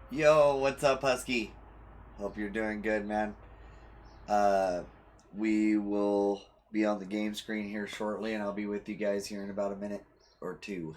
Yo, what's up, Husky? Hope you're doing good, man. Uh, we will be on the game screen here shortly, and I'll be with you guys here in about a minute or two.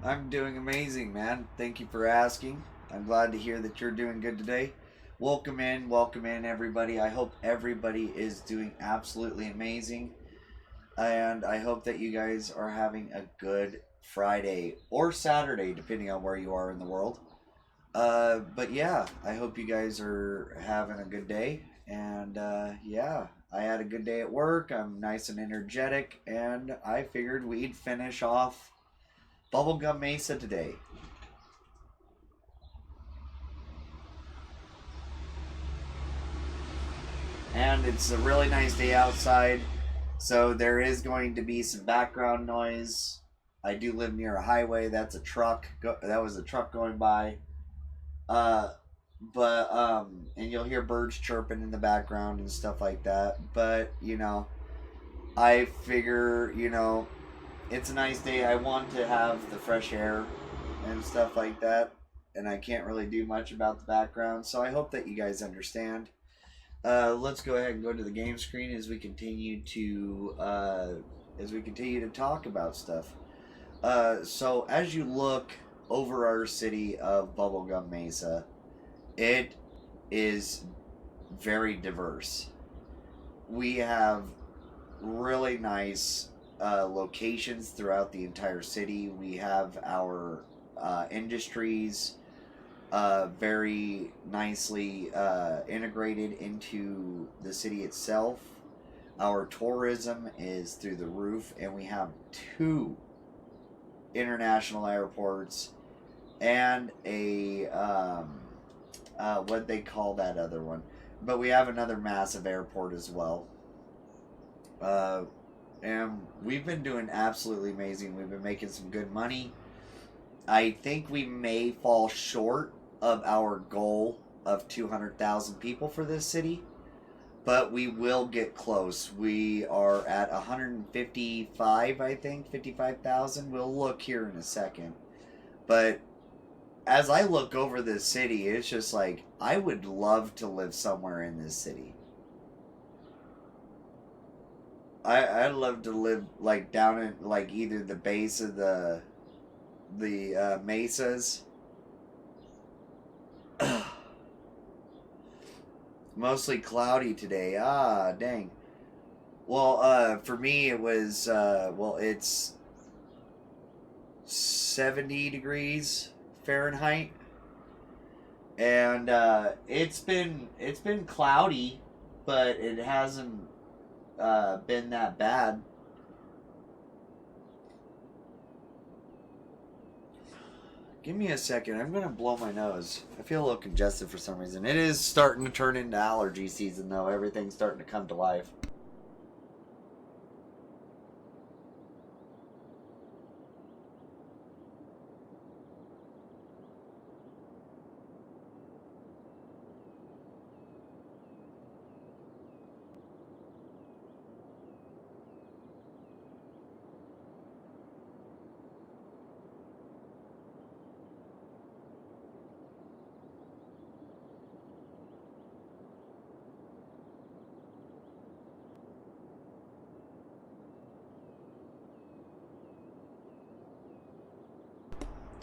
I'm doing amazing, man. Thank you for asking. I'm glad to hear that you're doing good today. Welcome in, everybody. I hope everybody is doing absolutely amazing, and I hope that you guys are having a good Friday or Saturday, depending on where you are in the world. But yeah, I hope you guys are having a good day. And yeah, I had a good day at work. I'm nice and energetic, and I figured we'd finish off Bubblegum Mesa today. And it's a really nice day outside, so there is going to be some background noise. I do live near a highway. That's a truck. That was a truck going by. Uh, and you'll hear birds chirping in the background and stuff like that. But I figure it's a nice day. I want to have the fresh air and stuff like that, and I can't really do much about the background. So I hope that you guys understand. Let's go ahead and go to the game screen as we continue to talk about stuff. So as you look over our city of Bubblegum Mesa, it is very diverse. We have really nice locations throughout the entire city. We have our industries very nicely integrated into the city itself. Our tourism is through the roof, and we have two international airports and a what they call that other one. But we have another massive airport as well. Uh, and we've been doing absolutely amazing. We've been making some good money. I think we may fall short of our goal of 200,000 people for this city, but we will get close. We are at 155, I think, 55,000. We'll look here in a second. But as I look over this city, it's just like I would love to live somewhere in this city. I'd love to live like down in like either the base of the mesas. Mostly cloudy today. Ah, dang. Well, for me it was it's 70 degrees Fahrenheit, and it's been cloudy, but it hasn't been that bad. Give me a second. I'm gonna blow my nose. I feel a little congested for some reason. It is starting to turn into allergy season, though. Everything's starting to come to life.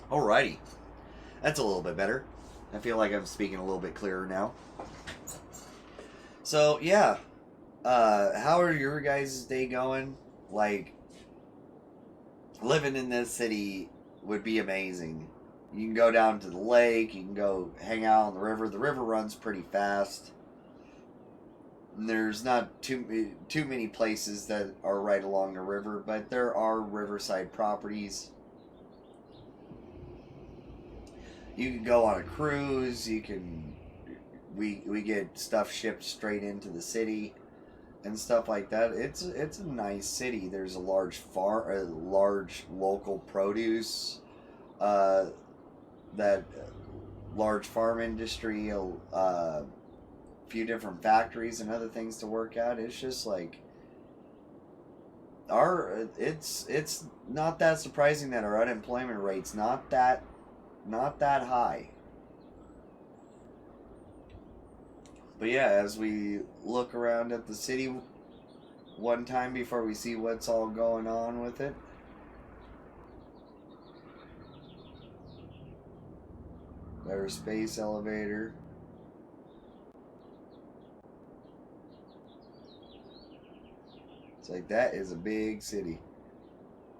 Alrighty. That's a little bit better. I feel like I'm speaking a little bit clearer now. So, yeah. How are your guys' day going? Like, living in this city would be amazing. You can go down to the lake, you can go hang out on the river. The river runs pretty fast. There's not too many places that are right along the river, but there are riverside properties. You can go on a cruise. You can we get stuff shipped straight into the city and stuff like that. It's a nice city. There's a large large local produce, that large farm industry, few different factories and other things to work at. It's just like it's not that surprising that our unemployment rate's not that high. But yeah, as we look around at the city one time before we see what's all going on with it. There's space elevator. It's like, that is a big city.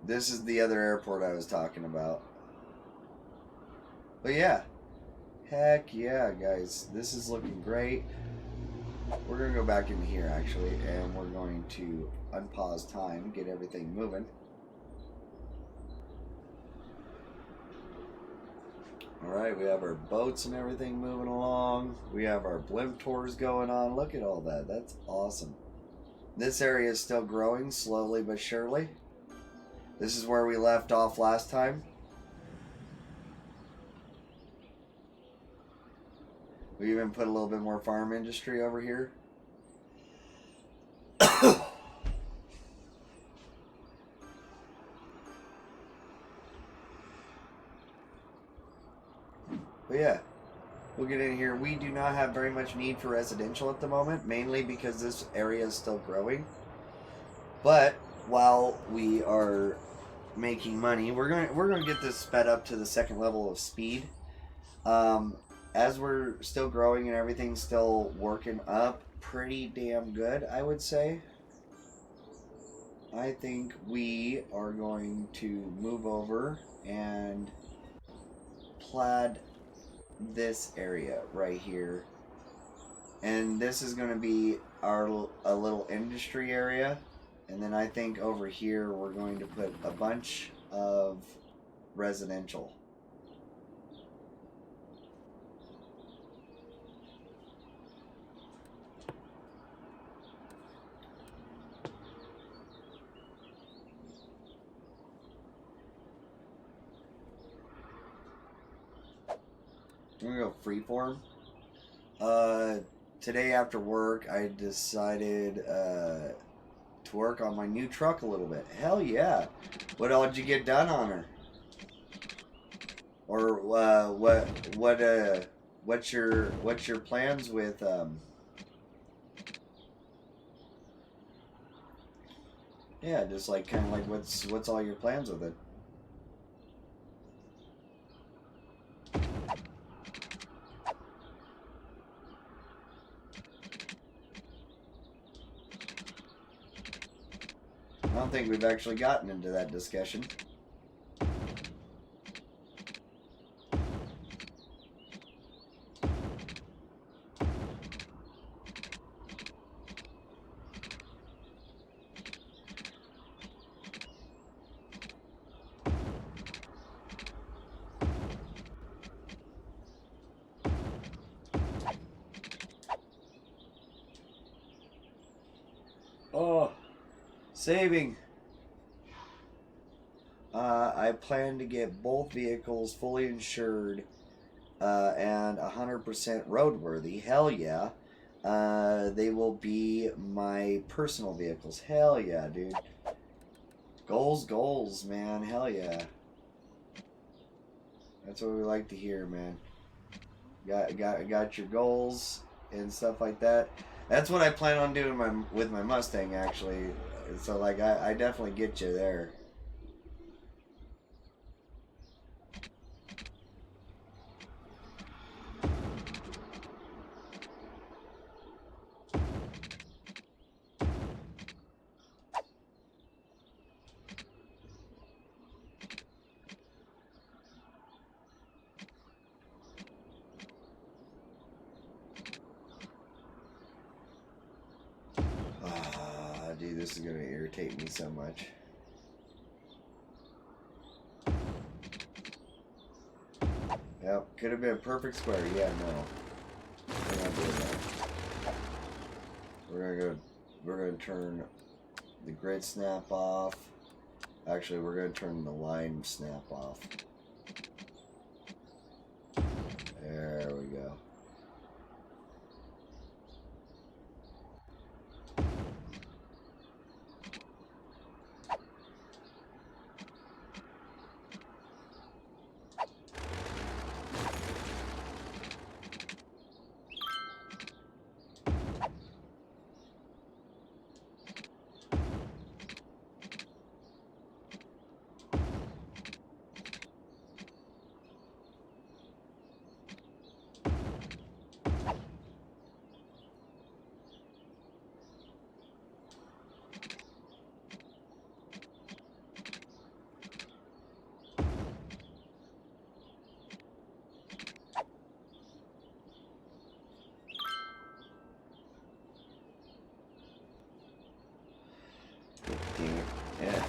This is the other airport I was talking about. But yeah. Heck yeah, guys. This is looking great. We're going to go back in here, actually, and we're going to unpause time, get everything moving. Alright, we have our boats and everything moving along. We have our blimp tours going on. Look at all that. That's awesome. This area is still growing slowly but surely. This is where we left off last time. We even put a little bit more farm industry over here. But yeah, we'll get in here. We do not have very much need for residential at the moment, mainly because this area is still growing. But while we are making money, we're gonna get this sped up to the second level of speed. As we're still growing and everything's still working up pretty damn good, I would say. I think we are going to move over and plaid this area right here, and this is going to be a little industry area, and then I think over here we're going to put a bunch of residential. I'm gonna go freeform. Today after work, I decided to work on my new truck a little bit. Hell yeah! What all did you get done on her? Or what's your plans with Yeah, just like kind of like what's all your plans with it? I don't think we've actually gotten into that discussion. Oh, saving. I plan to get both vehicles fully insured and 100% roadworthy. Hell yeah. They will be my personal vehicles. Hell yeah, dude. Goals, man. Hell yeah. That's what we like to hear, man. Got your goals and stuff like that. That's what I plan on doing with my Mustang, actually. So, like, I definitely get you there. this is going to irritate me so much. Yep, could have been a perfect square. Yeah, no. We're not doing that. We're gonna turn the grid snap off. Actually, we're gonna turn the line snap off. There we go. Yeah.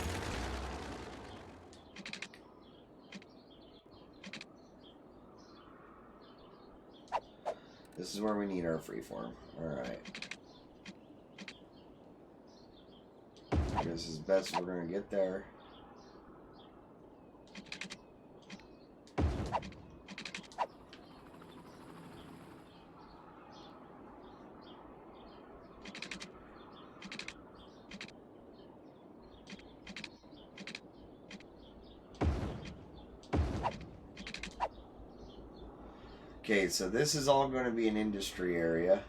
This is where we need our freeform. Alright. This is best we're gonna get there. Okay, so this is all going to be an industry area.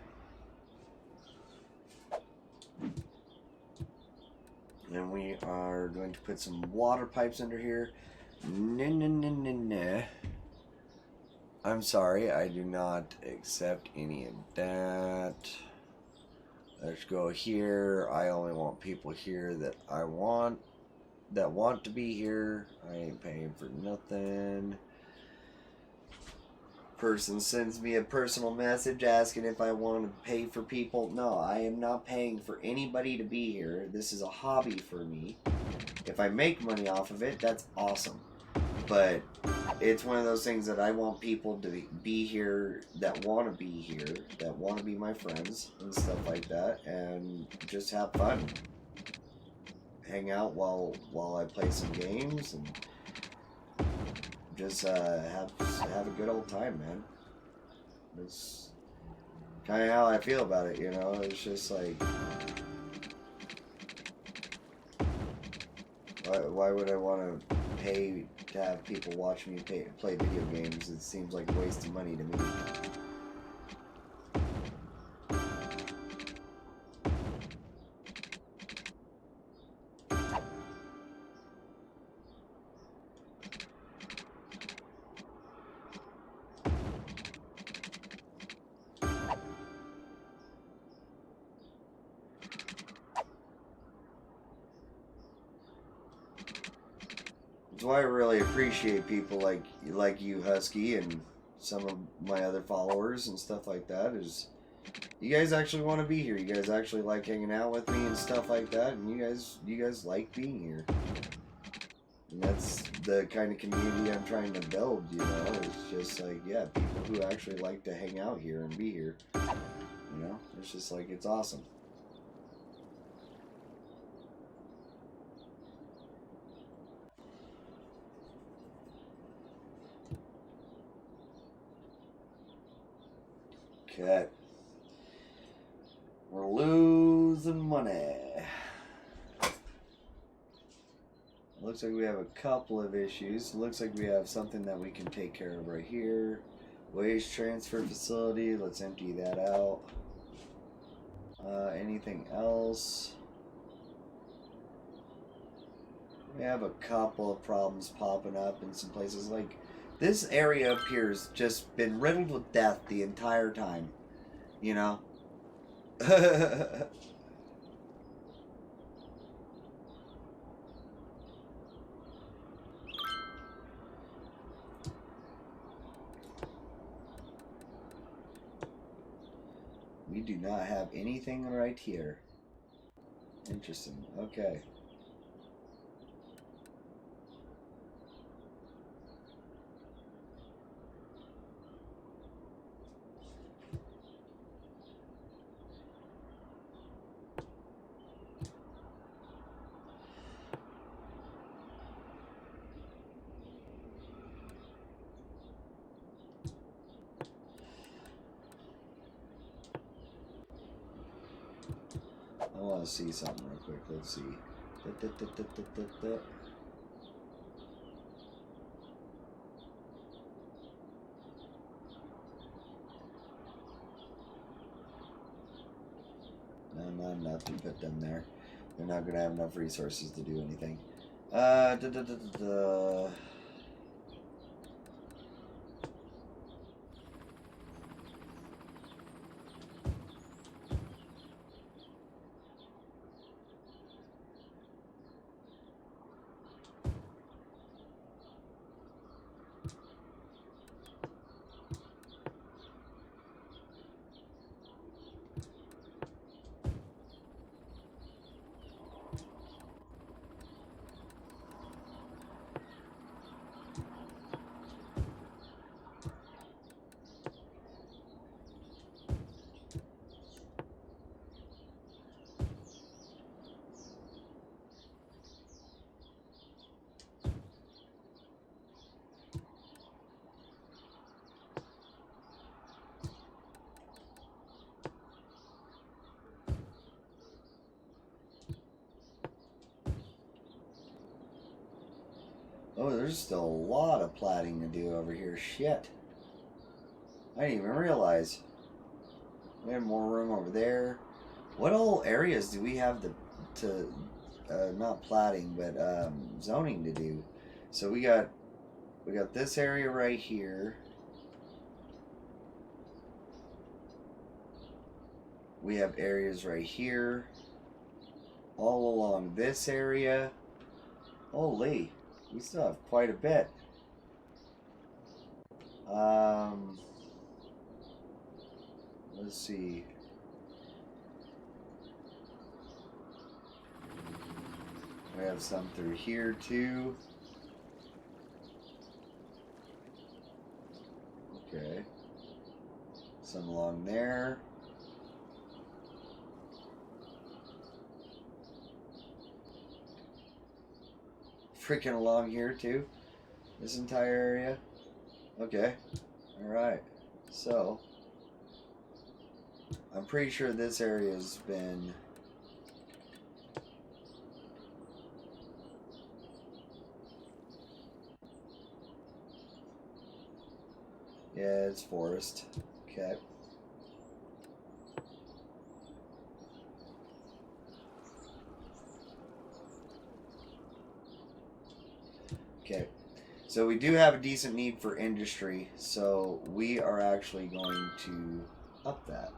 And we are going to put some water pipes under here. No. I'm sorry, I do not accept any of that. Let's go here. I only want people here that I want, that want to be here. I ain't paying for nothing. Person sends me a personal message asking if I want to pay for people. No, I am not paying for anybody to be here. This is a hobby for me. If I make money off of it, that's awesome. But it's one of those things that I want people to be here that want to be here, that want to be my friends and stuff like that, and just have fun. Hang out while I play some games and just have a good old time, man. It's kind of how I feel about it, you know. It's just like, why would I want to pay to have people watch me play video games? It seems like a waste of money to me. That's why I really appreciate people like you, Husky, and some of my other followers and stuff like that. Is you guys actually want to be here? You guys actually like hanging out with me and stuff like that, and you guys like being here. And that's the kind of community I'm trying to build. You know, it's just like, yeah, people who actually like to hang out here and be here. You know, it's just like, it's awesome. Okay. We're losing money. Looks like we have a couple of issues. Looks like we have something that we can take care of right here. Waste transfer facility. Let's empty that out. Anything else? We have a couple of problems popping up in some places. Like, this area up here has just been riddled with death the entire time. You know? We do not have anything right here. Interesting. Okay. I want to see something real quick. Let's see. No, not enough to put them there. They're not going to have enough resources to do anything. Oh, there's still a lot of platting to do over here. Shit. I didn't even realize. We have more room over there. What all areas do we have to not platting, but zoning to do? So we got this area right here. We have areas right here. All along this area. Holy. We still have quite a bit. Let's see. We have some through here too. Okay. Some along there. Freaking along here too. This entire area. Okay. Alright. So I'm pretty sure this area has been it's forest. Okay. Okay. So we do have a decent need for industry, so we are actually going to up that.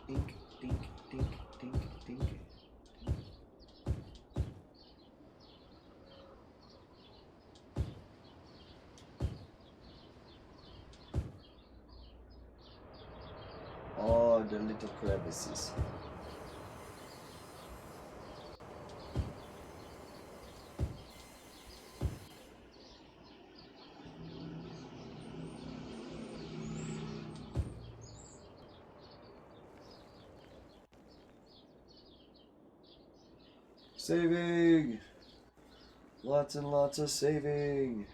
Dink, dink, dink, dink, dink. Oh, the little crevices. Saving! Lots and lots of saving!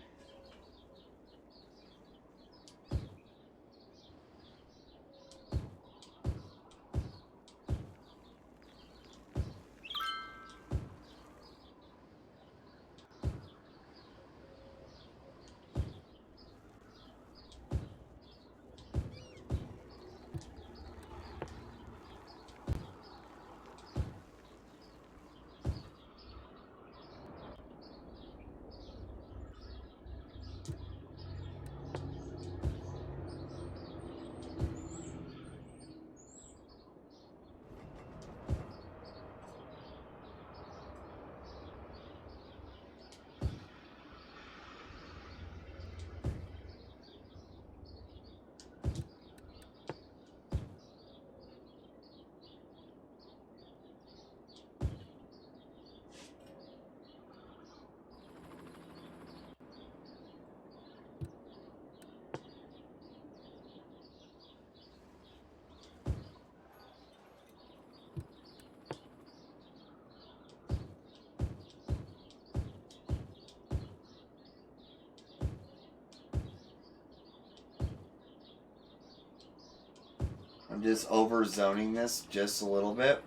just over zoning this just a little bit.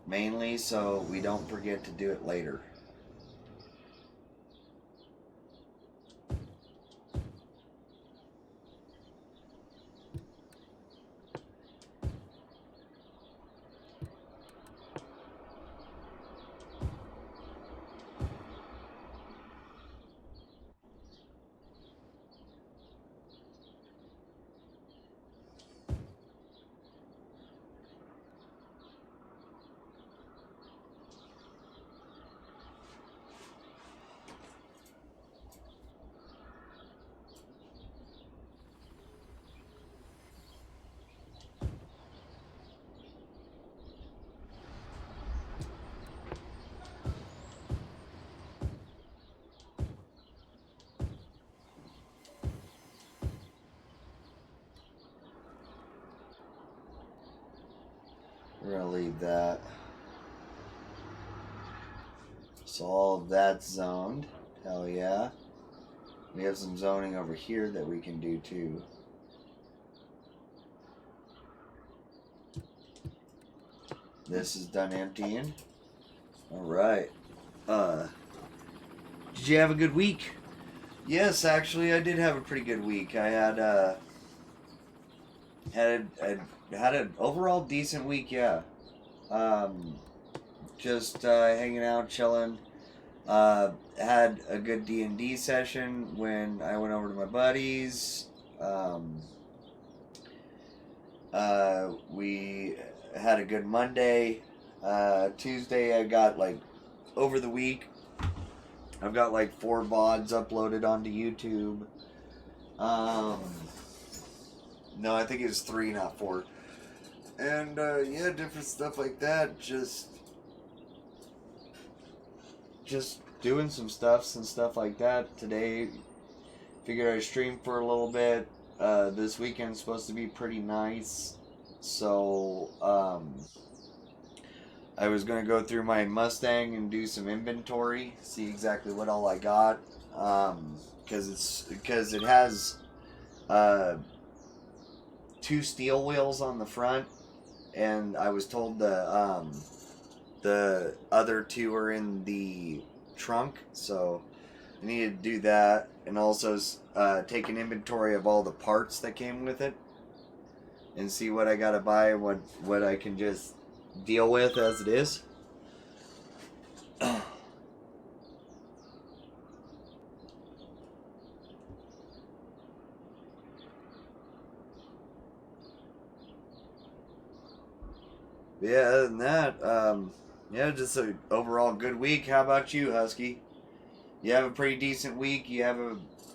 Mainly so we don't forget to do it later. We're gonna leave that. So all of that's zoned. Hell yeah. We have some zoning over here that we can do too. This is done emptying. Alright. Did you have a good week? Yes, actually I did have a pretty good week. I had an overall decent week, yeah. Just hanging out, chilling. Had a good D&D session when I went over to my buddies. We had a good Monday. Tuesday I got like over the week I've got like 4 VODs uploaded onto YouTube. No, I think it's 3, not 4. And yeah, different stuff like that. Just doing some stuffs and stuff like that. Today, figured I'd stream for a little bit. This weekend's supposed to be pretty nice. So, I was going to go through my Mustang and do some inventory. See exactly what all I got. Because it has 2 steel wheels on the front. And I was told the other 2 are in the trunk, so I needed to do that, and also take an inventory of all the parts that came with it, and see what I gotta buy, what I can just deal with as it is. Yeah, other than that, yeah, just an overall good week. How about you, Husky? You have a pretty decent week. You have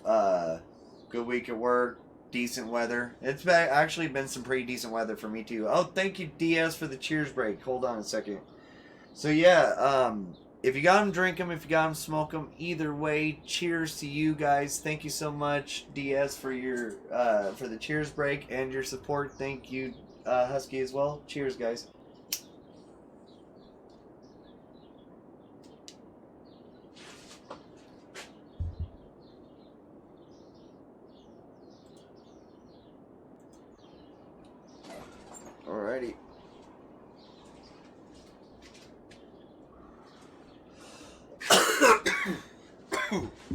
a good week at work. Decent weather. It's actually been some pretty decent weather for me too. Oh, thank you, DS, for the cheers break. Hold on a second. So yeah, if you got them, drink them. If you got them, smoke them. Either way, cheers to you guys. Thank you so much, DS, for your for the cheers break and your support. Thank you, Husky, as well. Cheers, guys. Alrighty.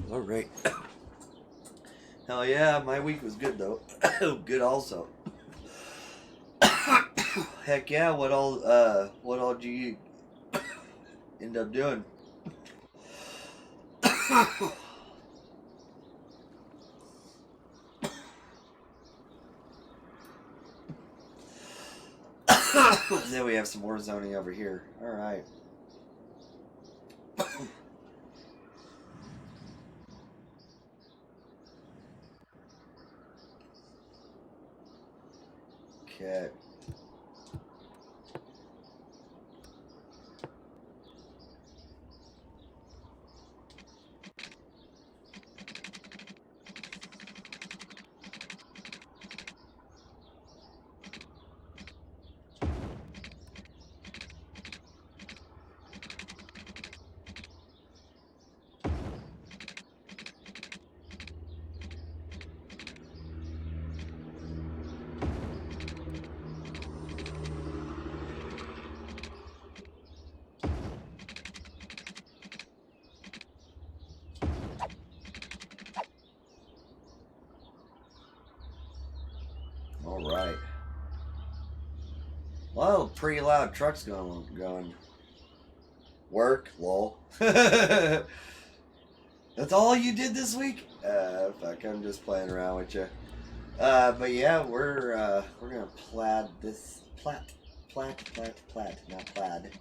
Alright. Hell yeah, my week was good though. Good also. Heck yeah, what all did you end up doing? Then we have some more zoning over here. Alright. Okay. Well, pretty loud trucks going. Work, lol. That's all you did this week? Fuck, I'm just playing around with you. But yeah, we're gonna plaid this plat, not plaid.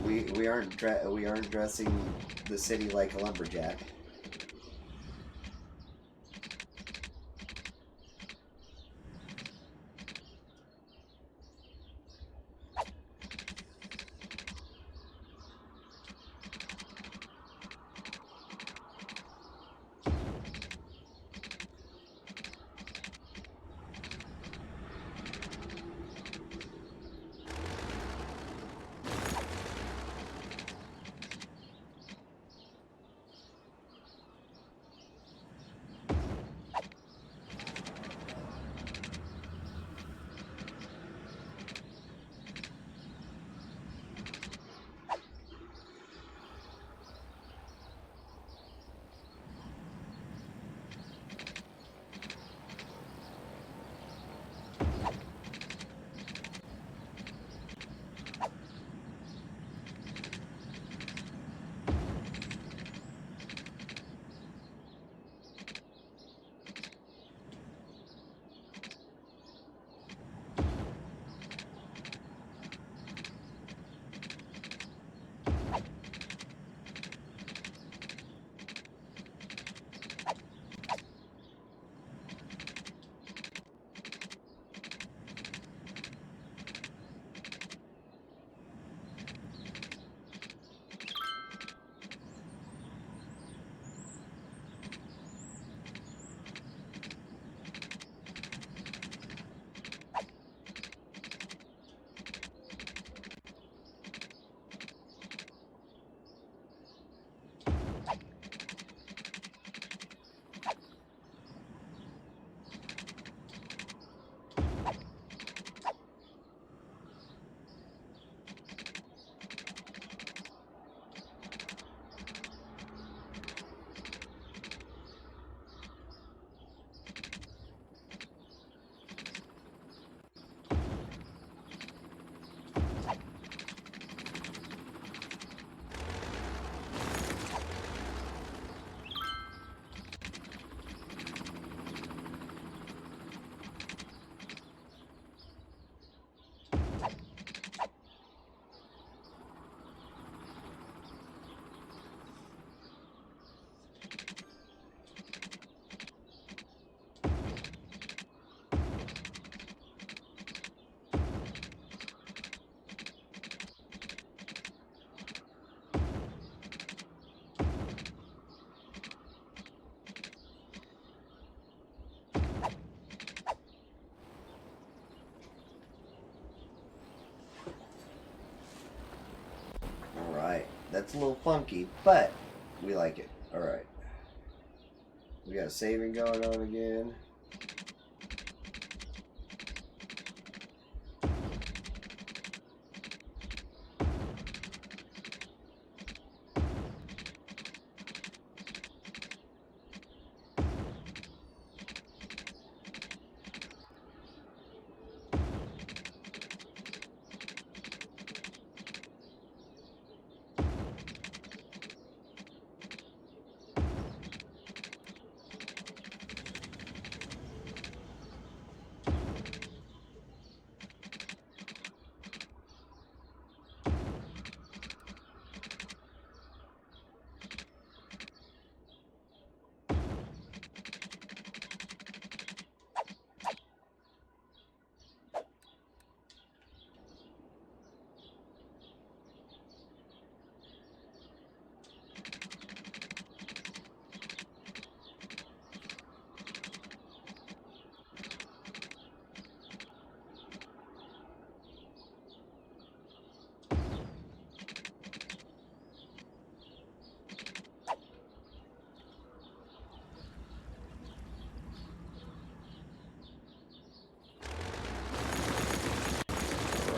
We aren't dressing the city like a lumberjack. Alright, that's a little funky, but we like it. Alright. We got saving going on again.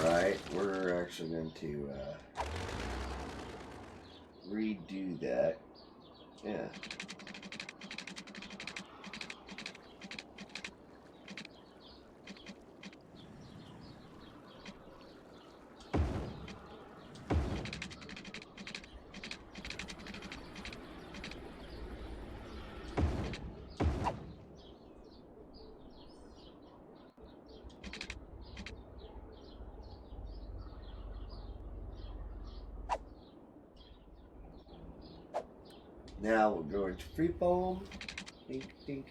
Alright, we're actually going to redo that. Yeah. Now we're going to free foam. Dink, dink.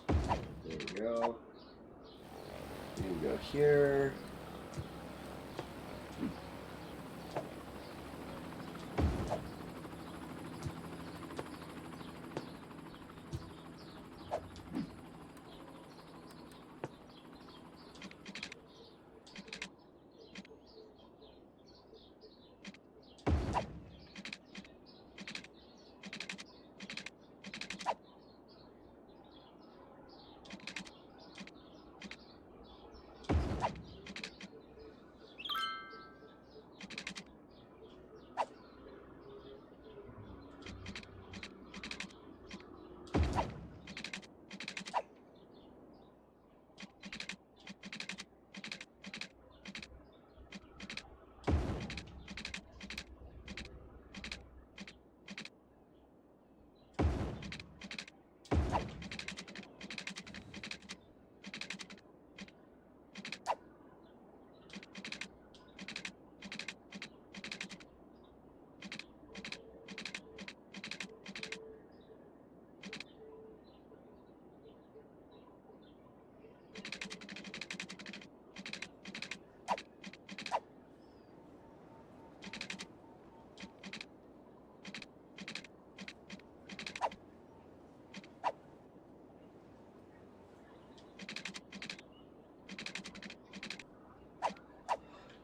There we go. You go here.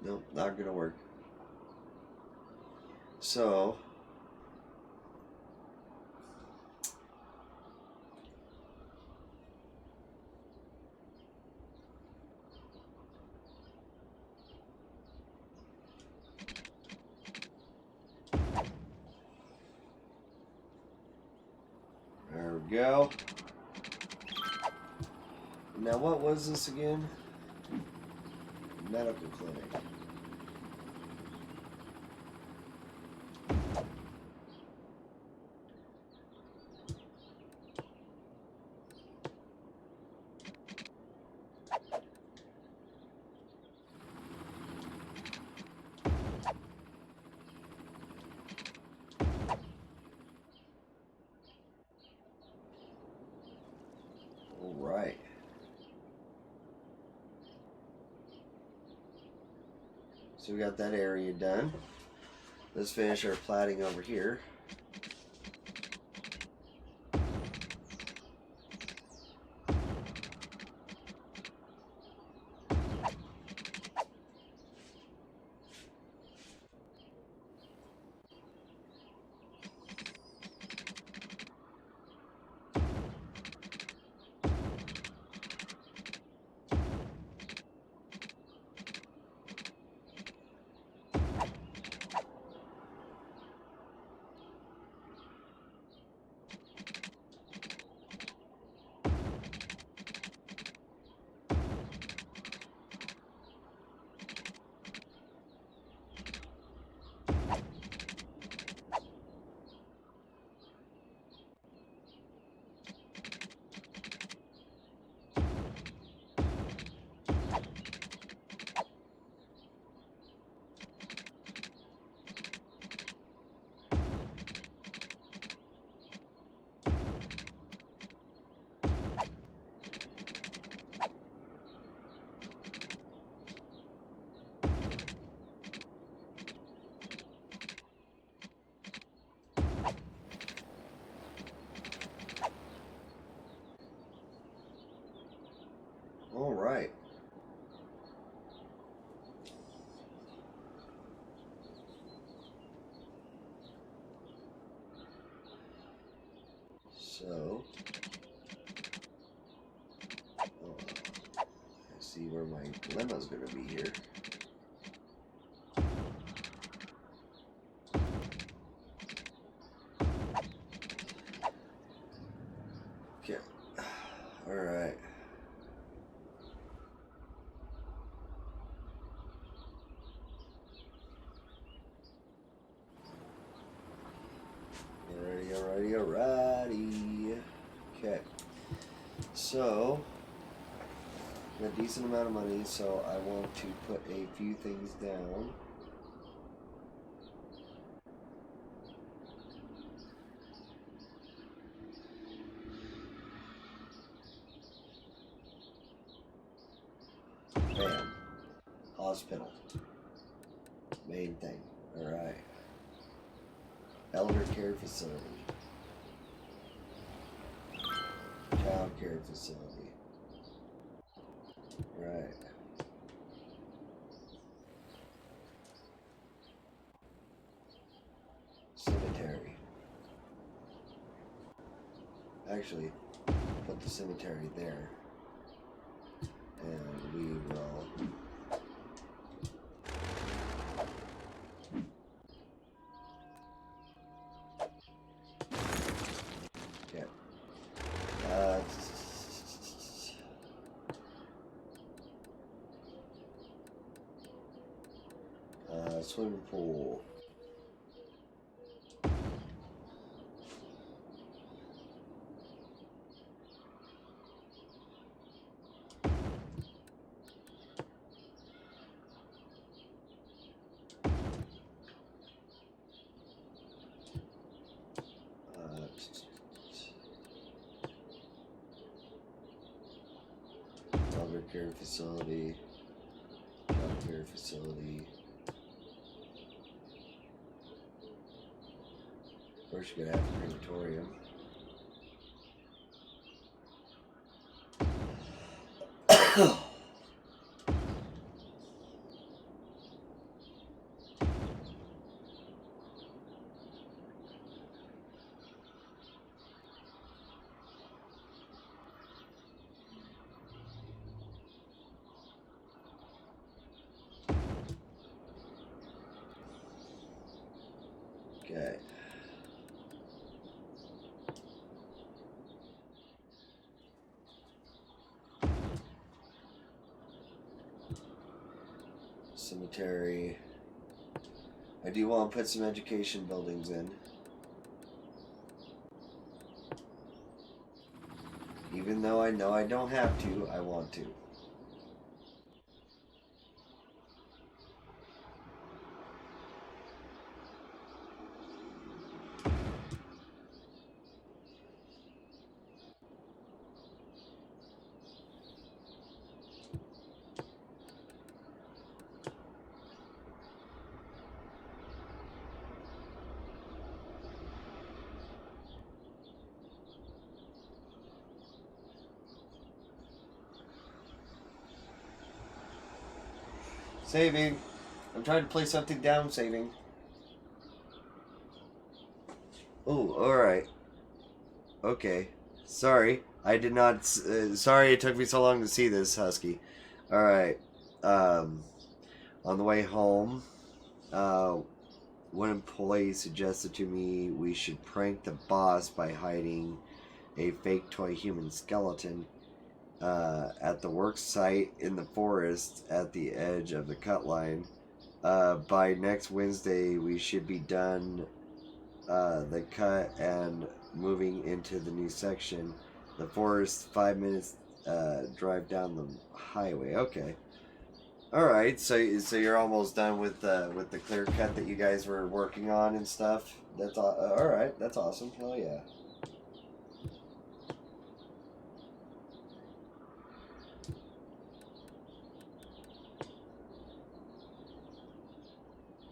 Nope, not gonna work. So there we go. Now what was this again? Medical clinic. All right. So we got that area done. Let's finish our platting over here. All right. So, I see where my dilemma is going to be here. Okay. All right. Alrighty. Okay. So, a decent amount of money, so I want to put a few things down. hospital. Main thing. Alright. Elder care facility. Child care facility. Right. Cemetery. Actually, put the cemetery there. And we will... Okay. Swimming pool. Elder care facility. Child care facility. Of course, you're gonna have a crematorium. Okay. Cemetery. I do want to put some education buildings in. Even though I know I don't have to, I want to. Saving. I'm trying to play something down, saving. Oh, alright. Okay. Sorry. I did not... sorry it took me so long to see this, Husky. Alright. On the way home, one employee suggested to me we should prank the boss by hiding a fake toy human skeleton at the work site in the forest at the edge of the cut line. By next Wednesday, we should be done the cut and moving into the new section. The forest, 5 minutes drive down the highway. Okay. All right. So you're almost done with the clear cut that you guys were working on and stuff. That's all right. That's awesome. Hell yeah.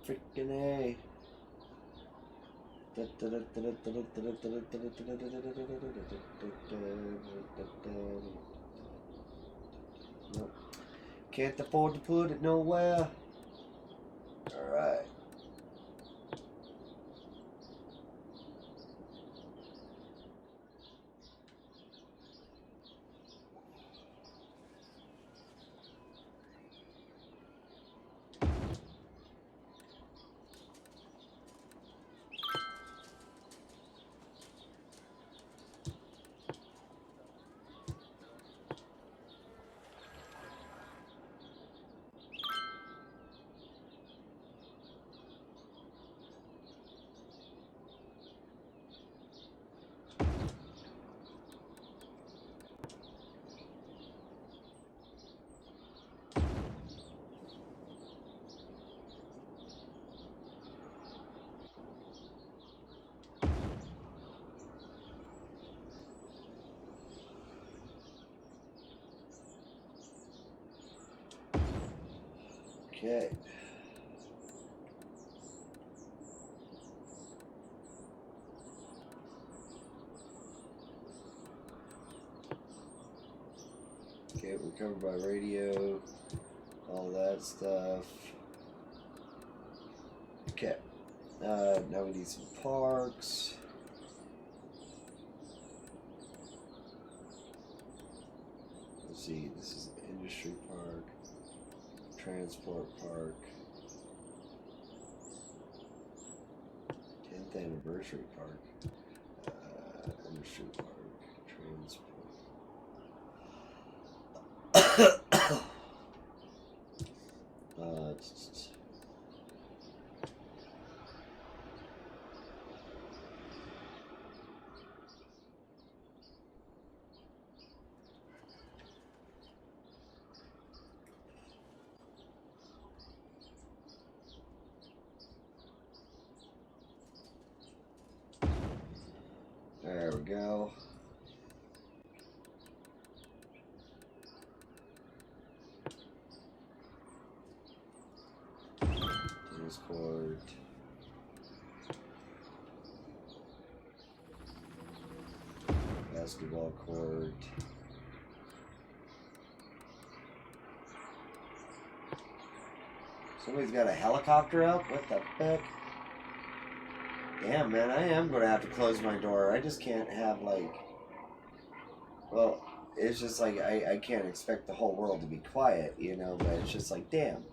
Freaking A. Nope. Can't afford to put it nowhere. Alright. Okay. Okay, we're covered by radio, all that stuff. Okay. Now we need some parks. Let's see, this is an industry park, transport park, 10th anniversary park, industry park, transport. There we go. Tennis court. Basketball court. Somebody's got a helicopter up? What the heck? Damn, man, I am going to have to close my door. I just can't have, like... Well, it's just like, I can't expect the whole world to be quiet, you know, but it's just like, damn.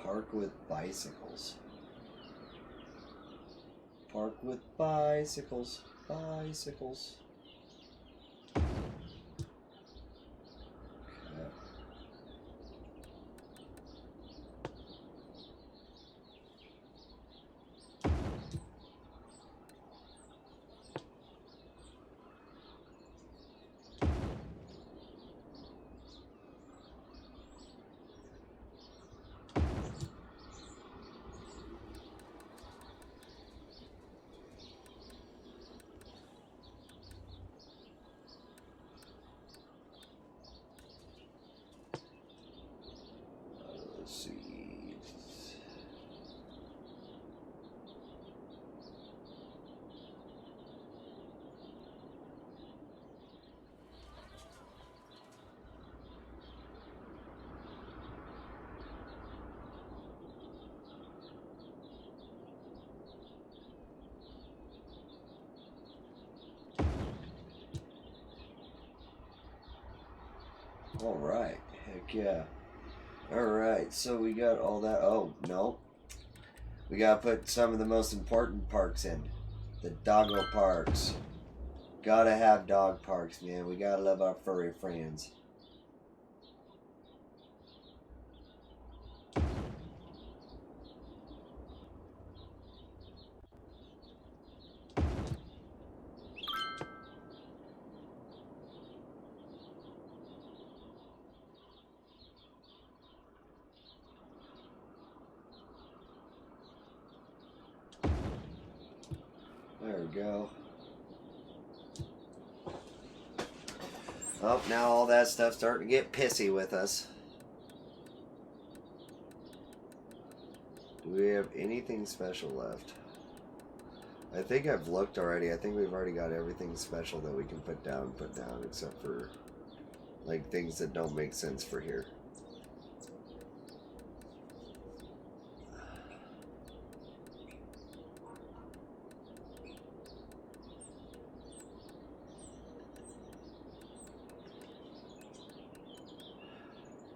Park with bicycles. Park with bicycles. Bicycles. Alright, heck yeah. Alright, so we got all that. Oh, no. We gotta put some of the most important parks in. The doggo parks. Gotta have dog parks, man. We gotta love our furry friends. There we go. Oh, now all that stuff's starting to get pissy with us. Do we have anything special left? I think I've looked already. I think we've already got everything special that we can put down, except for, like, things that don't make sense for here.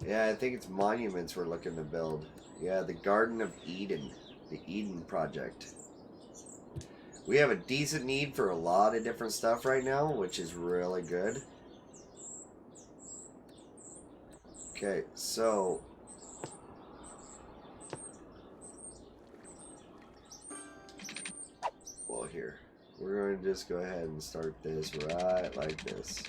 Yeah, I think it's monuments we're looking to build. Yeah, the Garden of Eden. The Eden Project. We have a decent need for a lot of different stuff right now, which is really good. Okay, so well, here we're going to just go ahead and start this right like this.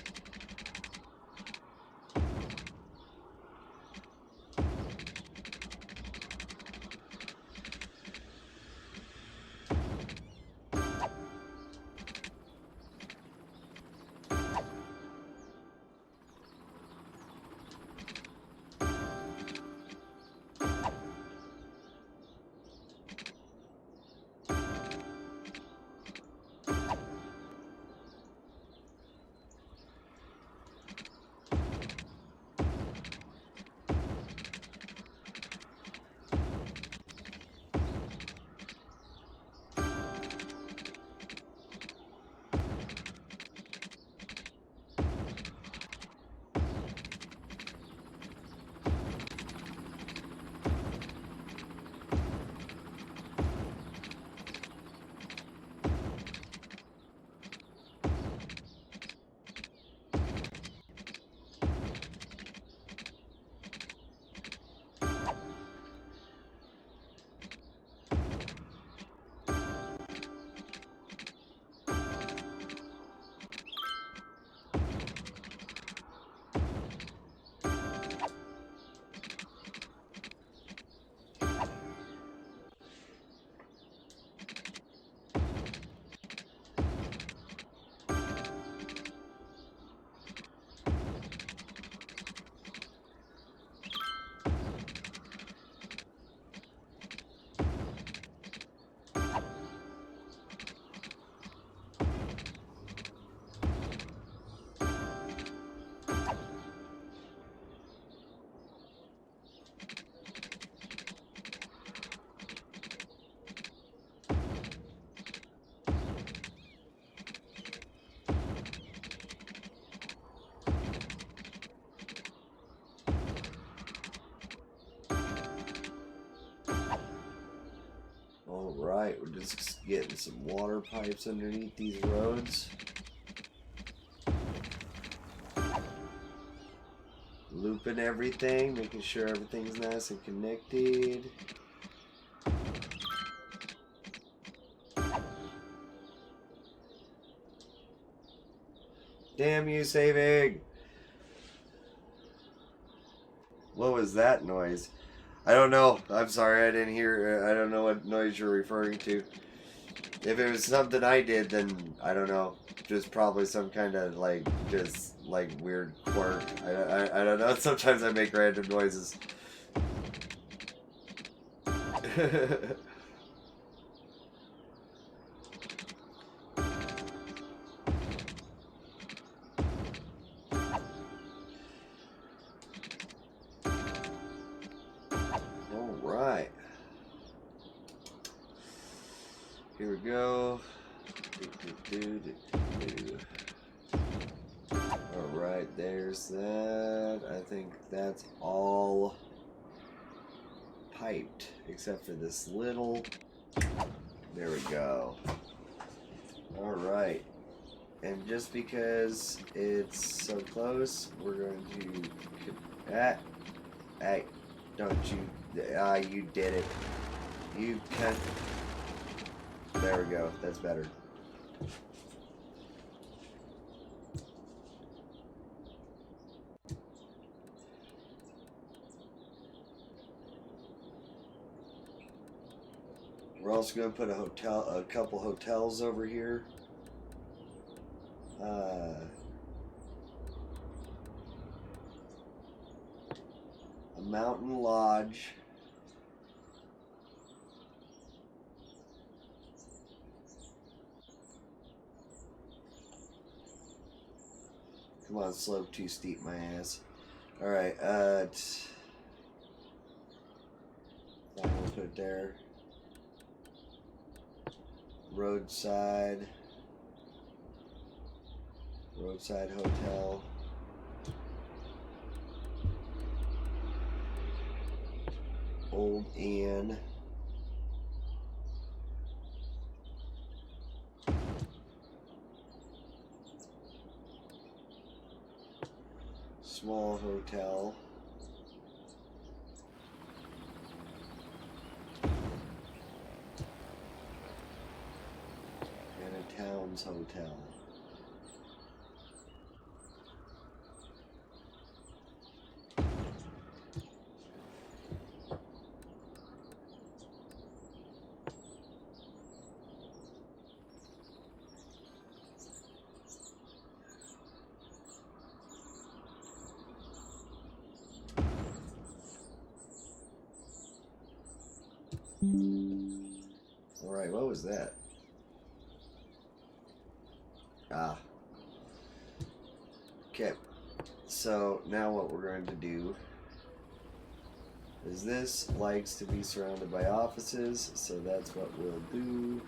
Alright, we're just getting some water pipes underneath these roads. Looping everything, making sure everything's nice and connected. Damn you, saving! What was that noise? I don't know. I'm sorry, I didn't hear. I don't know what noise you're referring to. If it was something I did, then I don't know. Just probably some kind of like, just like weird quirk. I don't know. Sometimes I make random noises. Alright. Here we go. Alright, there's that. I think that's all piped, except for this little. There we go. Alright. And just because it's so close, we're going to... Hey, don't you... you did it. You can... There we go. That's better. We're also going to put a couple hotels over here. A mountain lodge. Come on, slope too steep, my ass. Alright, I'll put it there. Roadside hotel. Old Inn. small hotel. And a town's hotel. Alright, what was that? Ah. Okay. So, now what we're going to do is this likes to be surrounded by offices, so that's what we'll do.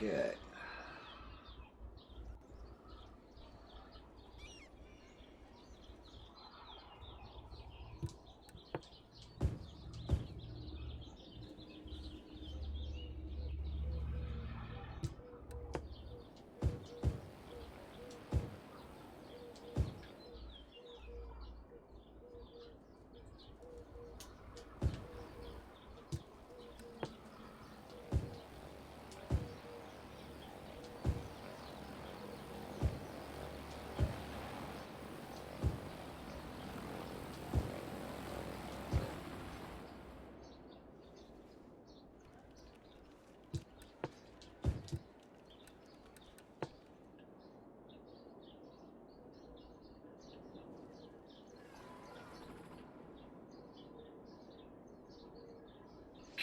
Okay.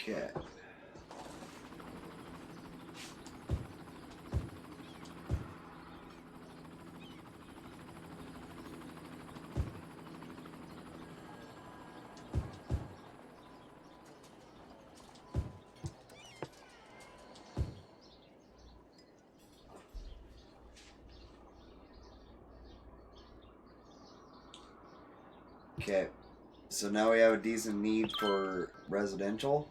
Okay. Okay. So now we have a decent need for residential.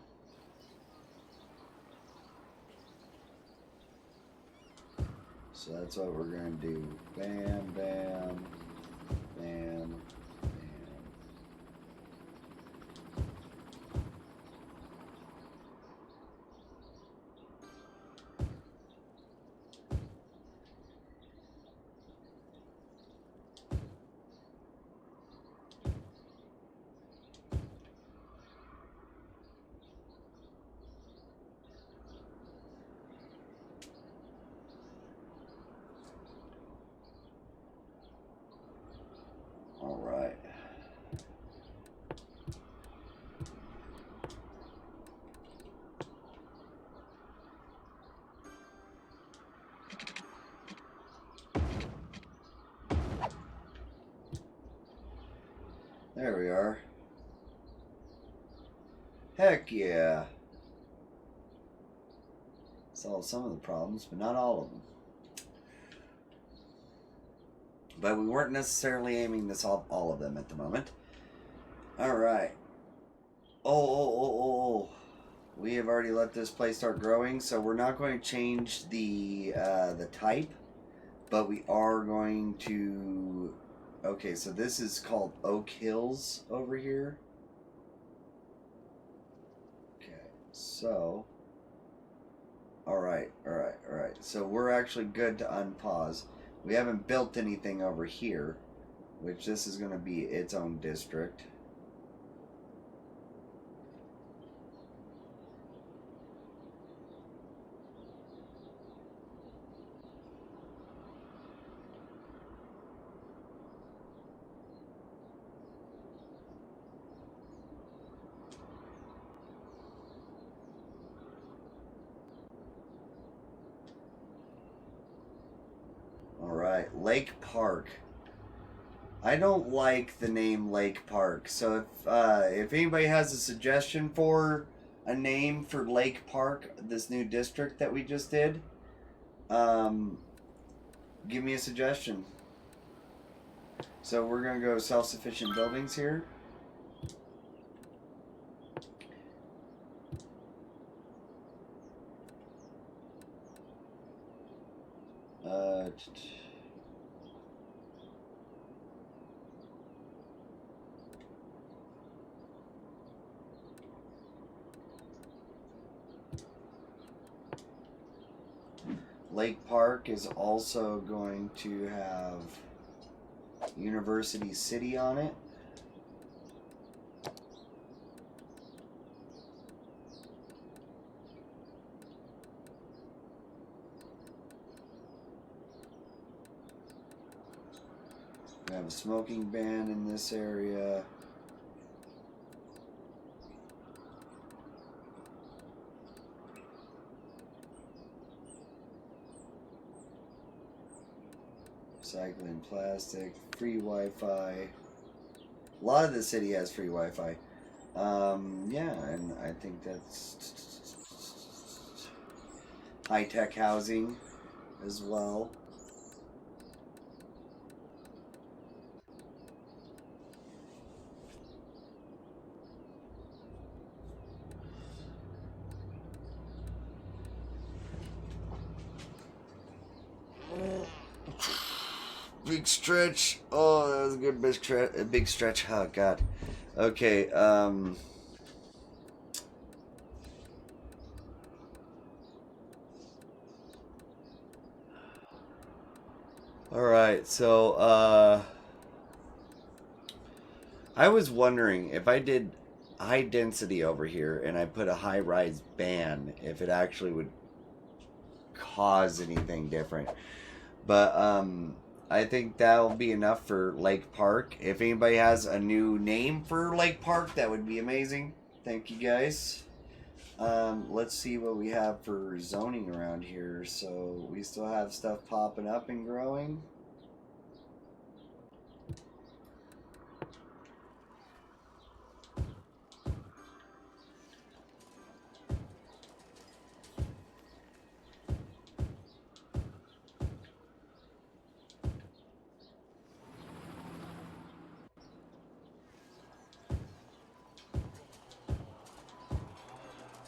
So that's what we're going to do. Bam, bam, bam, bam. All There we are. Heck yeah. Solved some of the problems, but not all of them. But we weren't necessarily aiming to solve all of them at the moment. Alright. Oh. We have already let this place start growing, so we're not going to change the type, but we are going to... Okay, so this is called Oak Hills over here. Okay, so... Alright. So we're actually good to unpause. We haven't built anything over here, which this is going to be its own district. Alright, Lake Park. I don't like the name Lake Park, so if anybody has a suggestion for a name for Lake Park, this new district that we just did, give me a suggestion. So we're going to go self-sufficient buildings here. Lake Park is also going to have University City on it. We have a smoking ban in this area. Recycling plastic, free Wi-Fi. A lot of the city has free Wi-Fi. Yeah, and I think that's high-tech housing as well. Big stretch. Oh, that was a good big stretch. Oh, God. Okay, Alright, so, I was wondering if I did high density over here and I put a high-rise ban, if it actually would cause anything different. But, I think that'll be enough for Lake Park. If anybody has a new name for Lake Park, that would be amazing. Thank you, guys. Let's see what we have for zoning around here. So we still have stuff popping up and growing.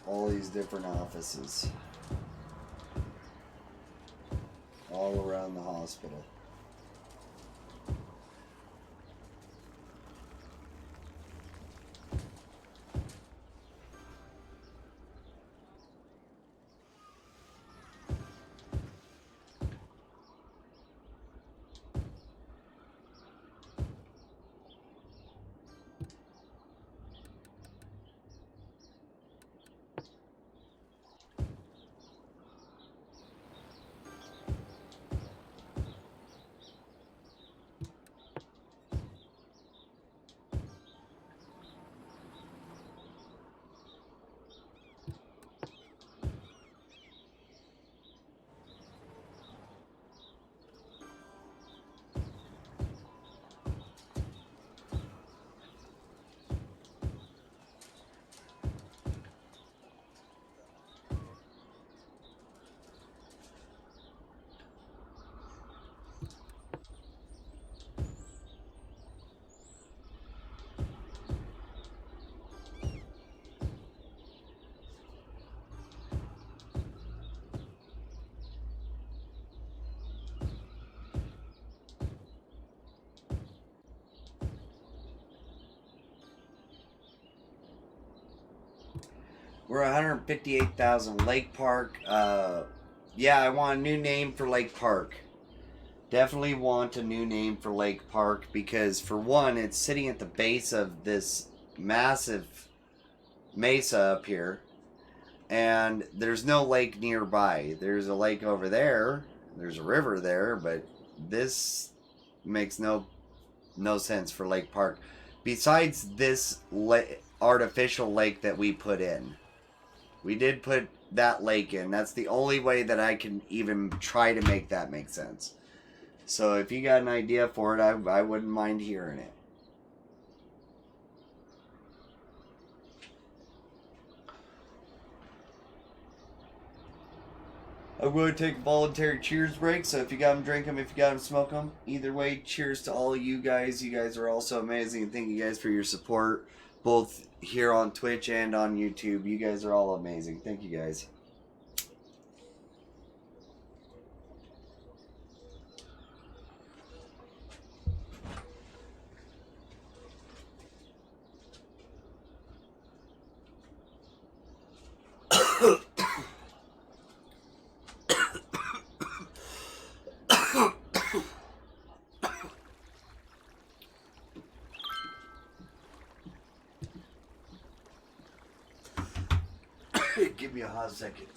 All these different offices all around the hospital. We're 158,000. Lake Park. Yeah, I want a new name for Lake Park. Definitely want a new name for Lake Park because, for one, it's sitting at the base of this massive mesa up here, and there's no lake nearby. There's a lake over there, there's a river there, but this makes no sense for Lake Park. Besides this artificial lake that we put in, we did put that lake in. That's the only way that I can even try to make that make sense. So if you got an idea for it, I wouldn't mind hearing it. I'm going to take a voluntary cheers break, so if you got them, drink them. If you got them, smoke them. Either way, cheers to all of you guys. You guys are all so amazing, and thank you guys for your support, both here on Twitch and on YouTube. You guys are all amazing. Thank you guys. Give me a hot second.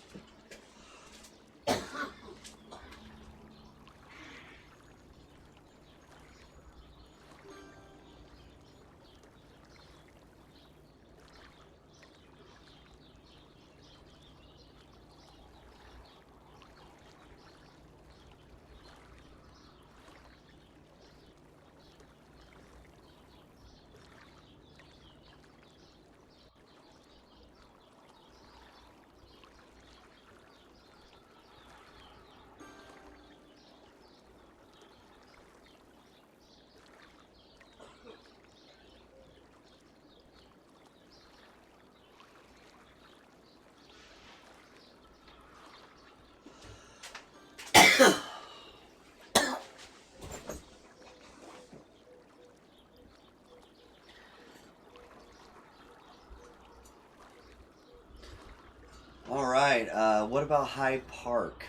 All right. What about High Park?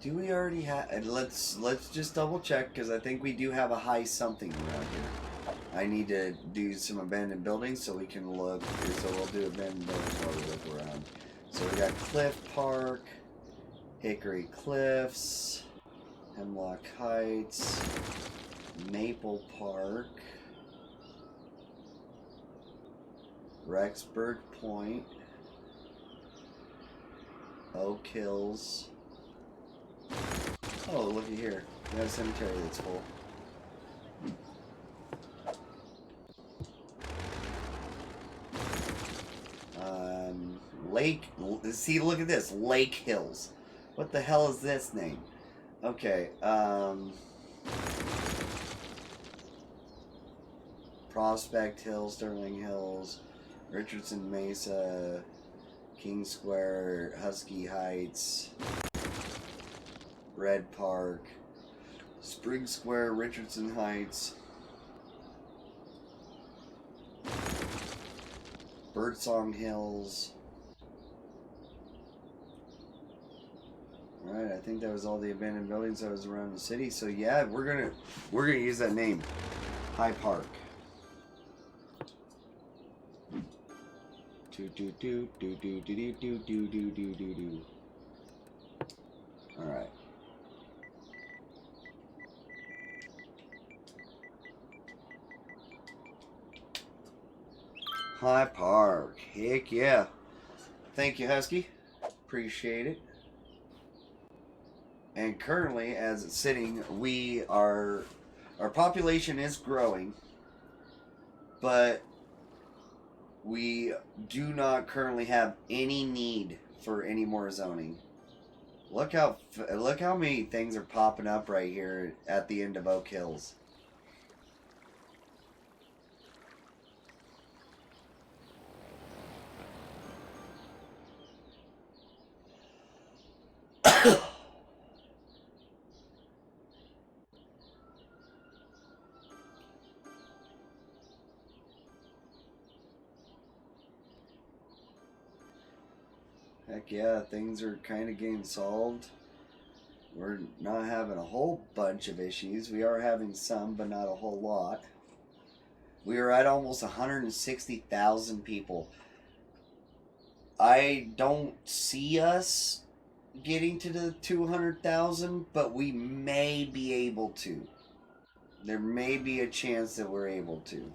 Do we already have? Let's just double check because I think we do have a high something around here. I need to do some abandoned buildings so we can look. So we'll do abandoned buildings while we look around. So we got Cliff Park, Hickory Cliffs, Hemlock Heights, Maple Park, Rexburg Point, Oak Hills. Oh, looky here. We got a cemetery that's full. Lake. See, look at this. Lake Hills. What the hell is this name? Okay. Prospect Hills, Sterling Hills, Richardson Mesa, King Square, Husky Heights, Red Park, Spring Square, Richardson Heights, Birdsong Hills. Alright, I think that was all the abandoned buildings that was around the city. So yeah, we're gonna use that name. High Park. Alright. High Park. Heck yeah. Thank you, Husky. Appreciate it. And currently, as it's sitting, our population is growing, but we do not currently have any need for any more zoning. Look how many things are popping up right here at the end of Oak Hills. Heck yeah, things are kind of getting solved. We're not having a whole bunch of issues. We are having some, but not a whole lot. We are at almost 160,000 people. I don't see us getting to the 200,000, but we may be able to. There may be a chance that we're able to.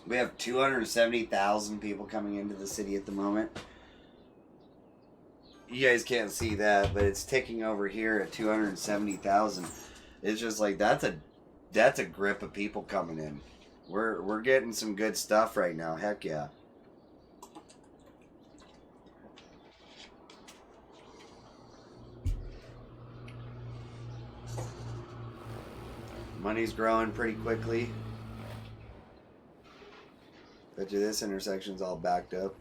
We have 270,000 people coming into the city at the moment. You guys can't see that, but it's ticking over here at 270,000. It's just like that's a grip of people coming in. We're getting some good stuff right now. Heck yeah. Money's growing pretty quickly. Bet you this intersection's all backed up.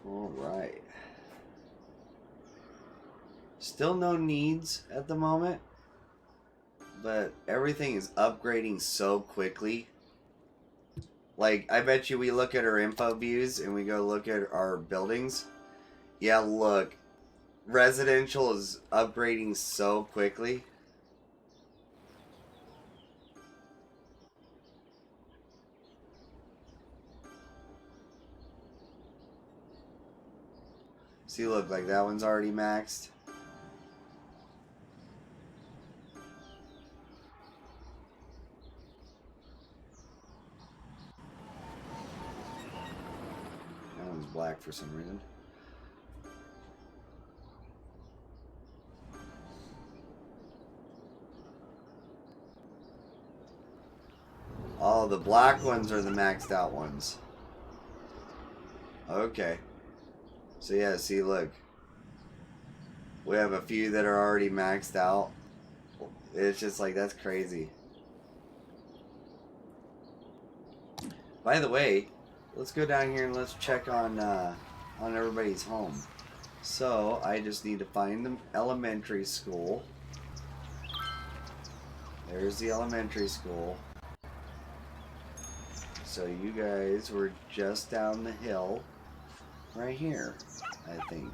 All right. Still no needs at the moment, but everything is upgrading so quickly. Like, I bet you we look at our info views and we go look at our buildings. Yeah, look. Residential is upgrading so quickly. See, look, like that one's already maxed. That one's black for some reason. Oh, the black ones are the maxed out ones. Okay. So yeah, see, look. We have a few that are already maxed out. It's just like, that's crazy. By the way, let's go down here and let's check on everybody's home. So, I just need to find the elementary school. There's the elementary school. So you guys were just down the hill right here, I think.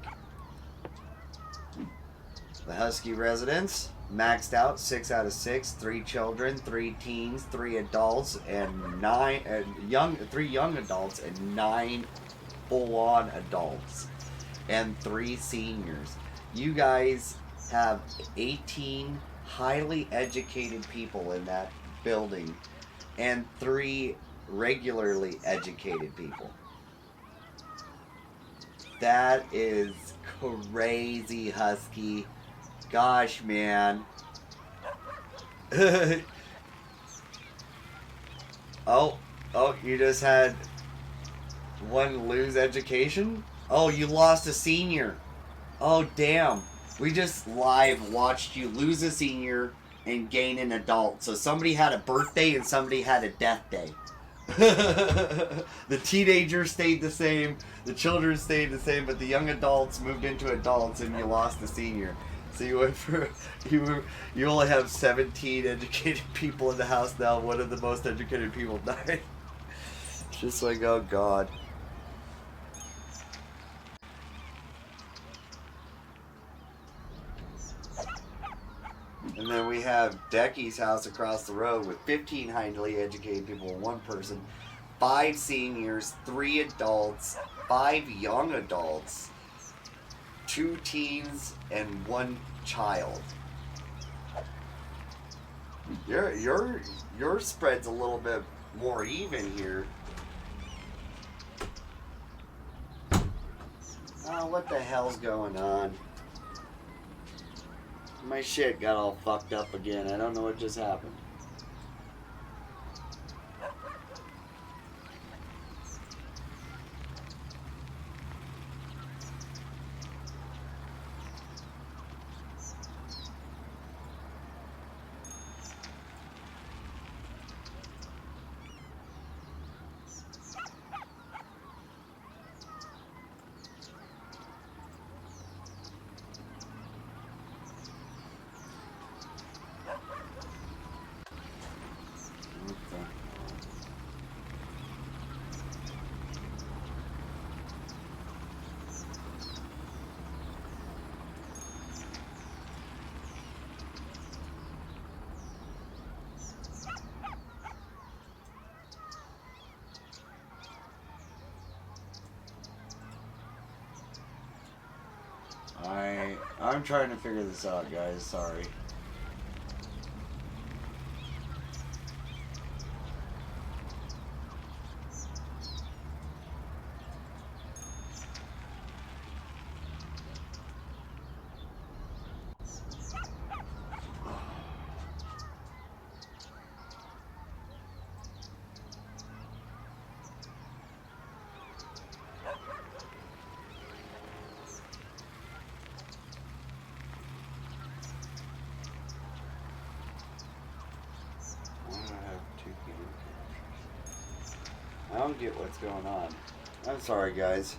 The Husky residence, maxed out, 6 out of 6, 3 children, 3 teens, 3 adults, and 3 young adults, and 9 full-on adults, and 3 seniors. You guys have 18 highly educated people in that building, and 3 regularly educated people. That is crazy, Husky. Gosh, man. Oh, you just had one lose education? Oh, you lost a senior. Oh, damn. We just live watched you lose a senior and gain an adult. So somebody had a birthday and somebody had a death day. The teenagers stayed the same, the children stayed the same, but the young adults moved into adults, and you lost the senior. So you went for you only have 17 educated people in the house now. One of the most educated people died. It's just like, oh god. And then we have Decky's house across the road with 15 highly educated people, one person, 5 seniors, 3 adults, 5 young adults, 2 teens, and 1 child. Your spread's a little bit more even here. Oh, what the hell's going on? My shit got all fucked up again. I don't know what just happened. I'm trying to figure this out, guys. Sorry. I don't get what's going on. I'm sorry, guys.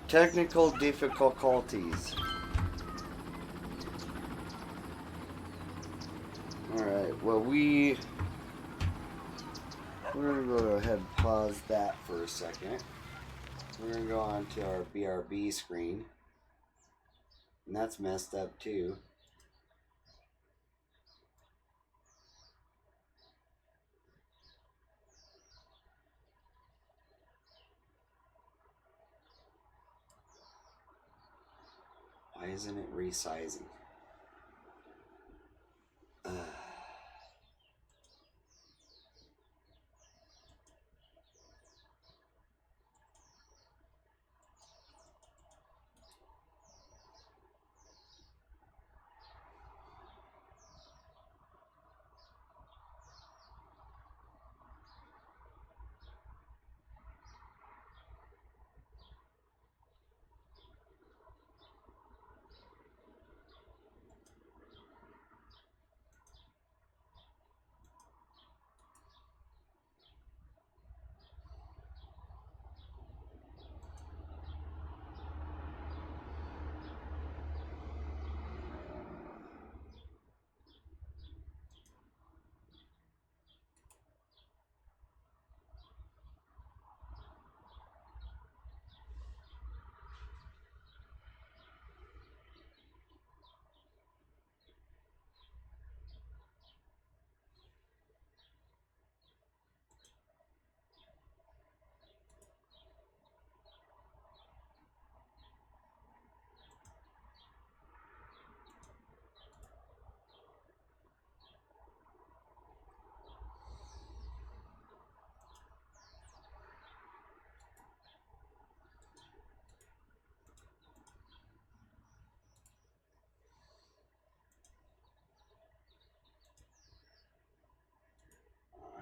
Technical difficulties. Alright, well we're gonna go ahead and pause that for a second. We're gonna go on to our BRB screen. And that's messed up too. Why isn't it resizing?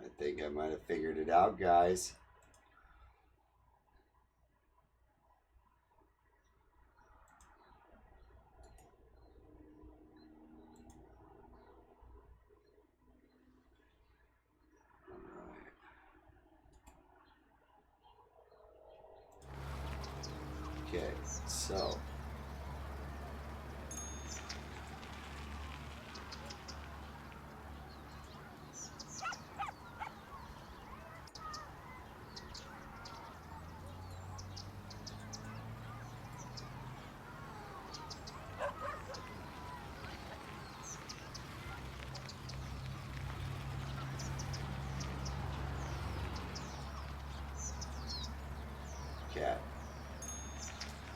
I think I might have figured it out, guys. So. Cat.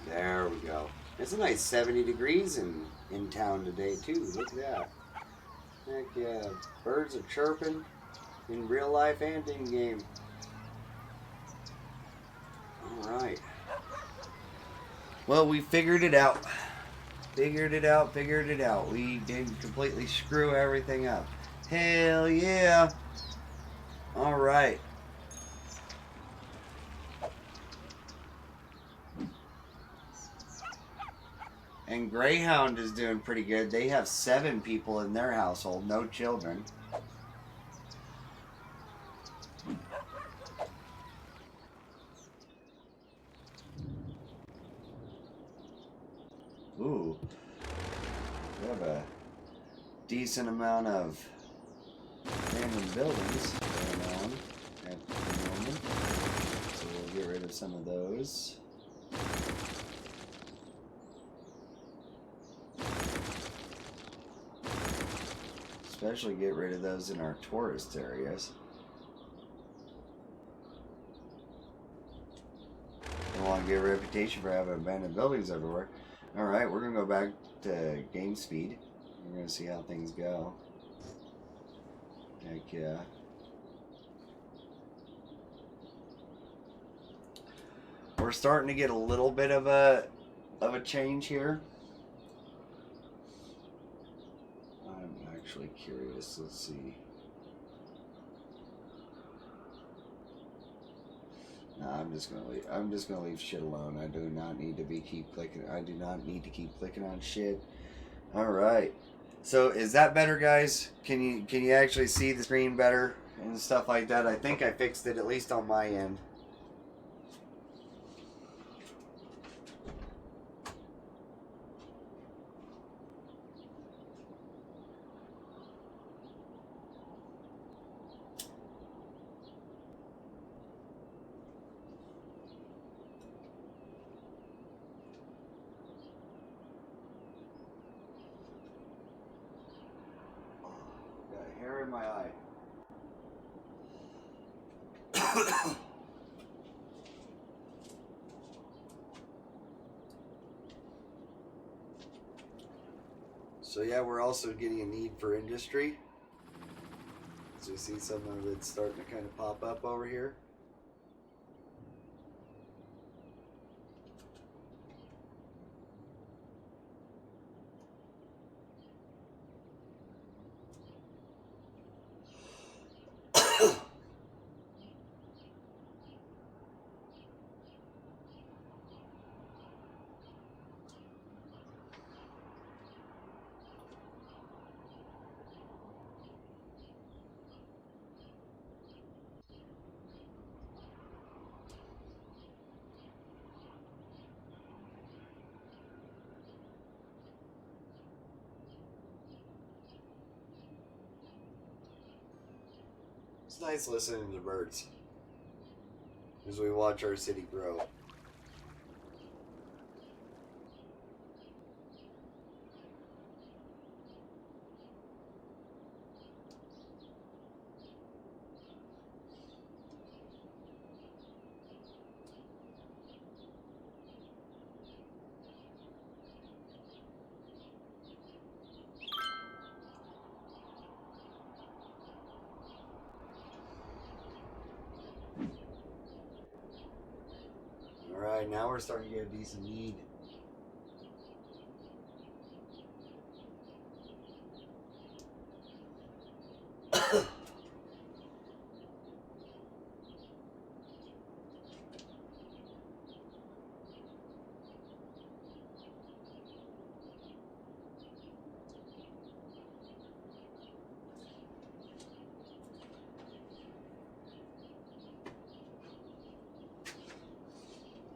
There we go. It's a nice 70 degrees in town today too. Look at that. Heck yeah. Birds are chirping in real life and in game. Alright. Well, we figured it out. Figured it out. We didn't completely screw everything up. Hell yeah. Alright. And Greyhound is doing pretty good. They have 7 people in their household, no children. Ooh. We have a decent amount of random buildings going on at the moment. So we'll get rid of some of those. Especially get rid of those in our tourist areas. Don't want to get a reputation for having abandoned buildings everywhere. Alright, we're going to go back to game speed. We're going to see how things go. Heck yeah. We're starting to get a little bit of a change here. I'm actually curious. Let's see. No, I'm just gonna leave shit alone. I do not need to keep clicking. I do not need to keep clicking on shit. All right. So is that better, guys? Can you actually see the screen better and stuff like that? I think I fixed it, at least on my end. Hair in my eye. So yeah, we're also getting a need for industry. So you see some of it starting to kind of pop up over here. It's nice listening to the birds as we watch our city grow. Alright, now we're starting to get a decent need.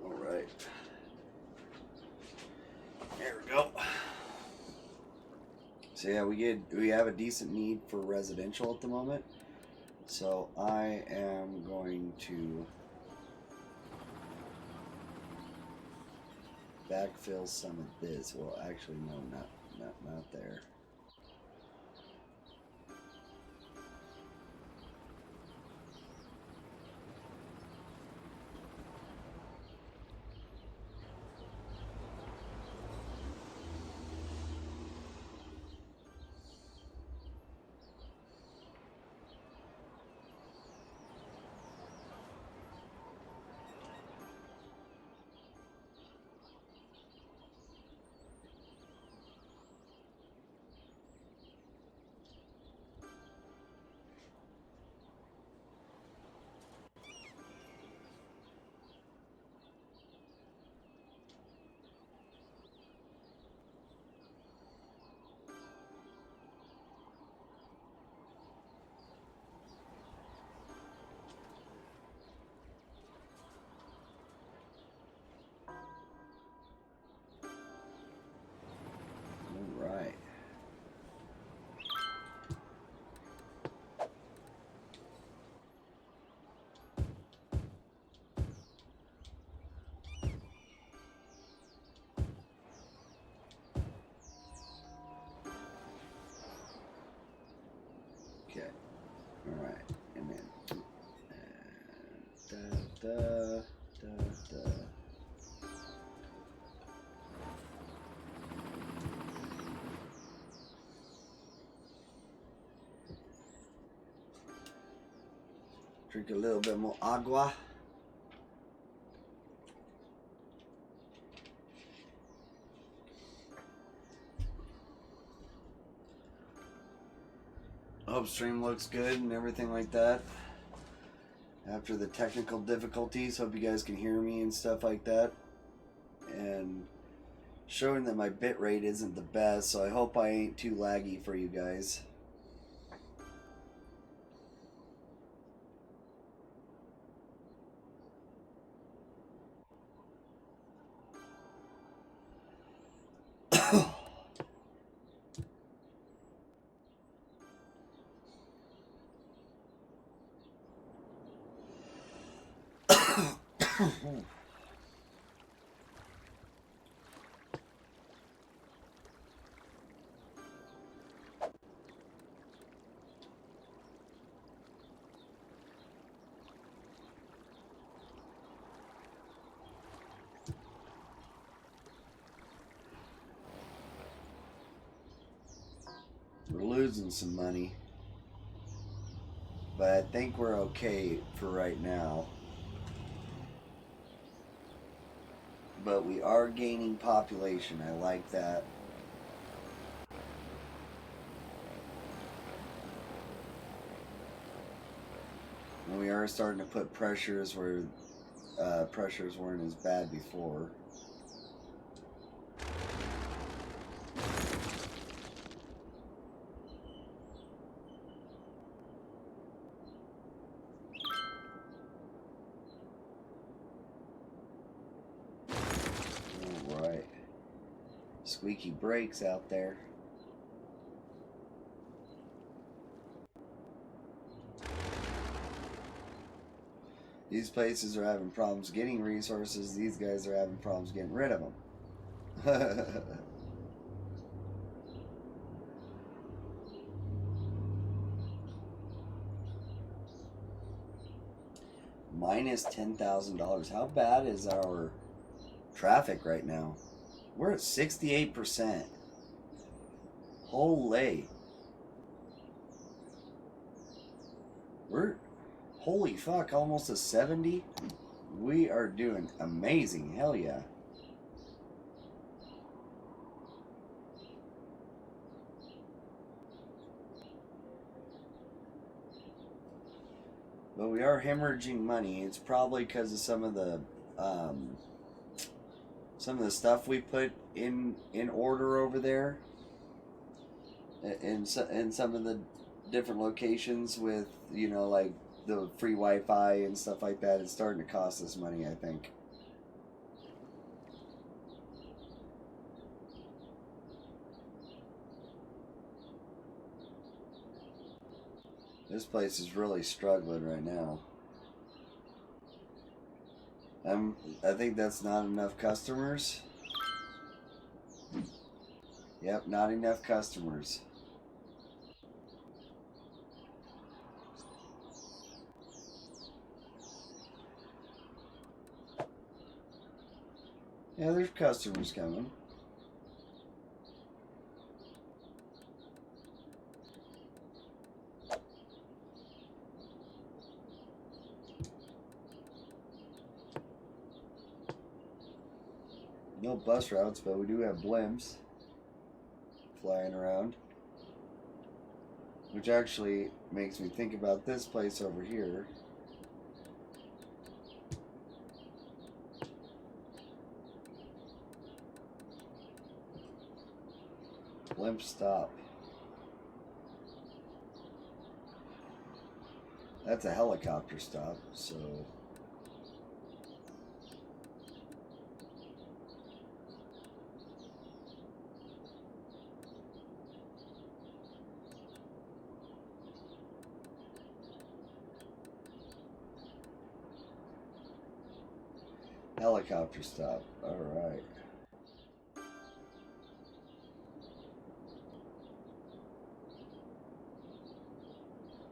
Alright. So yeah, we have a decent need for residential at the moment. So I am going to backfill some of this. Well, actually, no, not there. All right. Okay. All right. And then da da da da. Drink a little bit more agua. Upstream looks good and everything like that. After the technical difficulties, hope you guys can hear me and stuff like that. And showing that my bit rate isn't the best, so I hope I ain't too laggy for you guys. We're losing some money, but I think we're okay for right now. But we are gaining population. I like that. And we are starting to put pressures where pressures weren't as bad before. Alright. Squeaky brakes out there. These places are having problems getting resources. These guys are having problems getting rid of them. Minus $10,000. How bad is our traffic right now? We're at 68%. Holy. Holy fuck, almost a 70. We are doing amazing. Hell yeah. But we are hemorrhaging money. It's probably because of some of the stuff we put in order over there, in some of the different locations with, you know, like the free Wi-Fi and stuff like that. It's starting to cost us money, I think. This place is really struggling right now. I think that's not enough customers. Yep, not enough customers. Yeah, there's customers coming. No bus routes, but we do have blimps flying around. Which actually makes me think about this place over here. Blimp stop. That's a helicopter stop, so... Helicopter stop. Alright.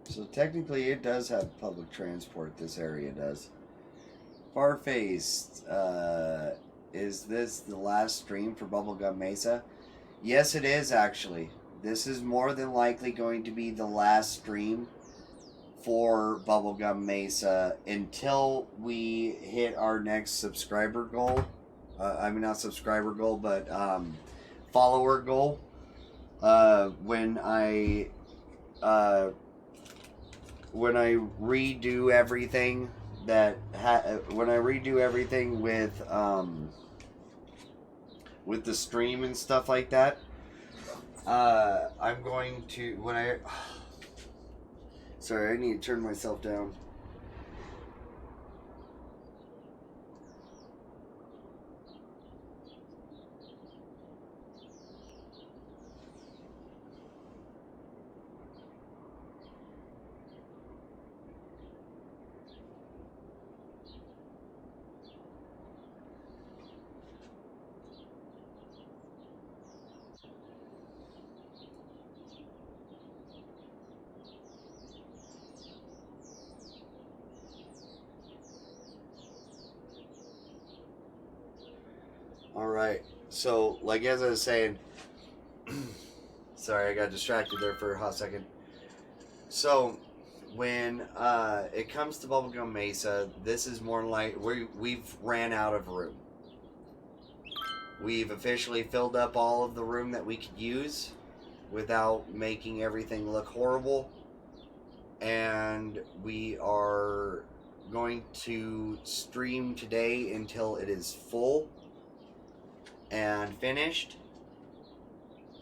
So technically it does have public transport, this area does. Farfaced, is this the last stream for Bubblegum Mesa? Yes, it is actually. This is more than likely going to be the last stream for Bubblegum Mesa until we hit our next subscriber goal. I mean, not subscriber goal, but follower goal. When I redo everything when I redo everything with the stream and stuff like that, I'm going to sorry, I need to turn myself down. Alright, so, like as I was saying, sorry, I got distracted there for a hot second. So, when it comes to Bubblegum Mesa, this is more like, we've ran out of room. We've officially filled up all of the room that we could use without making everything look horrible. And we are going to stream today until it is full and finished,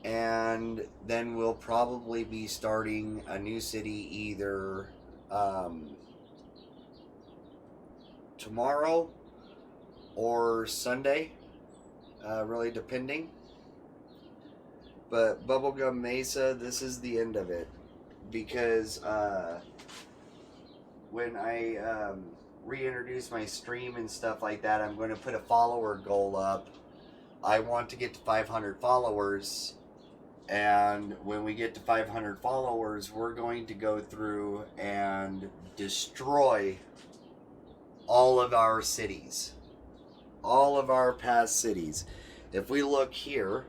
and then we'll probably be starting a new city either tomorrow or Sunday, really depending. But Bubblegum Mesa, this is the end of it, because when I reintroduce my stream and stuff like that, I'm going to put a follower goal up. I want to get to 500 followers, and when we get to 500 followers, we're going to go through and destroy all of our cities, all of our past cities. If we look here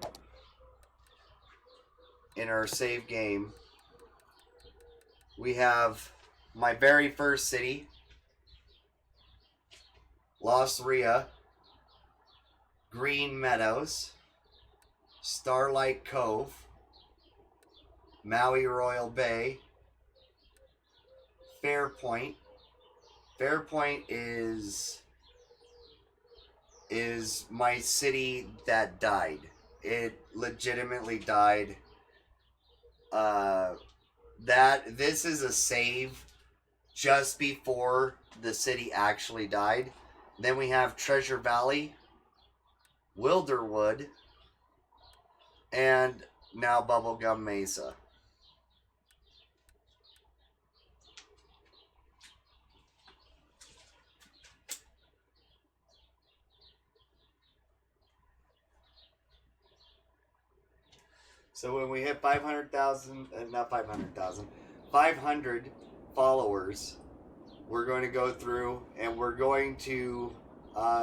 in our save game, we have my very first city, Los Ria, Green Meadows, Starlight Cove, Maui Royal Bay, Fairpoint. Fairpoint is my city that died. It legitimately died. This is a save just before the city actually died. Then we have Treasure Valley, Wilderwood, and now Bubblegum Mesa. So when we hit 500,000, not 500,000, 500 followers, we're going to go through and we're going to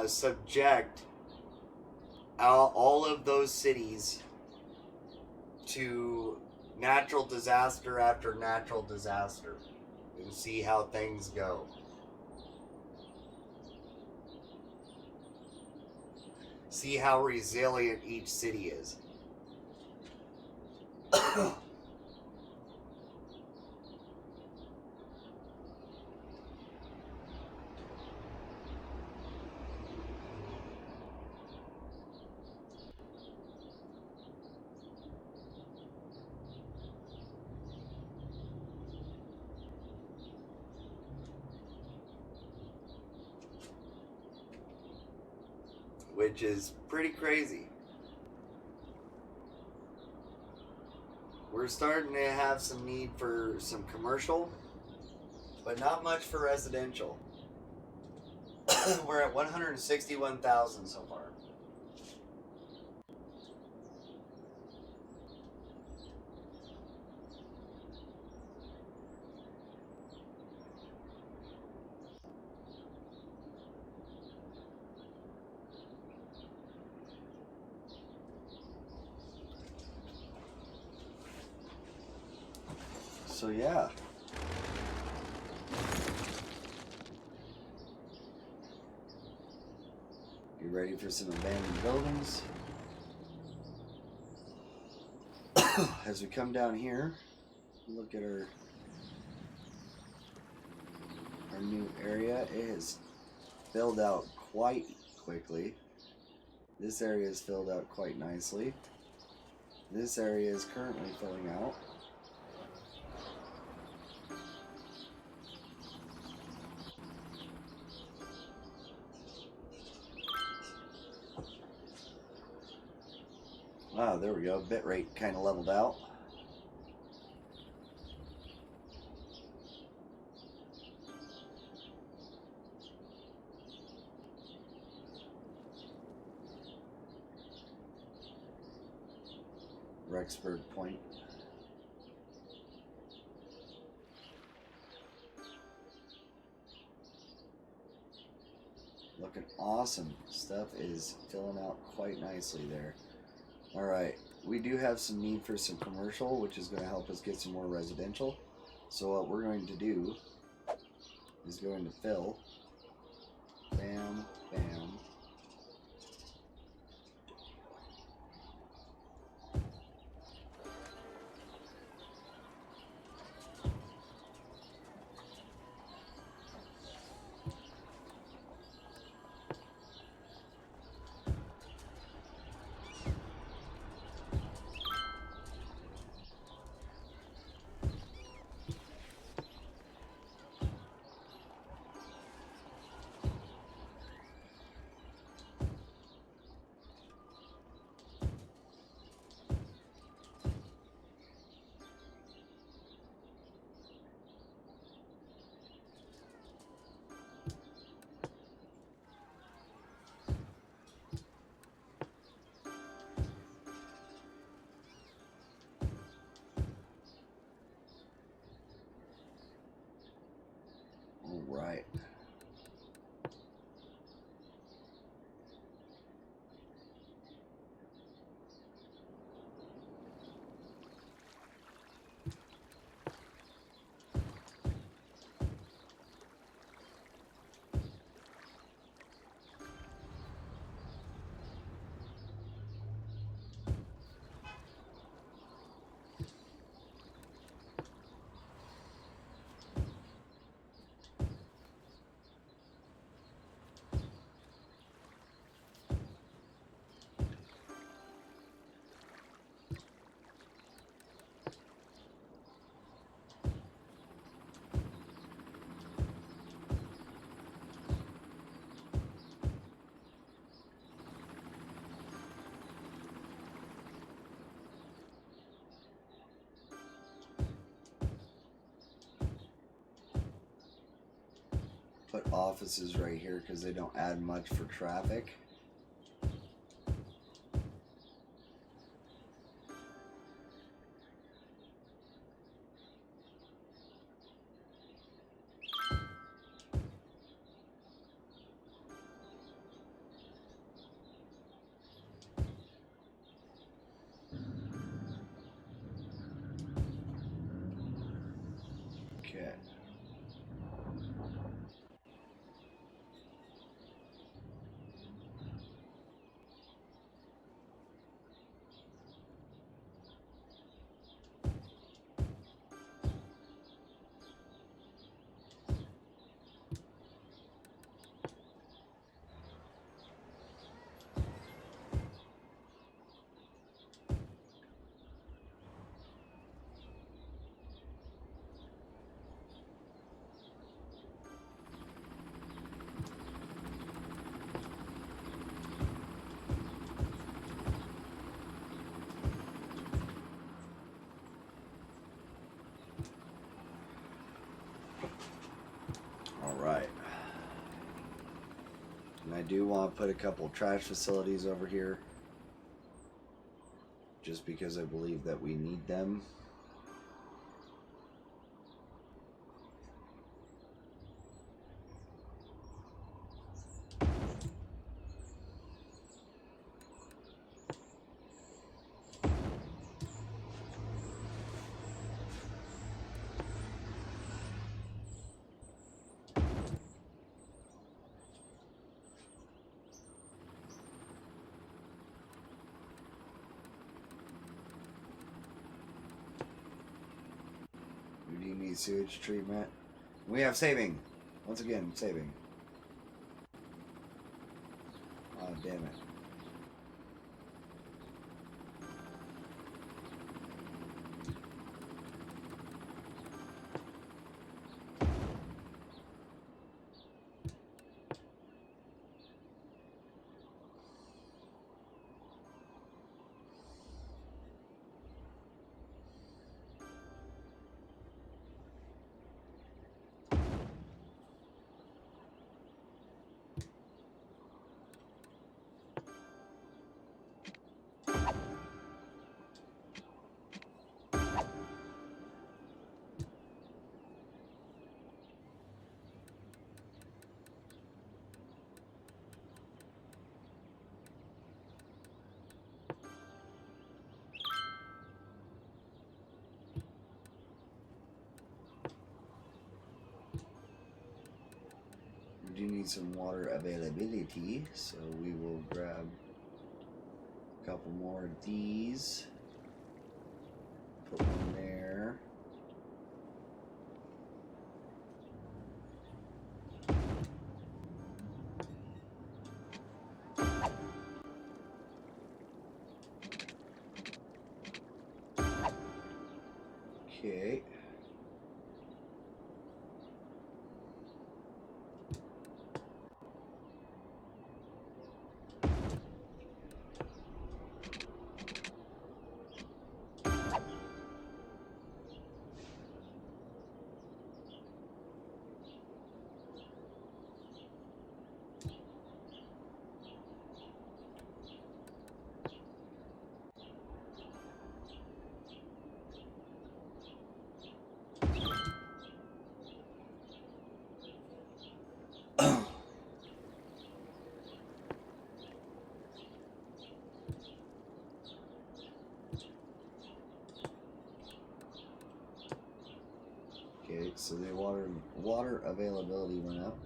subject all of those cities to natural disaster after natural disaster and see how things go. See how resilient each city is. Which is pretty crazy. We're starting to have some need for some commercial, but not much for residential. We're at 161,000 so far. So yeah. You ready for some abandoned buildings? As we come down here, look at our new area. It has filled out quite quickly. This area is filled out quite nicely. This area is currently filling out. Ah, there we go. Bitrate kind of leveled out. Rexburg Point. Looking awesome. Stuff is filling out quite nicely there. Alright, we do have some need for some commercial, which is going to help us get some more residential. So what we're going to do is going to fill. Bam, bam. Right. Put offices right here because they don't add much for traffic. And I do want to put a couple trash facilities over here, just because I believe that we need them. We do need sewage treatment. We have saving. Once again, saving. Oh, damn it. We do need some water availability, so we will grab a couple more of these. Put one there. Okay. Okay, so the water availability went up.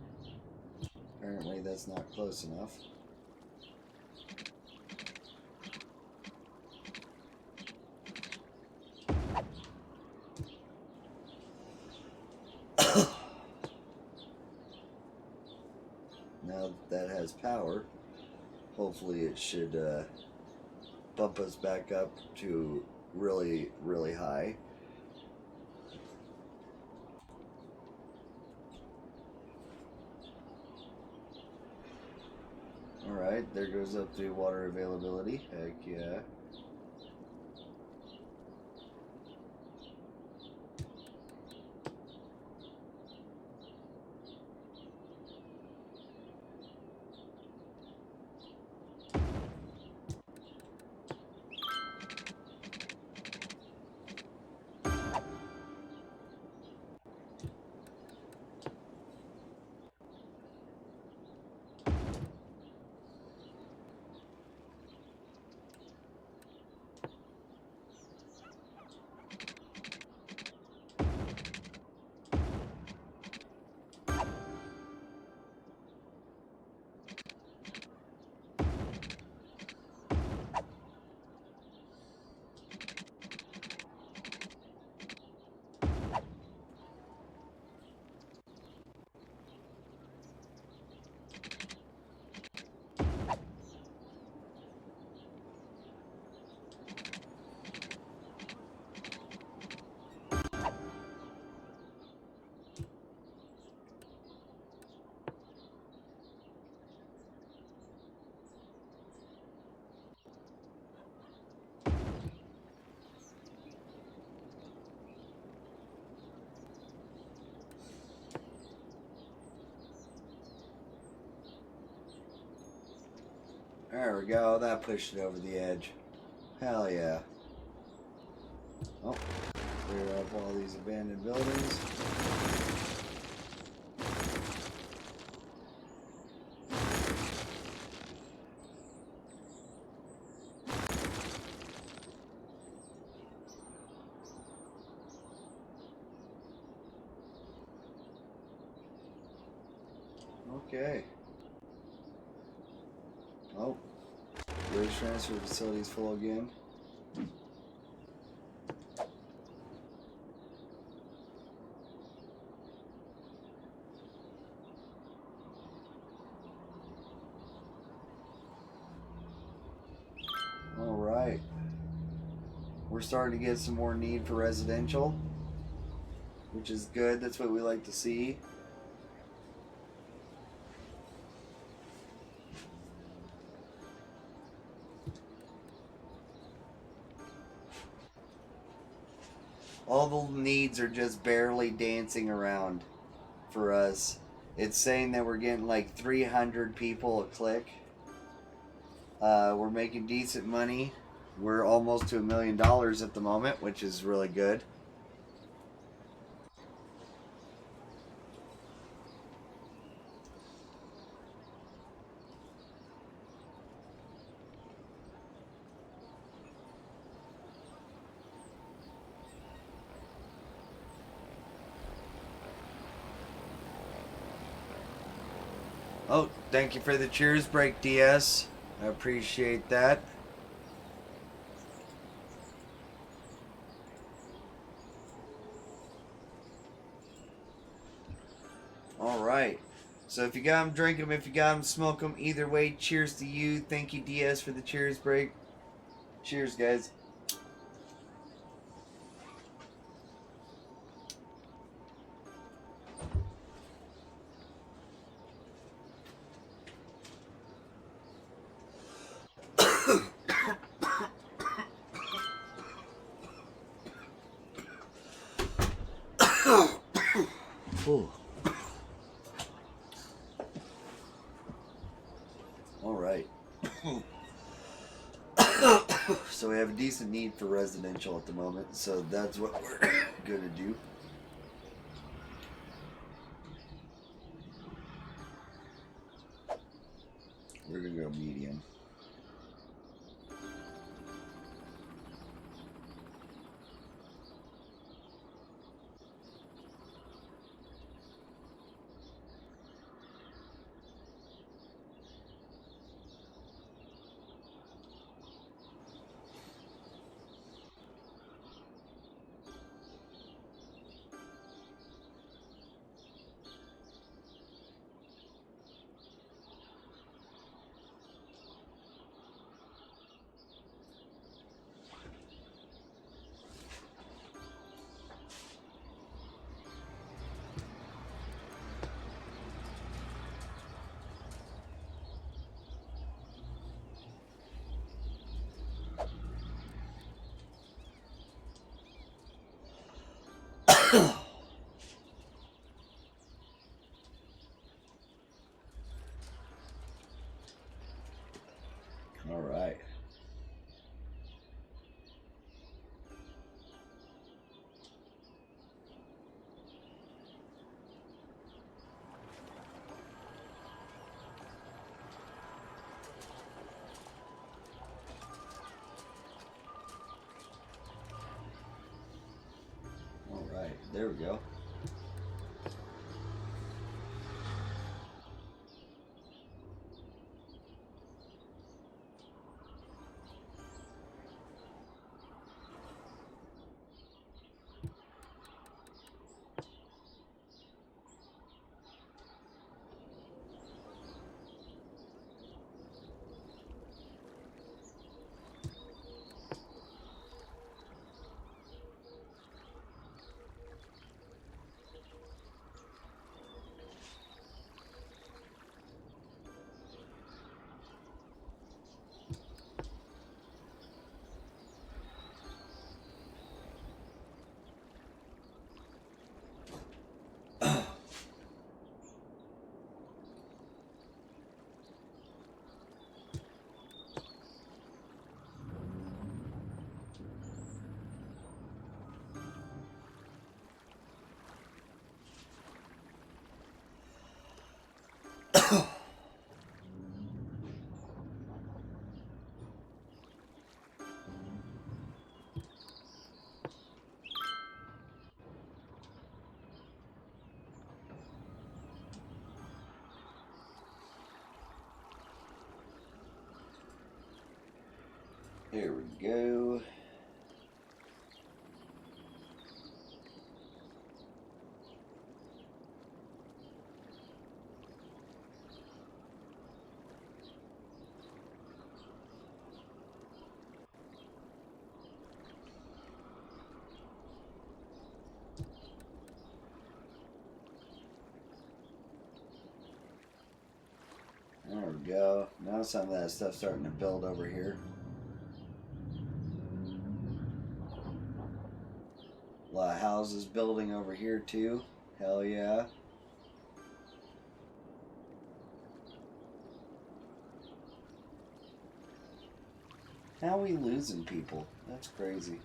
Apparently that's not close enough. Now that has power, hopefully it should bump us back up to really, really high. Alright, there goes up the water availability. Heck yeah. There we go. That pushed it over the edge. Hell yeah. Oh, clear up all these abandoned buildings. Okay. Oh, waste transfer facility's full again. All right. We're starting to get some more need for residential, which is good. That's what we like to see. All the needs are just barely dancing around for us. It's saying that we're getting like 300 people a click. We're making decent money. We're almost to $1 million at the moment, which is really good. Oh, thank you for the cheers break, DS. I appreciate that. Alright. So if you got them, drink them. If you got them, smoke them. Either way, cheers to you. Thank you, DS, for the cheers break. Cheers, guys. Ooh. All right. So we have a decent need for residential at the moment, so that's what we're gonna do. We're gonna go medium. All right. All right. There we go. There we go. There we go. Now some of that stuff's starting to build over here. A lot of houses building over here too. Hell yeah. How are we losing people? That's crazy.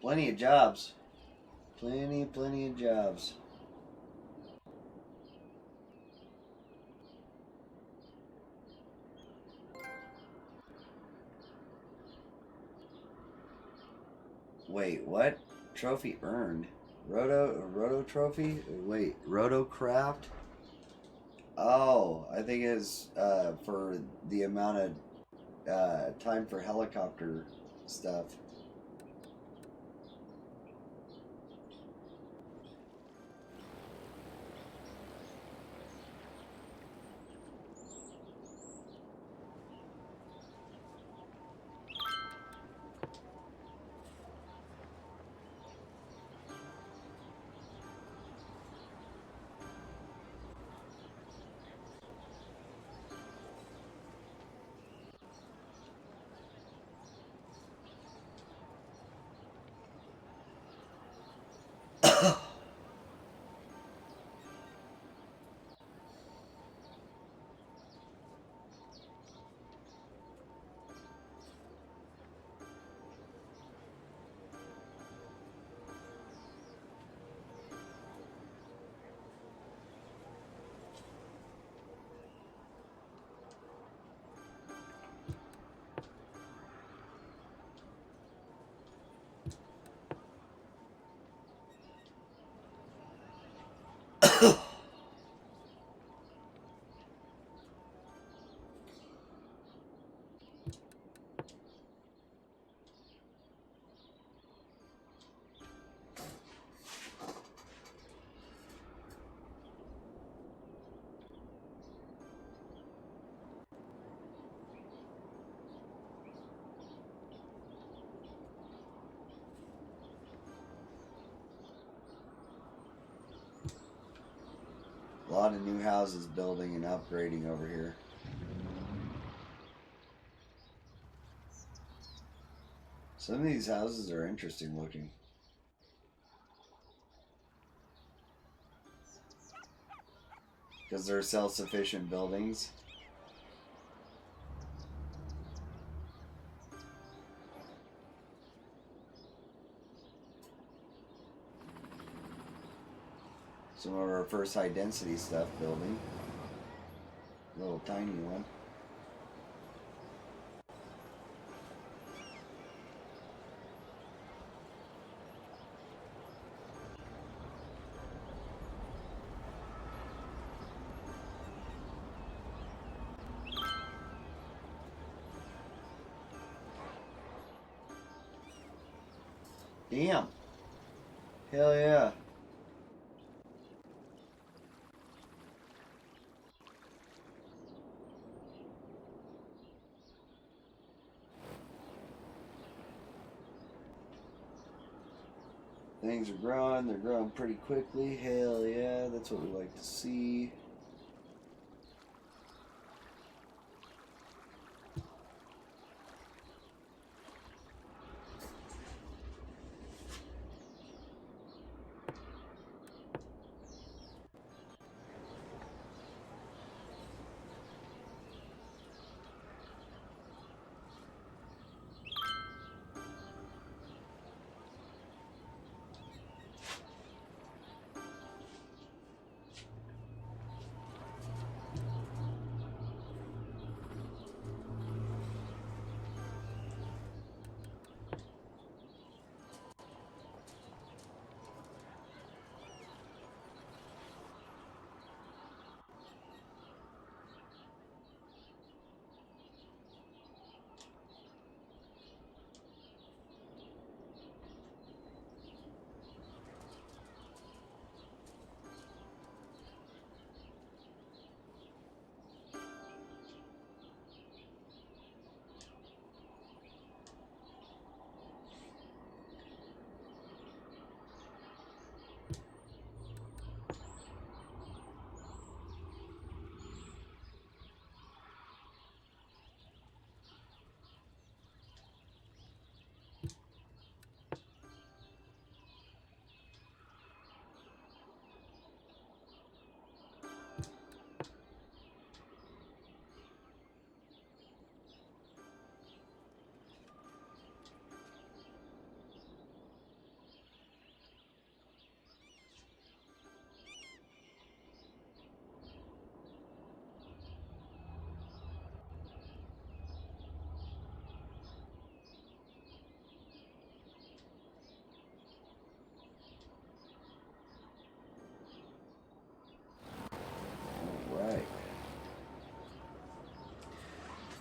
Plenty of jobs. Plenty of jobs. Wait, what? Trophy earned. Roto trophy? Wait, Roto craft? Oh, I think it's for the amount of time for helicopter stuff. A lot of new houses building and upgrading over here. Some of these houses are interesting looking. Because they're self-sufficient buildings. Some of our first high density stuff building. Little tiny one. Damn. Hell yeah. Things are growing, they're growing pretty quickly. Hell yeah, that's what we like to see.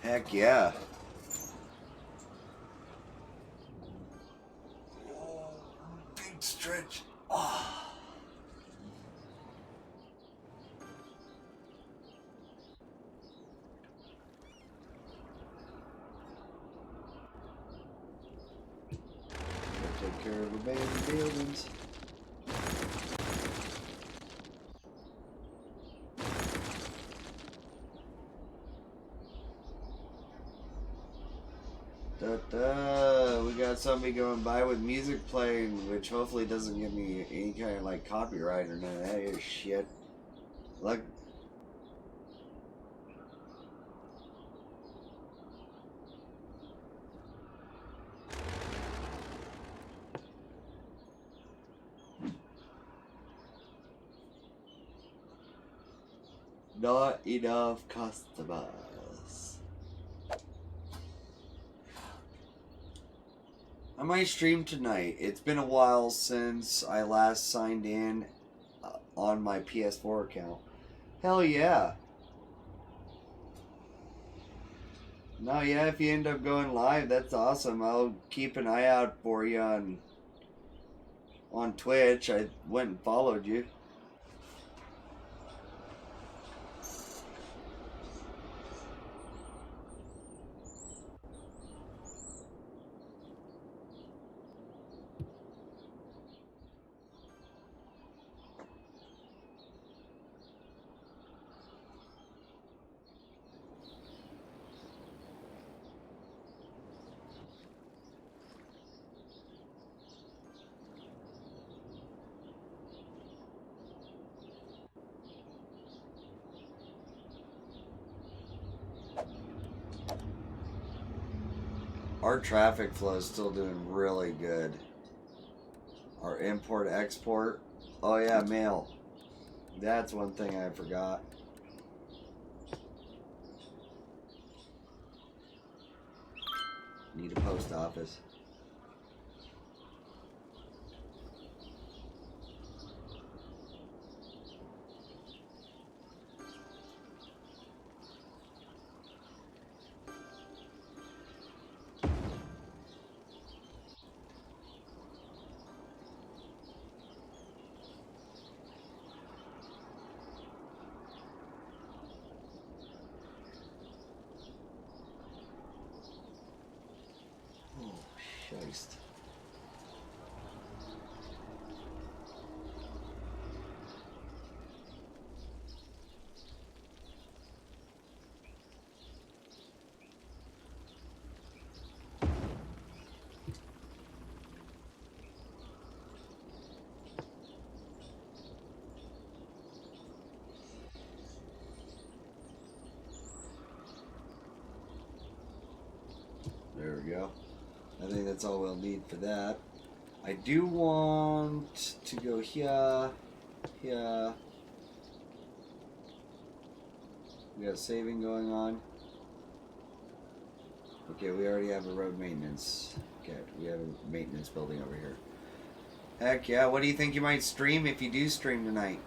Heck yeah. Oh, big stretch. Oh. Take care of abandoned buildings. We got somebody going by with music playing, which hopefully doesn't give me any kind of like copyright or none of that other shit. Like, not enough customers. I might stream tonight. It's been a while since I last signed in on my PS4 account. Hell yeah. No, yeah, if you end up going live, that's awesome. I'll keep an eye out for you on Twitch. I went and followed you. Our traffic flow is still doing really good. Our import export. Oh yeah, mail. That's one thing I forgot. Need a post office. Christ. There we go. I think that's all we'll need for that. I do want to go here, here. We got saving going on. Okay, we already have a road maintenance. Okay, we have a maintenance building over here. Heck yeah, what do you think you might stream if you do stream tonight?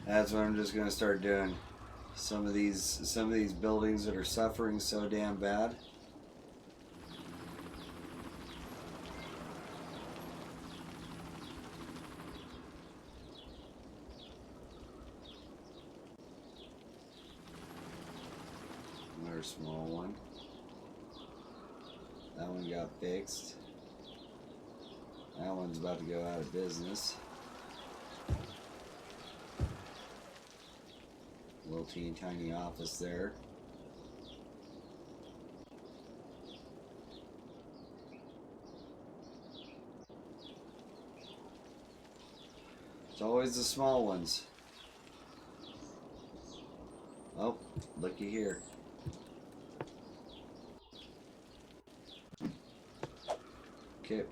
That's what I'm just gonna start doing. Some of these buildings that are suffering so damn bad. another small one. That one got fixed. That one's about to go out of business. Little teeny tiny office there. It's always the small ones. Oh, looky here. Okay.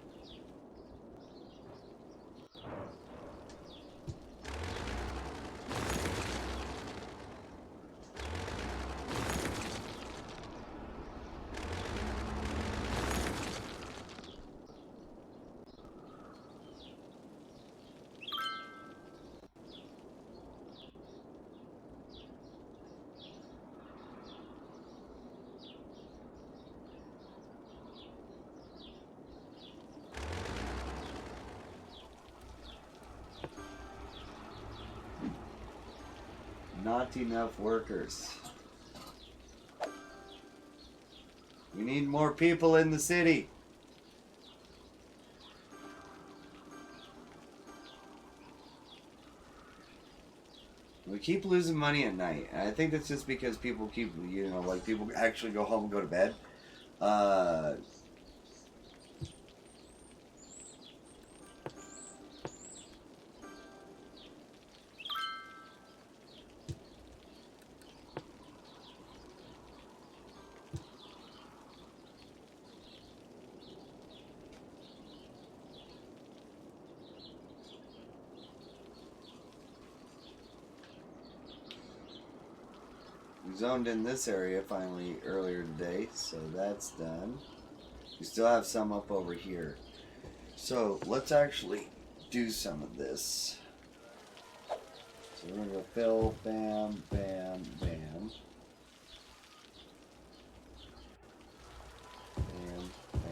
Not enough workers. We need more people in the city. We keep losing money at night. And I think that's just because people keep, you know, like people actually go home and go to bed. We zoned in this area finally earlier today, so that's done. We still have some up over here. So let's actually do some of this. So we're going to go fill, bam, bam, bam. Bam, bam.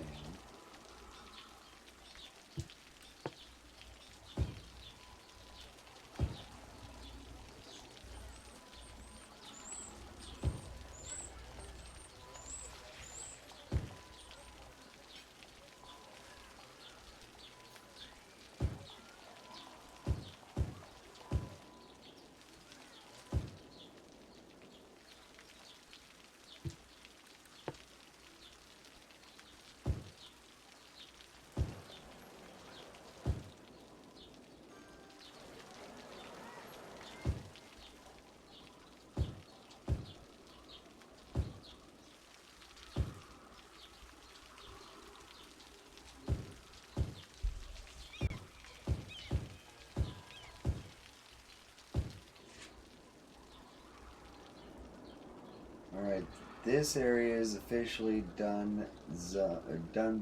Alright, this area is officially done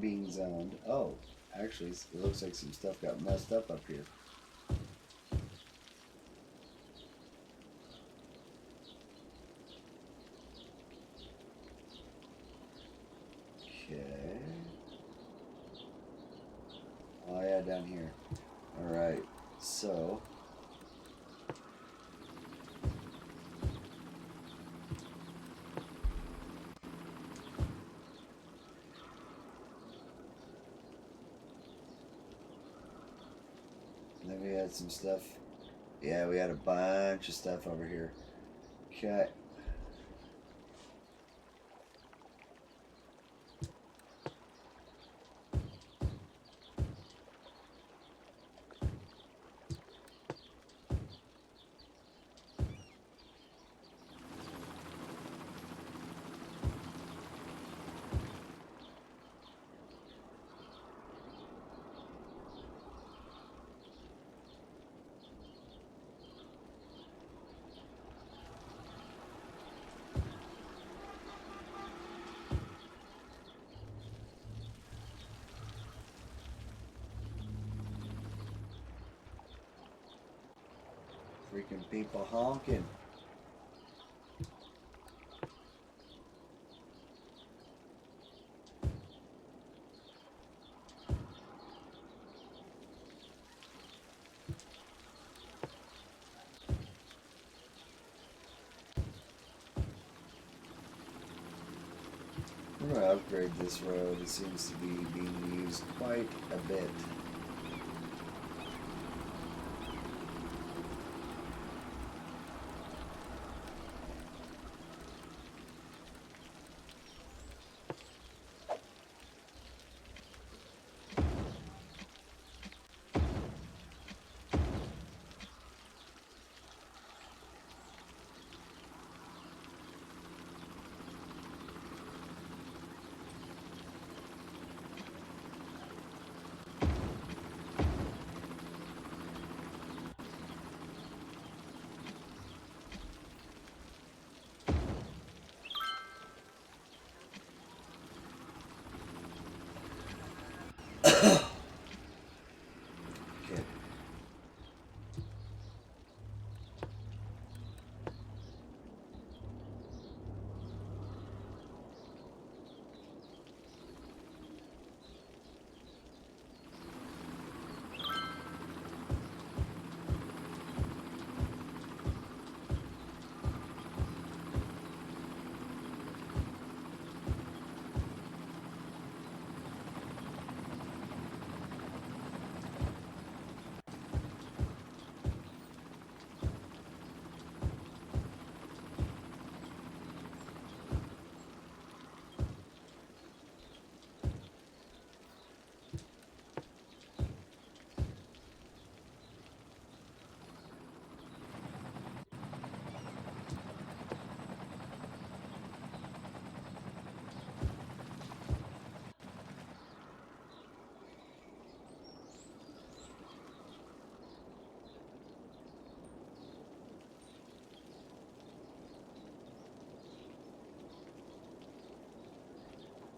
being zoned. Oh, actually, it looks like some stuff got messed up here. Okay. Oh yeah, down here. Alright, so... then we had some stuff. Yeah, we had a bunch of stuff over here. Okay. Freaking people honking. upgrade this road. It seems to be being used quite a bit. Okay.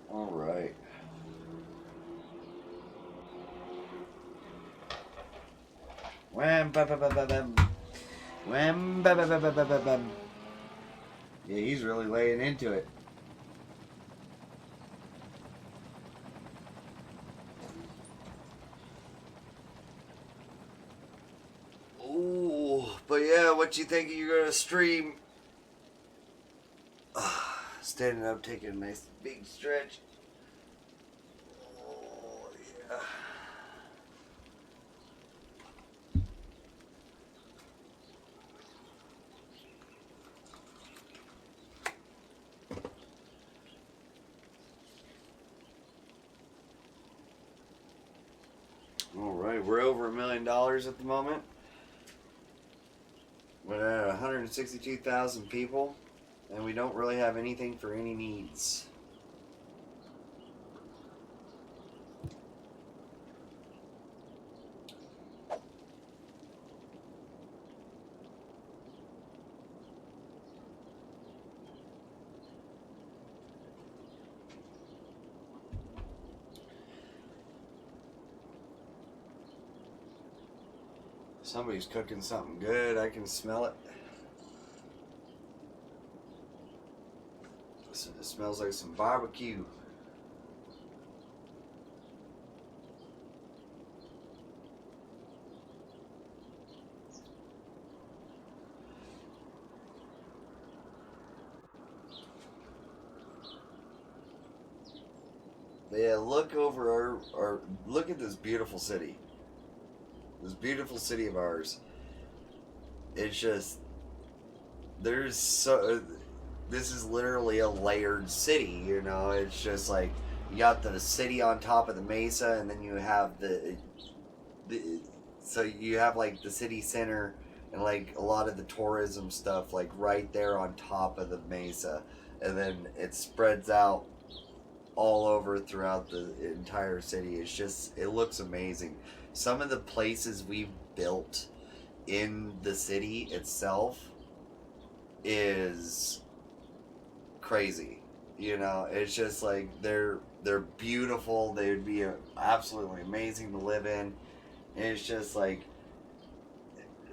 All right. Wham, ba, ba, ba, ba, bam. Wham, ba, ba, ba, ba, ba, ba, bam. Yeah, he's really laying into it. Ooh, but yeah, what you think you're gonna stream? Standing up, taking a nice big stretch. Oh, yeah. All right, we're over $1 million at the moment. We're at 162,000 people, and we don't really have anything for any needs. Somebody's cooking something good. I can smell it. It smells like some barbecue. But yeah, look over our look at this beautiful city. This beautiful city of ours. It's just there's so this is literally a layered city, you know. It's just like you got the city on top of the mesa, and then you have the so you have like the city center and like a lot of the tourism stuff like right there on top of the mesa, and then it spreads out all over throughout the entire city. It's just, it looks amazing. Some of the places we've built in the city itself is crazy. You know, it's just like they're beautiful. They would be absolutely amazing to live in. And it's just like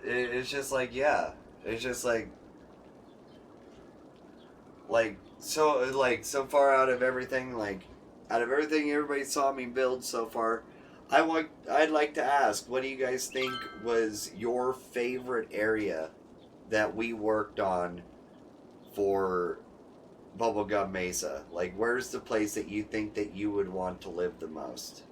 it's just like yeah, it's just like so far out of everything, everybody saw me build so far. I'd like to ask, what do you guys think was your favorite area that we worked on for Bubblegum Mesa? Like, where's the place that you think that you would want to live the most?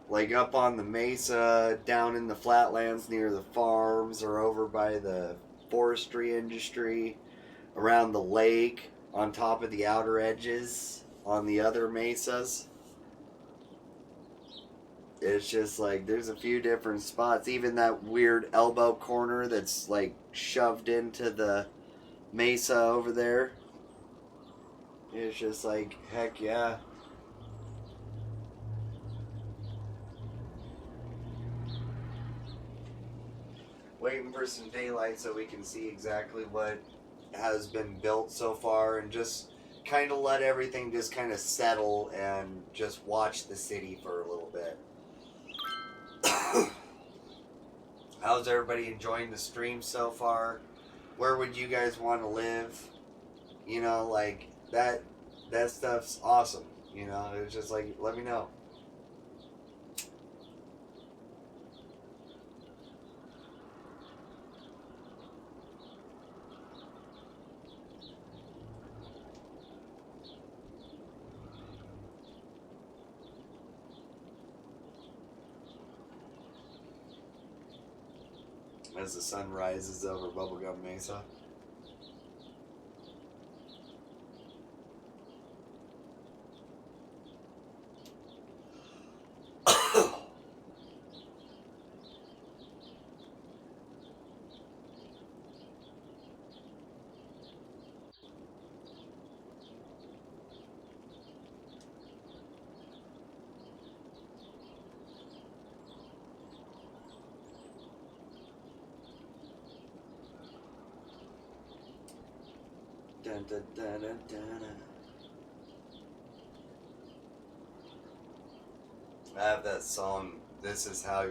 Like up on the mesa, down in the flatlands near the farms, or over by the forestry industry, around the lake, on top of the outer edges, on the other mesas. It's just like there's a few different spots. Even that weird elbow corner that's like shoved into the mesa over there. It's just like, heck yeah. Waiting for some daylight so we can see exactly what has been built so far and just kind of let everything just kind of settle and just watch the city for a little bit. How's everybody enjoying the stream so far? Where would you guys want to live? You know, like that stuff's awesome. You know, it's just like, let me know. As the sun rises over Bubblegum Mesa. Dun, dun, dun, dun, dun. I have that song. This is how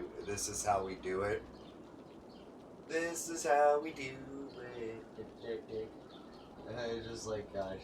we do it. This is how we do it. I just like, gosh.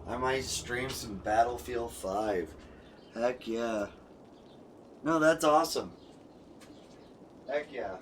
I might stream some Battlefield 5. Heck yeah. No, that's awesome. Heck yeah.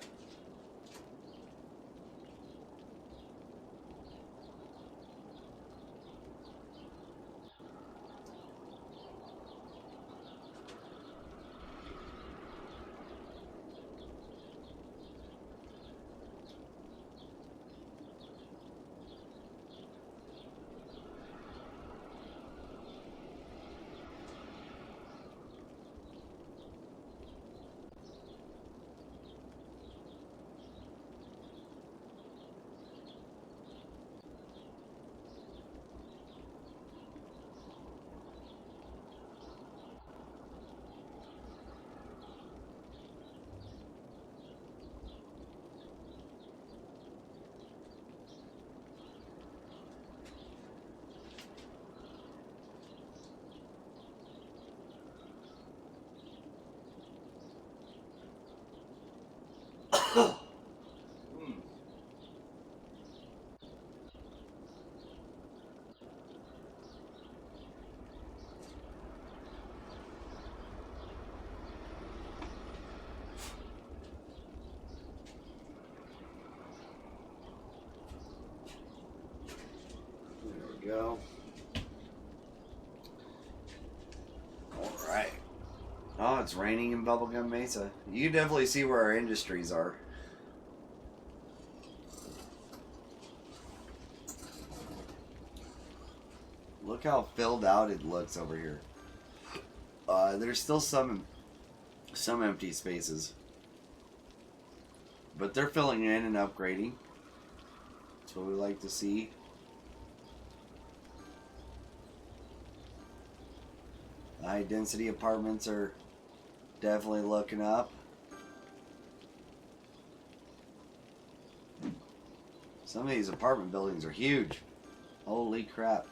Go. Alright. Oh, it's raining in Bubblegum Mesa. You can definitely see where our industries are. Look how filled out it looks over here. There's still some empty spaces. But they're filling in and upgrading. That's what we like to see. High density apartments are definitely looking up. Some of these apartment buildings are huge. Holy crap.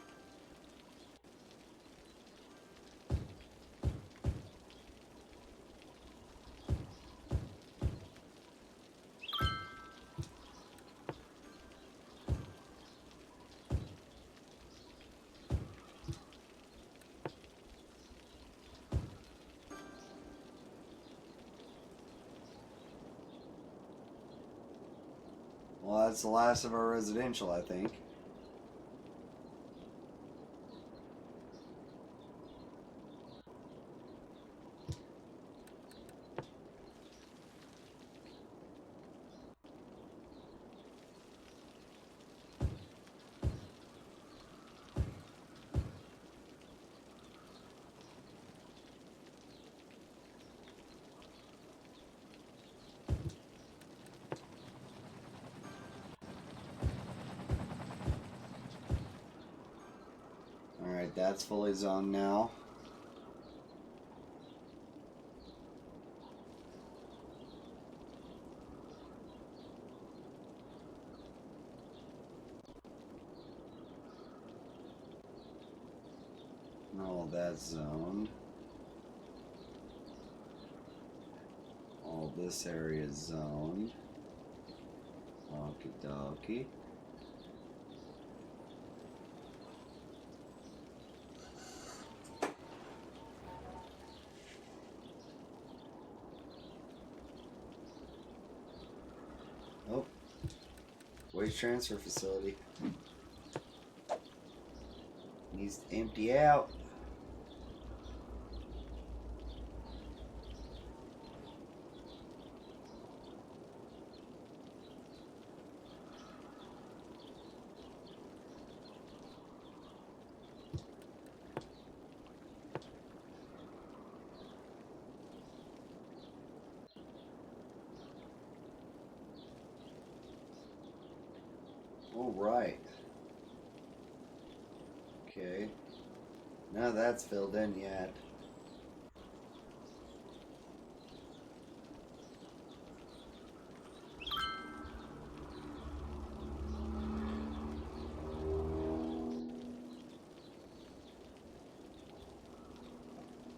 Well, that's the last of our residential, I think. Alright, that's fully zoned now. All that's zoned. All this area is zoned. Okie dokie. Oh, waste transfer facility needs to empty out. All right. Okay. None of that's filled in yet.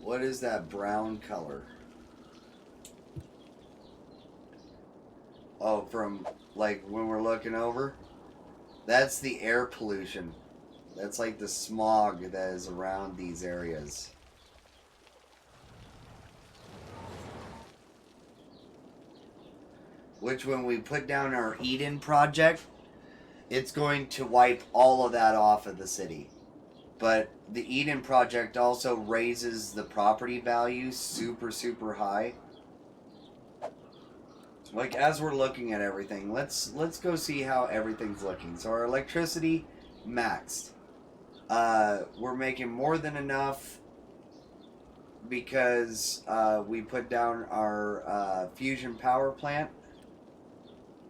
What is that brown color? Oh, from like when we're looking over? That's the air pollution. That's like the smog that is around these areas. Which when we put down our Eden project, it's going to wipe all of that off of the city. But the Eden project also raises the property value super, super high. Like as we're looking at everything, let's go see how everything's looking. So our electricity maxed. We're making more than enough because we put down our fusion power plant.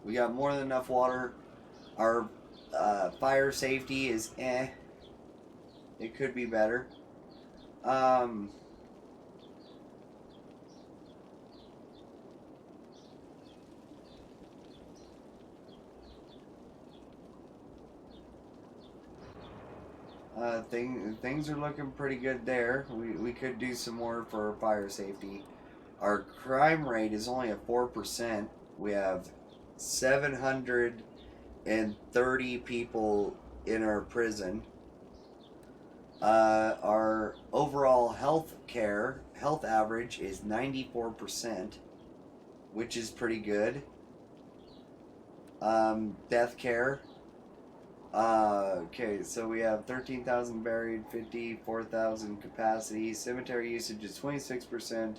We got more than enough water. Our fire safety is eh. It could be better. Things are looking pretty good there. We could do some more for fire safety. Our crime rate is only at 4%. We have 730 people in our prison. Our overall health average is 94%, which is pretty good. Death care. Okay, so we have 13,000 buried, 54,000 capacity. Cemetery usage is 26%,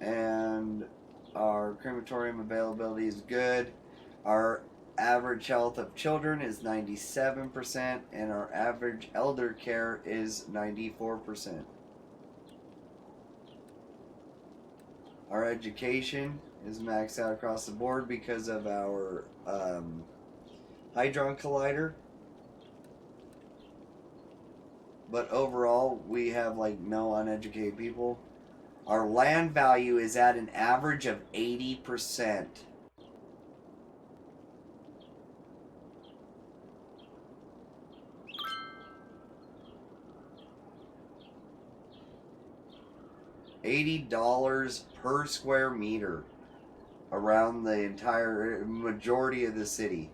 and our crematorium availability is good. Our average health of children is 97%, and our average elder care is 94%. Our education is maxed out across the board because of our Hadron Collider. But overall, we have like no uneducated people. Our land value is at an average of 80%. $80 per square meter around the entire majority of the city.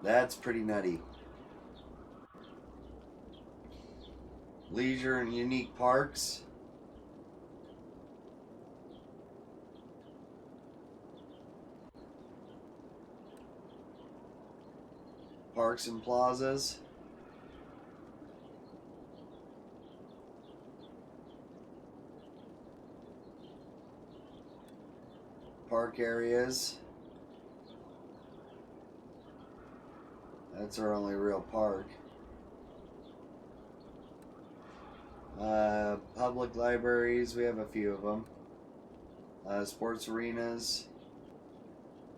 That's pretty nutty. Leisure and unique parks. Parks and plazas. Park areas. That's our only real park. Public libraries, we have a few of them. Sports arenas.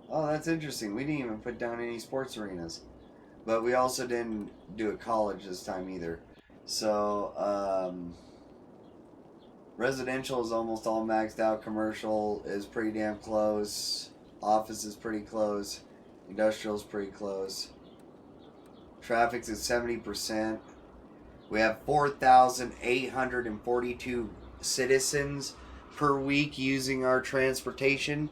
Oh, that's interesting. We didn't even put down any sports arenas. But we also didn't do a college this time either. So, residential is almost all maxed out. Commercial is pretty damn close. Office is pretty close. Industrial is pretty close. Traffic's at 70%. We have 4,842 citizens per week using our transportation.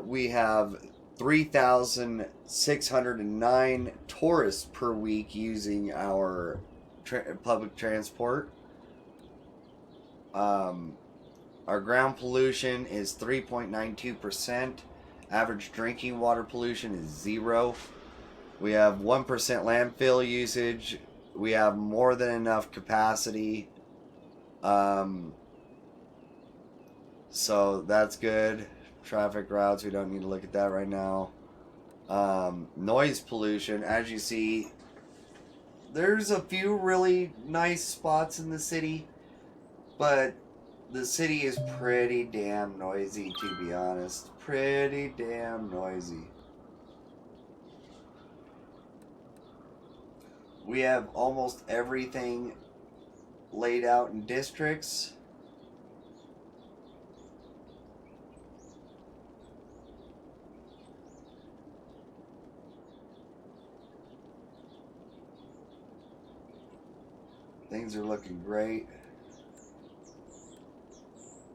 We have 3,609 tourists per week using our public transport. Our ground pollution is 3.92%. Average drinking water pollution is 0. We have 1% landfill usage. We have more than enough capacity. So that's good. Traffic routes, we don't need to look at that right now. Noise pollution, as you see, there's a few really nice spots in the city, but the city is pretty damn noisy, to be honest. Pretty damn noisy. We have almost everything laid out in districts. Things are looking great.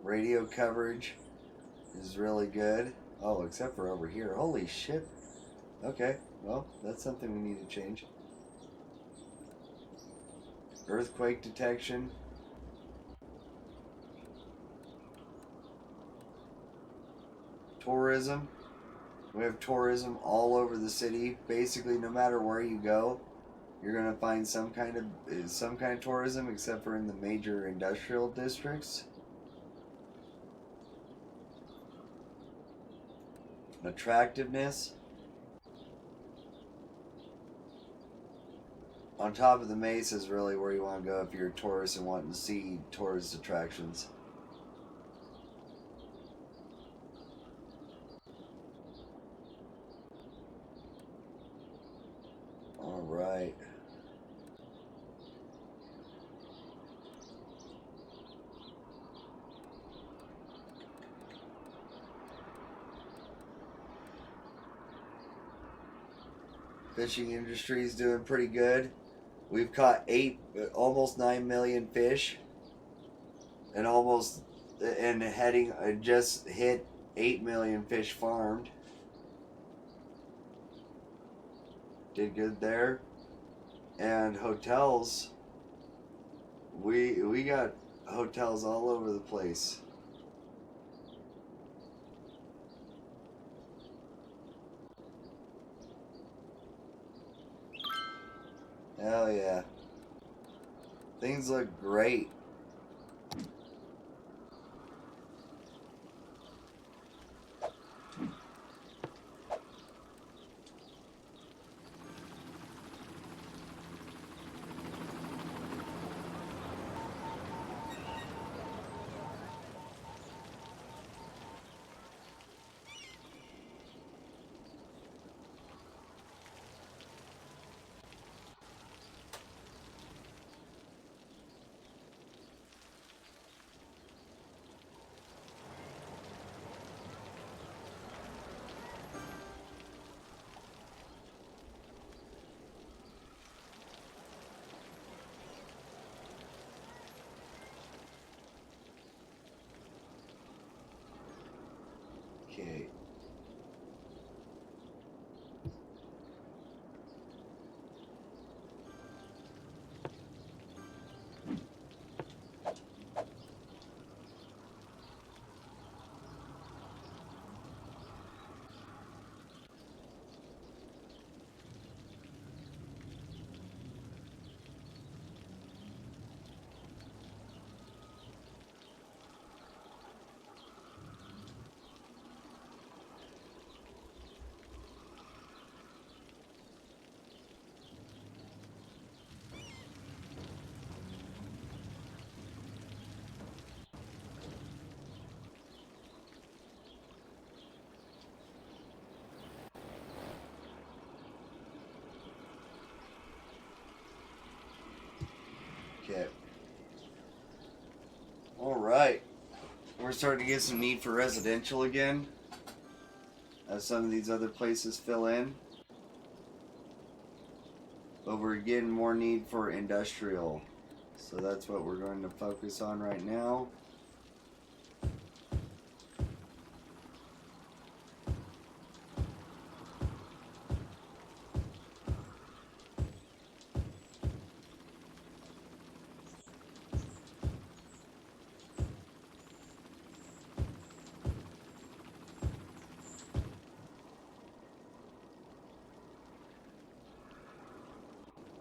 Radio coverage is really good. Oh, except for over here. Holy shit. Okay, well, that's something we need to change. Earthquake detection. Tourism. We have tourism all over the city. Basically, no matter where you go, you're gonna find some kind of tourism, except for in the major industrial districts. Attractiveness. On top of the mesa is really where you want to go if you're a tourist and wanting to see tourist attractions. All right. Fishing industry is doing pretty good. We've caught almost 9 million fish, and just hit 8 million fish farmed. Did good there. And hotels, we got hotels all over the place. Hell yeah. Things look great. Okay. Okay. Alright. We're starting to get some need for residential again, as some of these other places fill in. But we're getting more need for industrial. So that's what we're going to focus on right now.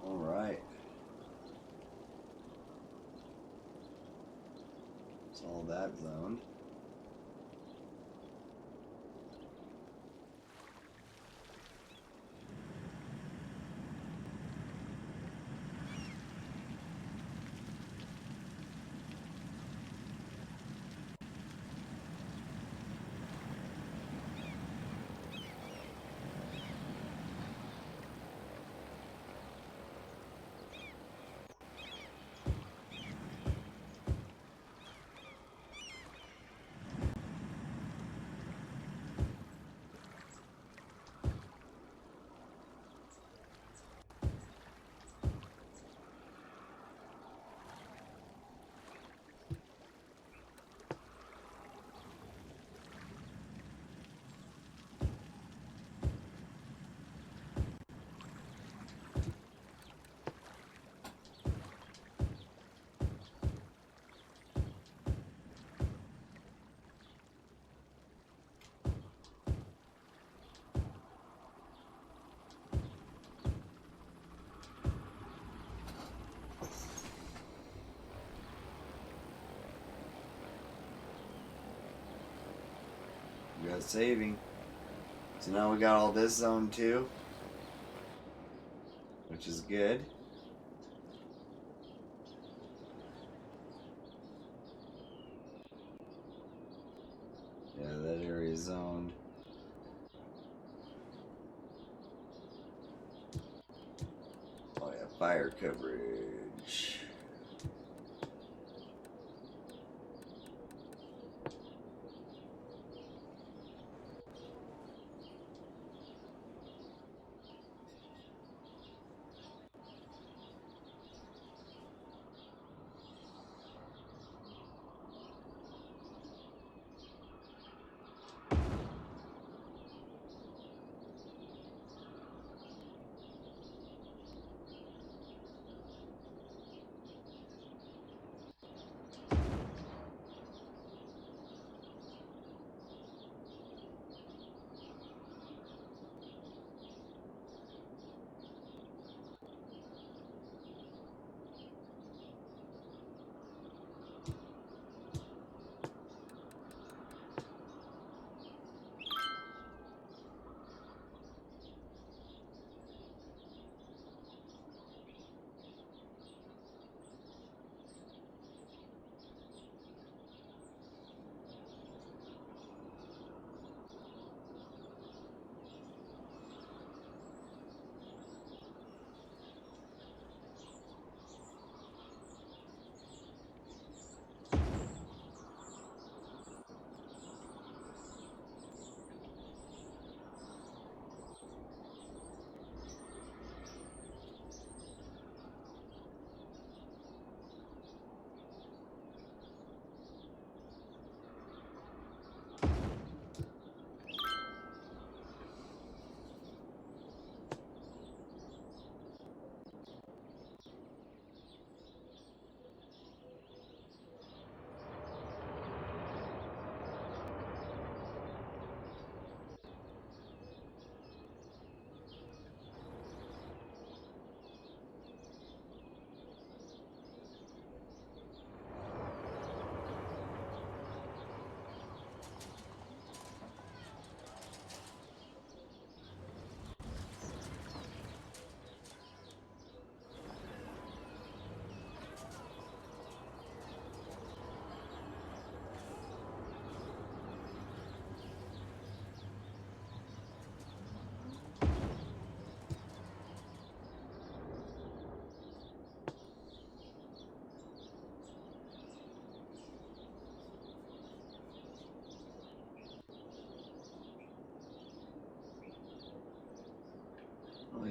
Alright. That's all that zoned. We got saving. So now we got all this zone too, which is good. Yeah, that area is zoned. Oh yeah, fire coverage.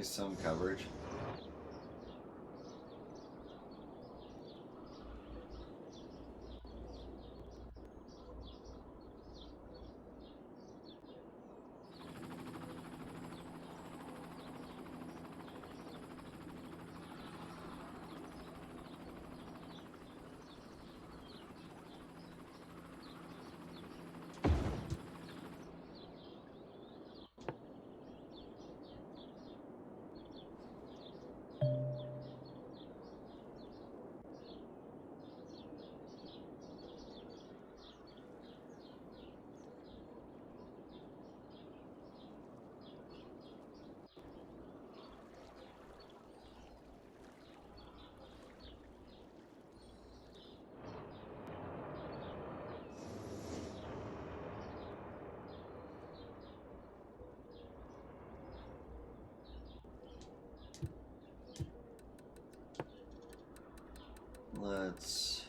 least some coverage. Let's...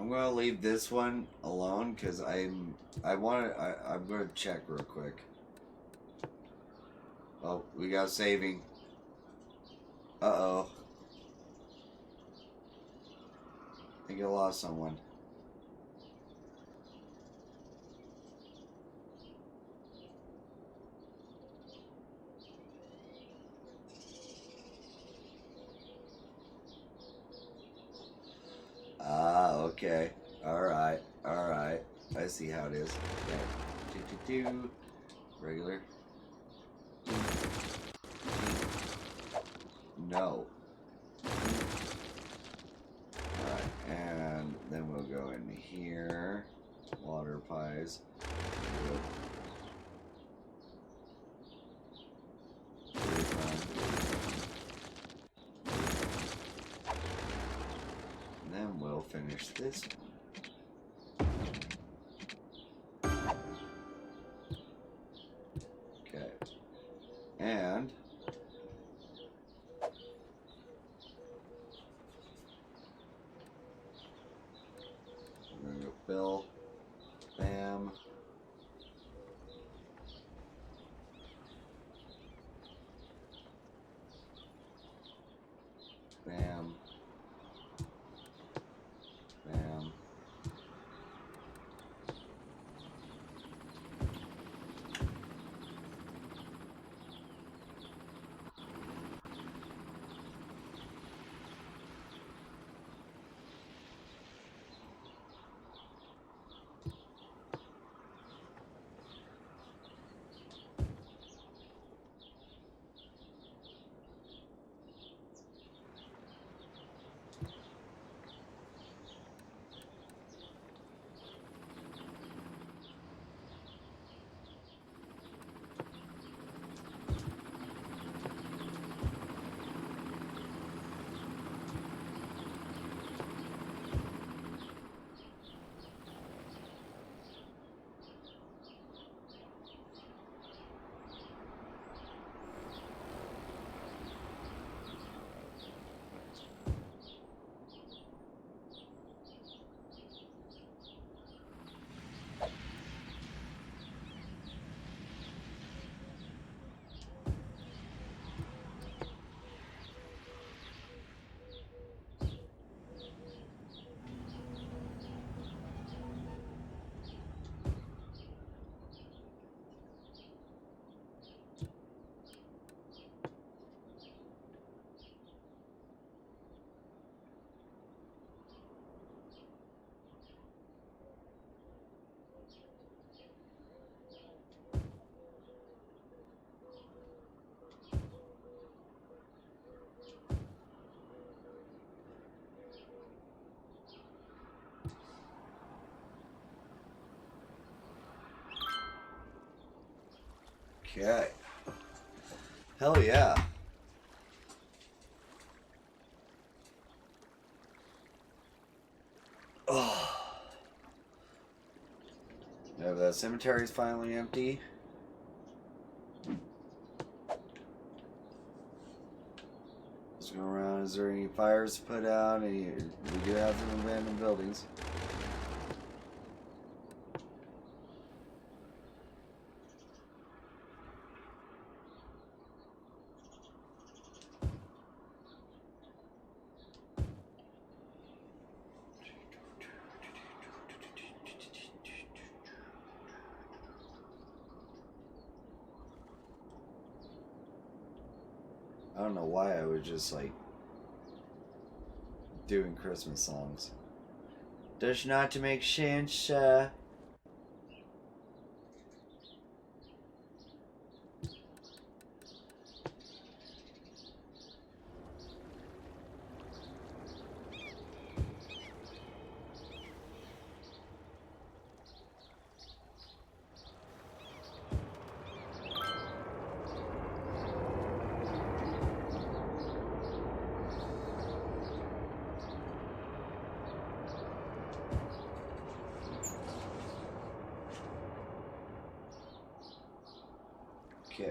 I'm gonna leave this one alone because I'm gonna check real quick. Oh, we got saving. Uh-oh. I think I lost someone. Ah, okay. Alright, alright. I see how it is. Okay. Regular. No. Alright, and then we'll go in here. Water pies. And then we'll finish this one. Okay. And we're gonna go fill. Bam. Bam. Bam. Okay. Hell yeah. Oh. Yeah, the cemetery's finally empty. Let's go around. Is there any fires to put out? We do have some abandoned buildings. I don't know why I was just like doing Christmas songs. Does not to make sense. Okay.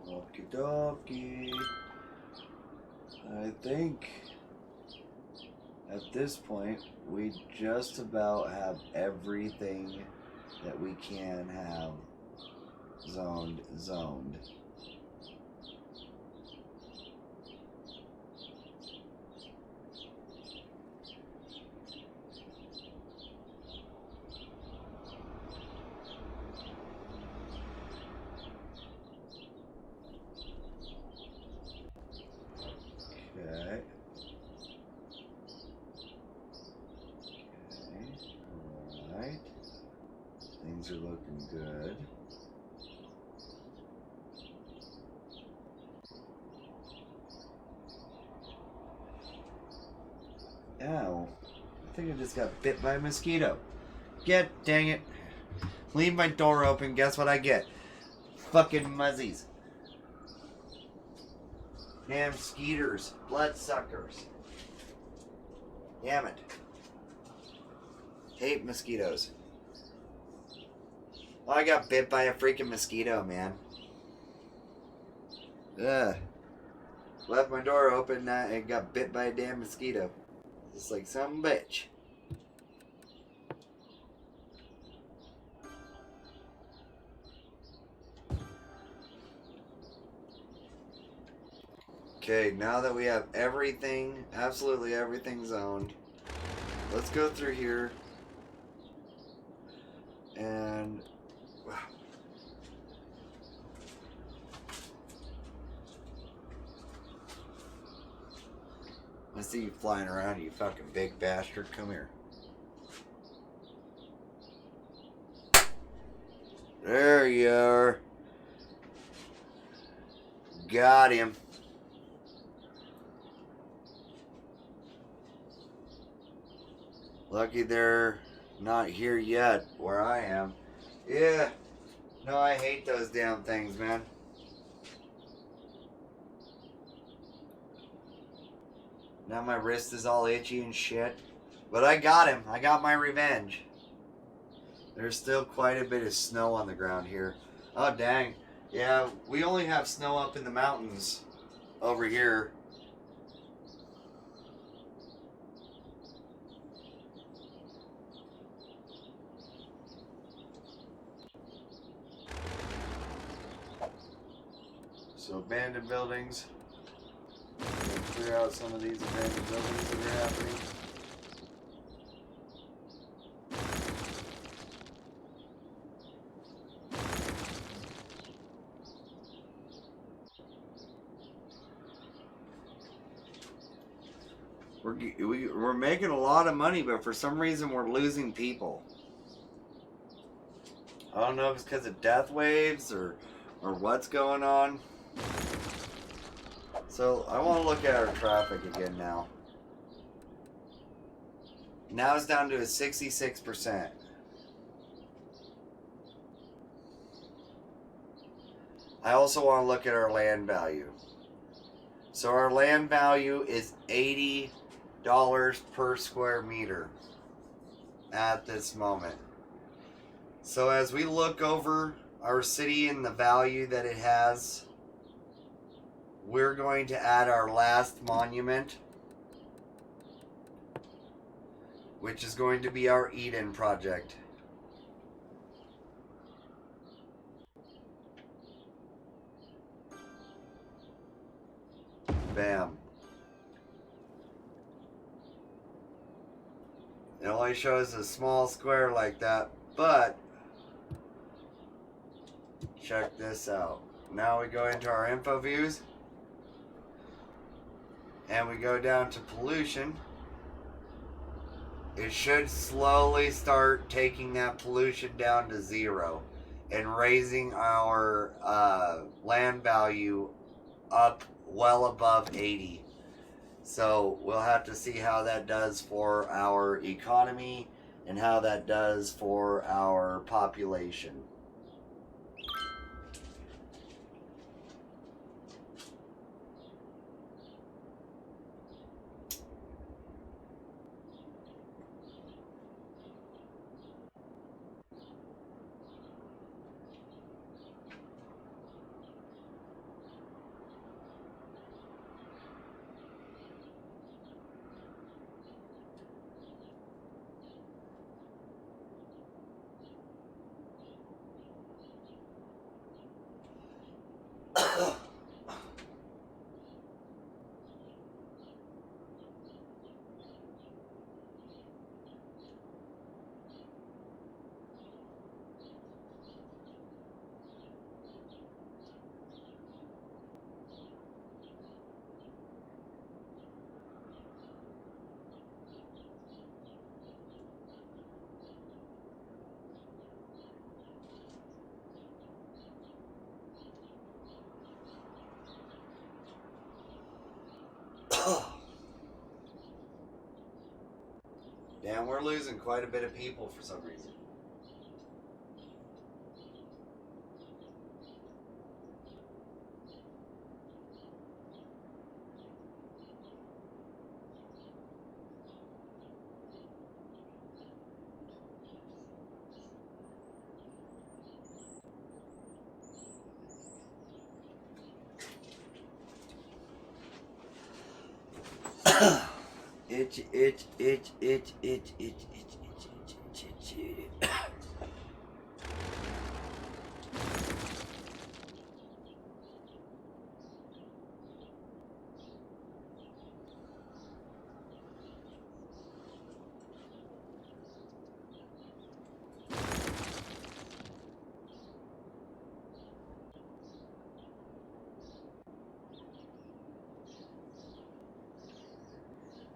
Okie dokie. I think at this point we just about have everything that we can have zoned. Okay. Alright. Things are looking good. Ow. I think I just got bit by a mosquito. Dang it. Leave my door open, guess what I get? Fucking muzzies. Damn skeeters. Bloodsuckers. Damn it. Hate mosquitoes. Well, I got bit by a freaking mosquito, man. Ugh. Left my door open and got bit by a damn mosquito. It's like some bitch. Okay, now that we have everything, absolutely everything zoned, let's go through here and I see you flying around, you fucking big bastard. Come here. There you are. Got him. Lucky they're not here yet where I am. Yeah. No, I hate those damn things, man. Now my wrist is all itchy and shit. But I got him. I got my revenge. There's still quite a bit of snow on the ground here. Oh, dang. Yeah, we only have snow up in the mountains over here. So abandoned buildings. Clear out some of these abandoned buildings that are happening. We're making a lot of money, but for some reason we're losing people. I don't know if it's because of death waves or what's going on. So I want to look at our traffic again now. Now it's down to a 66%. I also want to look at our land value. So our land value is $80 per square meter at this moment. So as we look over our city and the value that it has, we're going to add our last monument, which is going to be our Eden project. Bam. It only shows a small square like that, but check this out. Now we go into our info views and we go down to pollution. It should slowly start taking that pollution down to 0 and raising our land value up well above 80. So we'll have to see how that does for our economy and how that does for our population. Damn, we're losing quite a bit of people for some reason. Itch.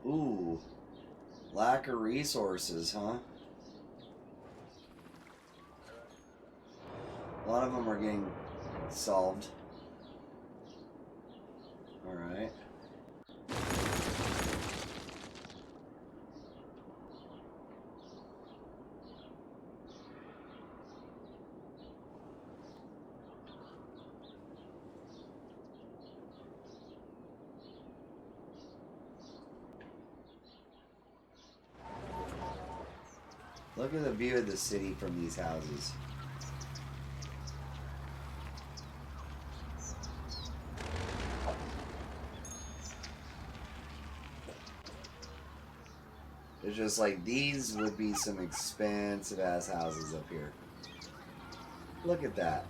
Ooh, lack of resources, huh? A lot of them are getting solved. Alright. Look at the view of the city from these houses. It's just like, these would be some expensive ass houses up here. Look at that.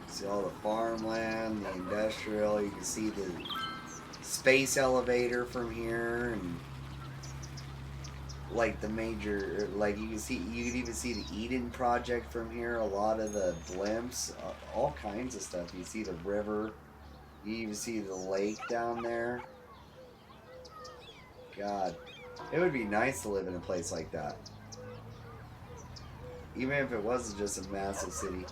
See all the farmland, the industrial. You can see the space elevator from here, and like the major, like you can even see the Eden project from here. A lot of the blimps, all kinds of stuff. You see the river. You even see the lake down there. God, it would be nice to live in a place like that. Even if it wasn't just a massive city.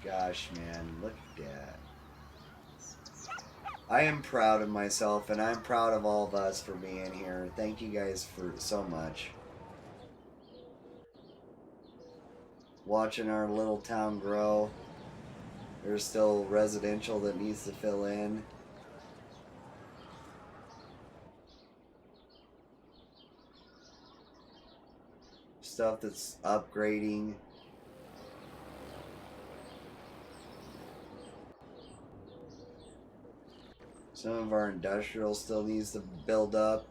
Gosh, man, look at that. I am proud of myself, and I'm proud of all of us for being here. Thank you guys for so much. Watching our little town grow. There's still residential that needs to fill in. Stuff that's upgrading. Some of our industrial still needs to build up.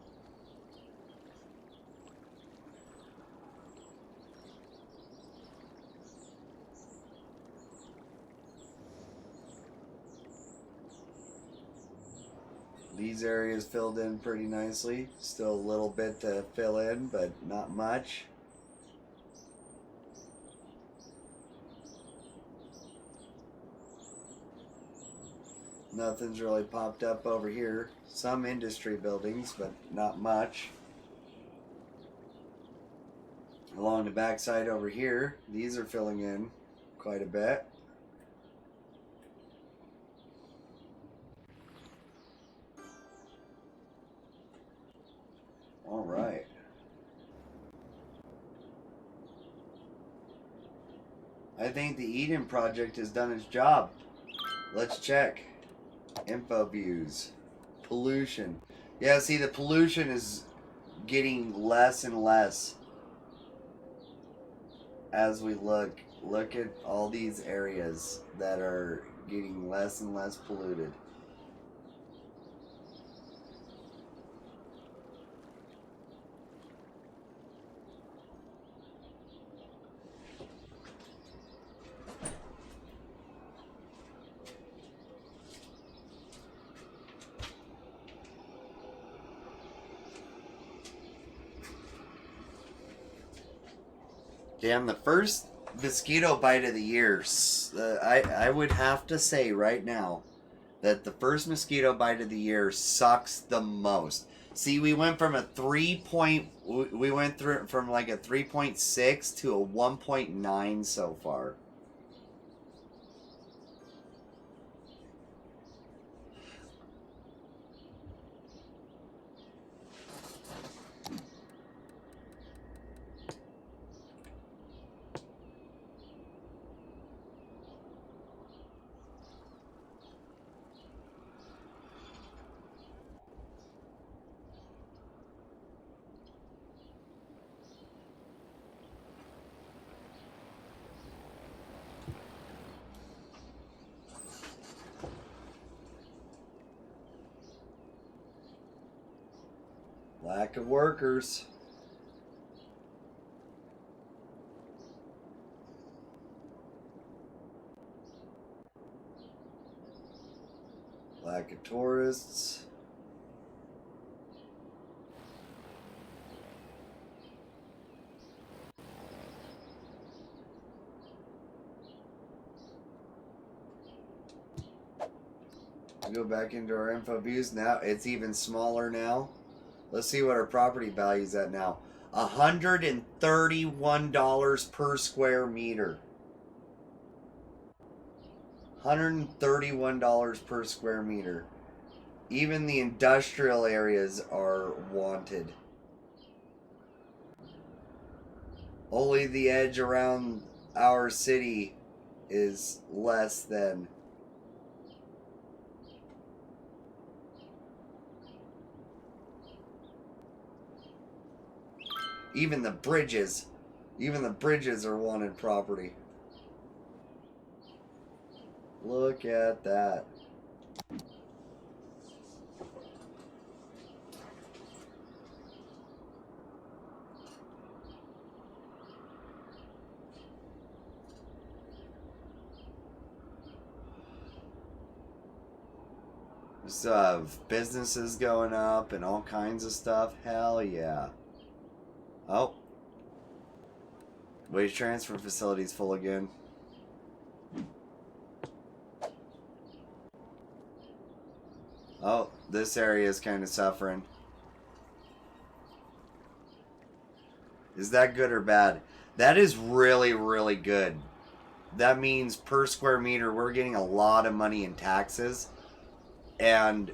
These areas filled in pretty nicely. Still a little bit to fill in, but not much. Nothing's really popped up over here. Some industry buildings, but not much. Along the backside over here, these are filling in quite a bit. All right. I think the Eden project has done its job. Let's check. Info views. Pollution. Yeah, see, the pollution is getting less and less as we look. Look at all these areas that are getting less and less polluted. Damn, the first mosquito bite of the year. I would have to say right now that the first mosquito bite of the year sucks the most. See, we went from a 3 point, we went through from like a 3.6 to a 1.9 so far. Lack of workers. Lack of tourists. Go back into our info views. Now it's even smaller now. Let's see what our property value is at now. $131 per square meter. $131 per square meter. Even the industrial areas are wanted. Only the edge around our city is less than. Even the bridges. Even the bridges are wanted property. Look at that. There's businesses going up and all kinds of stuff. Hell yeah. Oh. Waste transfer facility's full again. Oh, this area is kind of suffering. Is that good or bad? That is really, really good. That means per square meter we're getting a lot of money in taxes. And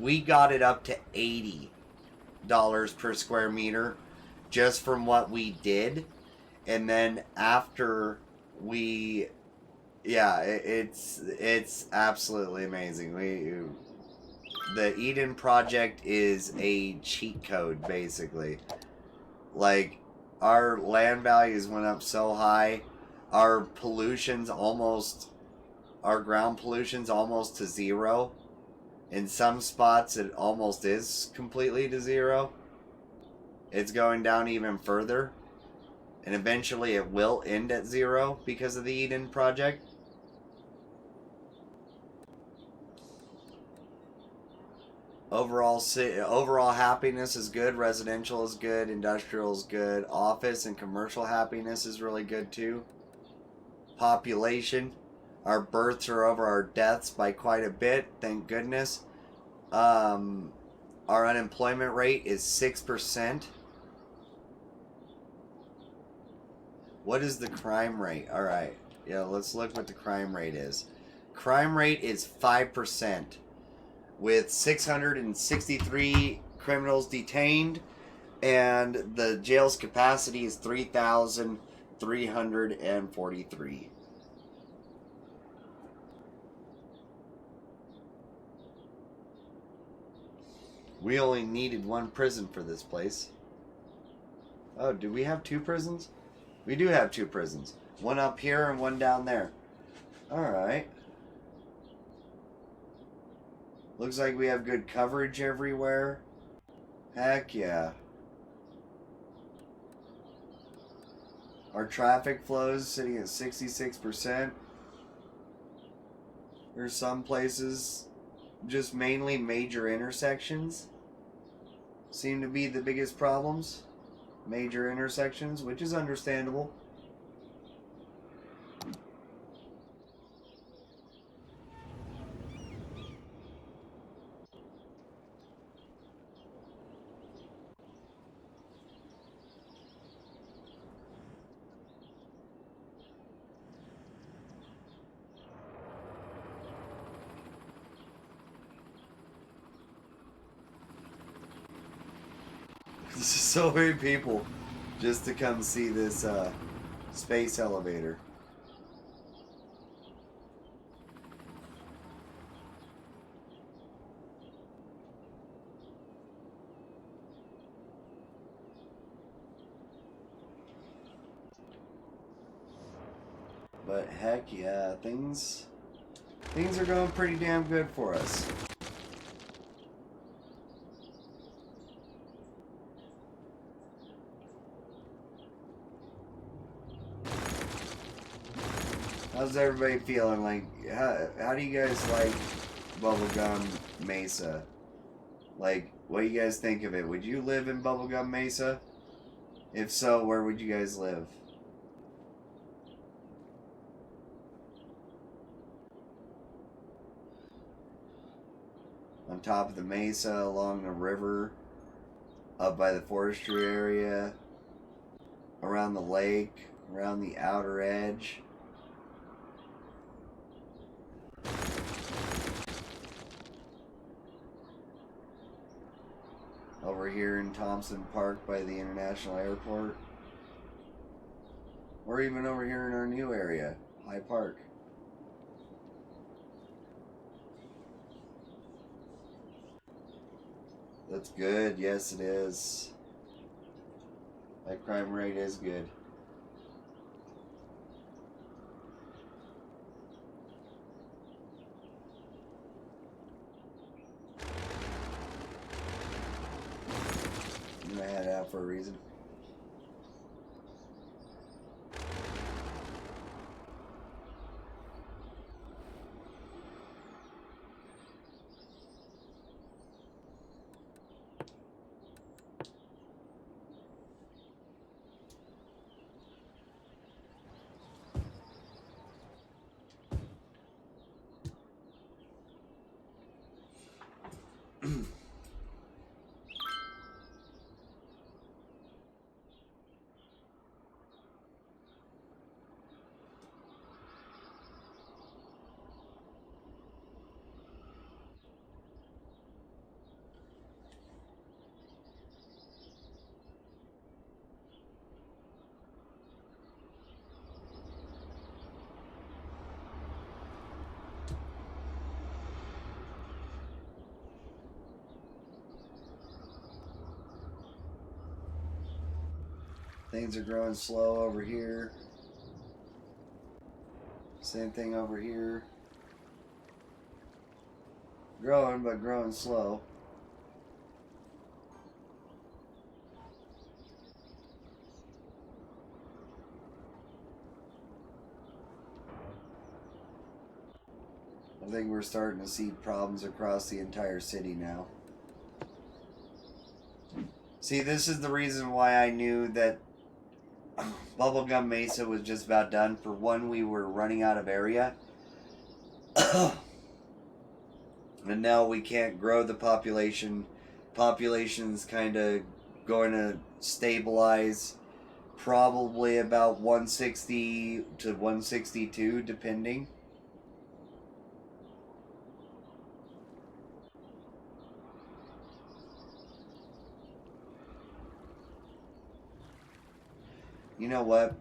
we got it up to $80 per square meter just from what we did. And then after we, yeah, it's absolutely amazing. The Eden project is a cheat code, basically. Like, our land values went up so high, our ground pollution's almost to zero. In some spots, it almost is completely to zero. It's going down even further. And eventually it will end at zero because of the Eden project. Overall happiness is good. Residential is good. Industrial is good. Office and commercial happiness is really good too. Population. Our births are over our deaths by quite a bit. Thank goodness. Our unemployment rate is 6%. What is the crime rate? Alright. Yeah, let's look what the crime rate is. Crime rate is 5%. With 663 criminals detained. And the jail's capacity is 3,343. We only needed one prison for this place. Oh, do we have two prisons? We do have two prisons. One up here and one down there. Alright. Looks like we have good coverage everywhere. Heck yeah. Our traffic flow is sitting at 66%. There's some places, just mainly major intersections, seem to be the biggest problems. Major intersections, which is understandable. So many people just to come see this space elevator. But heck yeah, things are going pretty damn good for us. How's everybody feeling? Like, how do you guys like Bubblegum Mesa? Like, what do you guys think of it? Would you live in Bubblegum Mesa? If so, where would you guys live? On top of the mesa, along the river, up by the forestry area, around the lake, around the outer edge. Over here in Thompson Park by the International Airport. Or even over here in our new area, High Park. That's good. Yes, it is. That crime rate is good. I'm gonna head out for a reason. Things are growing slow over here. Same thing over here. Growing, but growing slow. I think we're starting to see problems across the entire city now. See, this is the reason why I knew that Bubblegum Mesa was just about done. For one, we were running out of area. And now we can't grow the population. Population's kind of going to stabilize. Probably about 160 to 162, depending. You know what?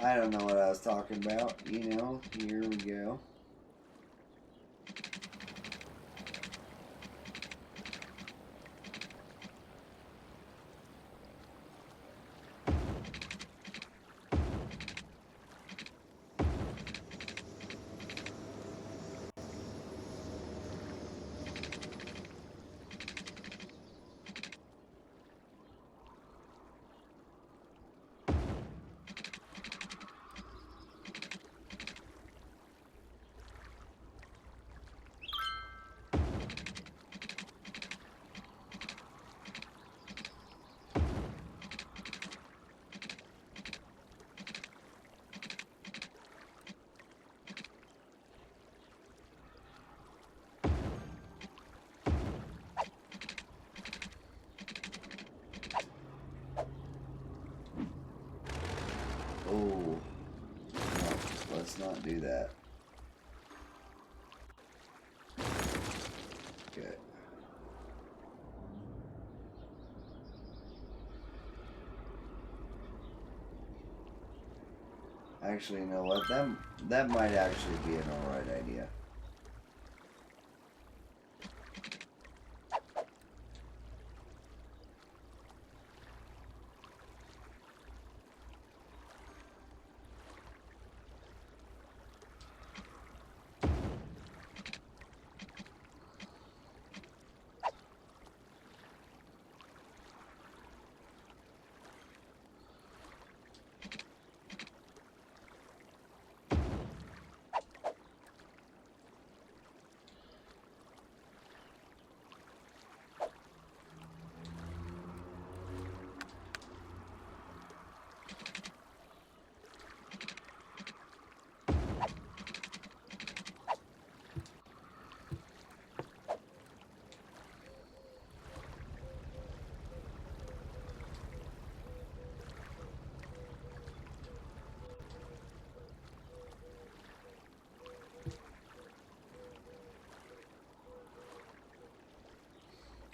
I don't know what I was talking about. You know, here we go. Oh, no, let's not do that. Okay. Actually, you know what? That might actually be an alright idea.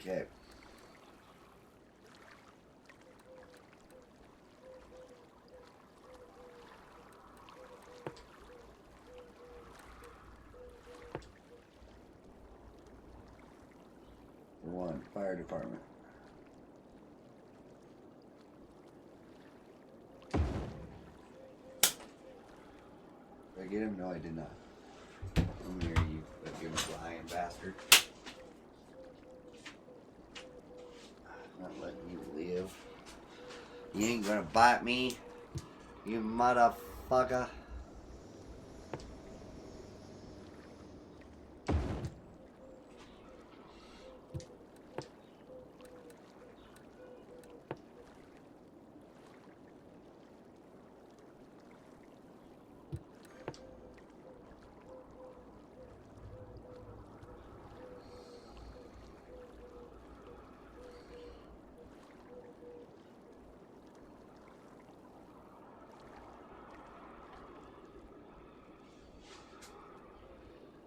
Okay. One, fire department. Did I get him? No, I did not. Come here, you fucking lying bastard. Not letting you live. You ain't gonna bite me, you motherfucker.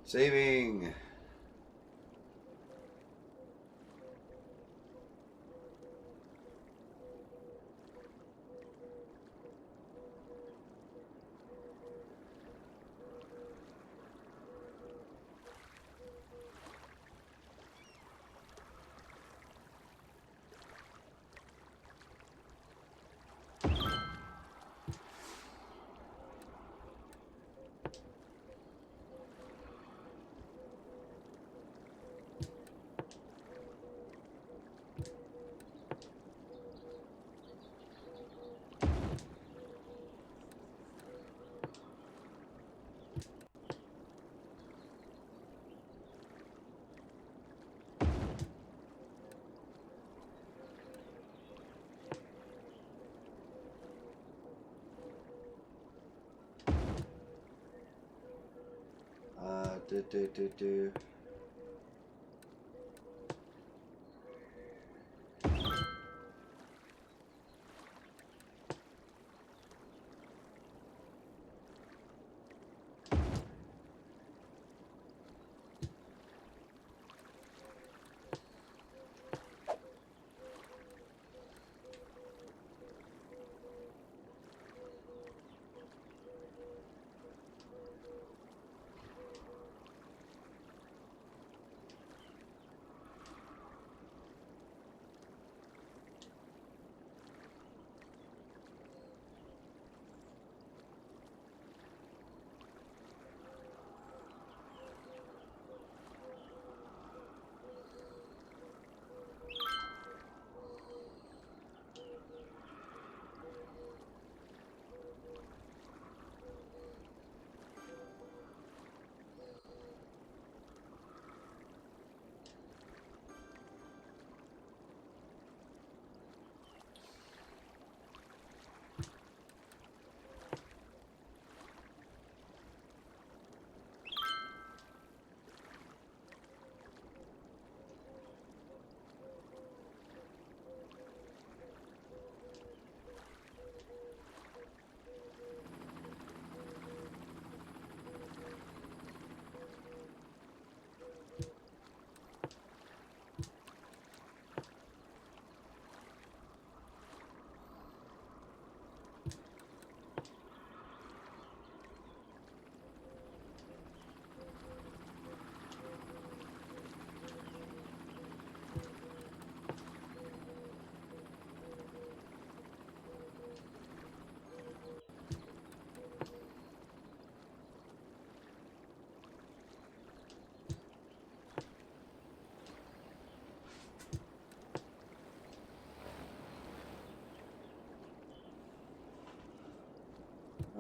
Saving. Do.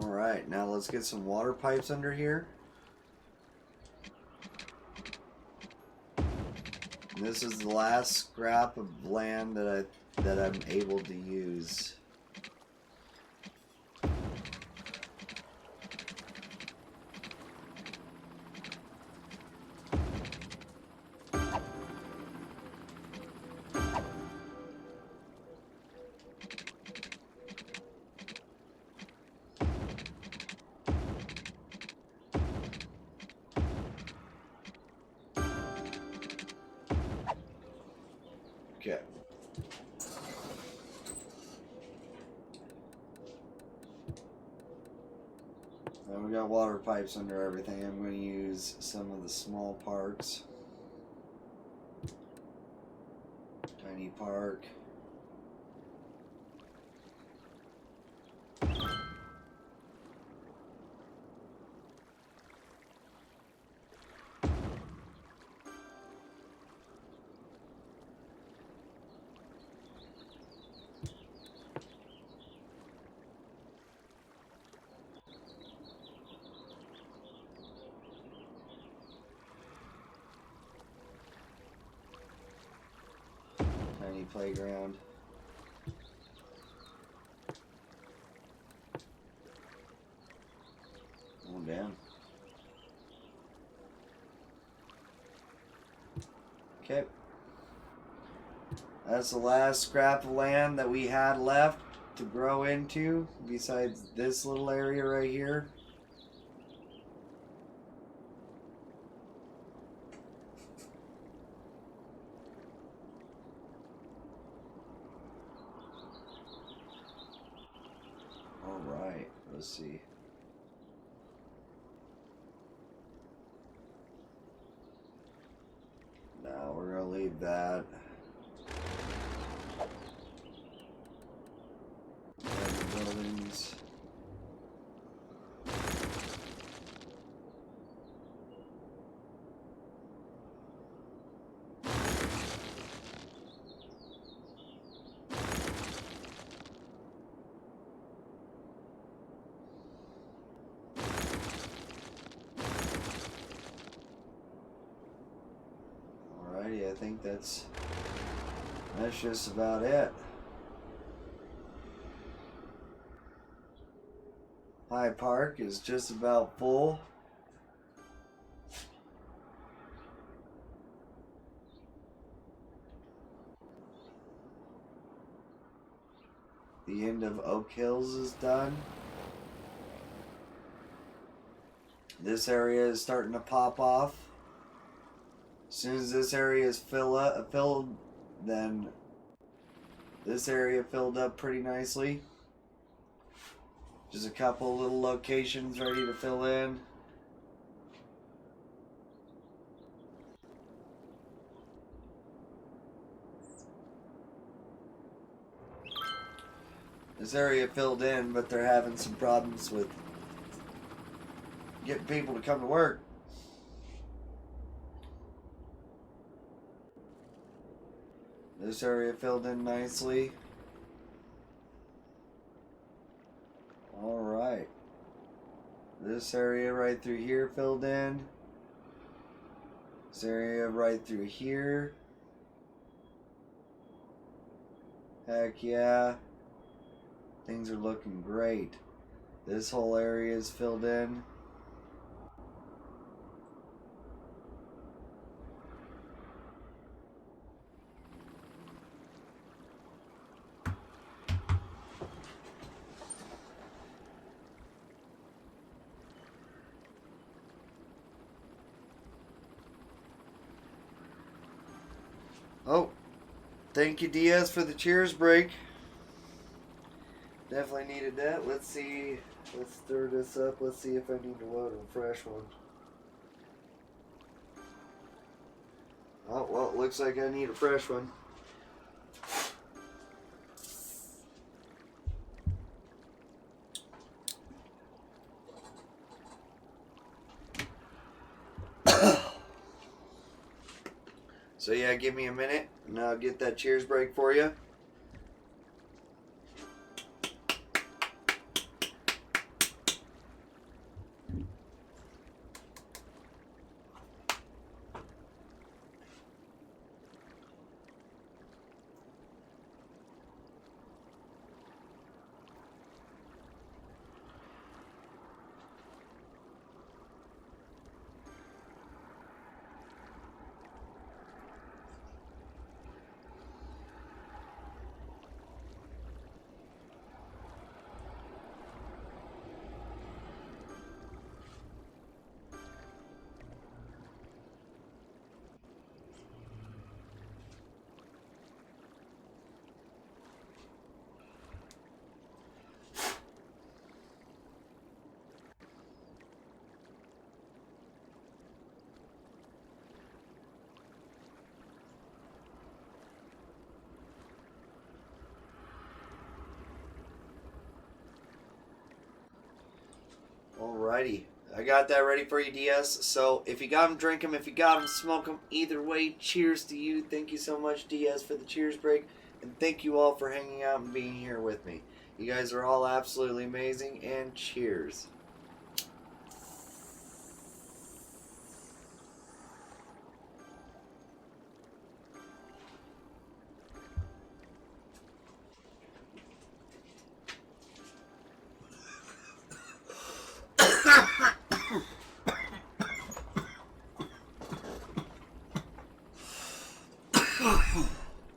Alright, now let's get some water pipes under here. And this is the last scrap of land that I'm able to use. Okay. Now we got water pipes under everything. I'm going to use some of the small parks. Tiny park. Tiny playground. Oh, damn. Okay. That's the last scrap of land that we had left to grow into, besides this little area right here. Alright, let's see. Now we're going to leave that. The buildings. Alrighty, I think that's just about it. High Park is just about full. The end of Oak Hills is done. This area is starting to pop off. As soon as this area is filled, then this area filled up pretty nicely. Just a couple little locations ready to fill in. This area filled in, but they're having some problems with getting people to come to work. This area filled in nicely. Alright. This area right through here filled in. This area right through here. Heck yeah. Things are looking great. This whole area is filled in. Oh, thank you, Diaz, for the cheers break. Definitely needed that. Let's see. Let's stir this up. Let's see if I need to load a fresh one. Oh, well, it looks like I need a fresh one. So yeah, give me a minute and I'll get that cheers break for you. Alrighty. I got that ready for you, DS. So if you got them, drink them. If you got them, smoke them. Either way, cheers to you. Thank you so much, DS, for the cheers break. And thank you all for hanging out and being here with me. You guys are all absolutely amazing. And cheers.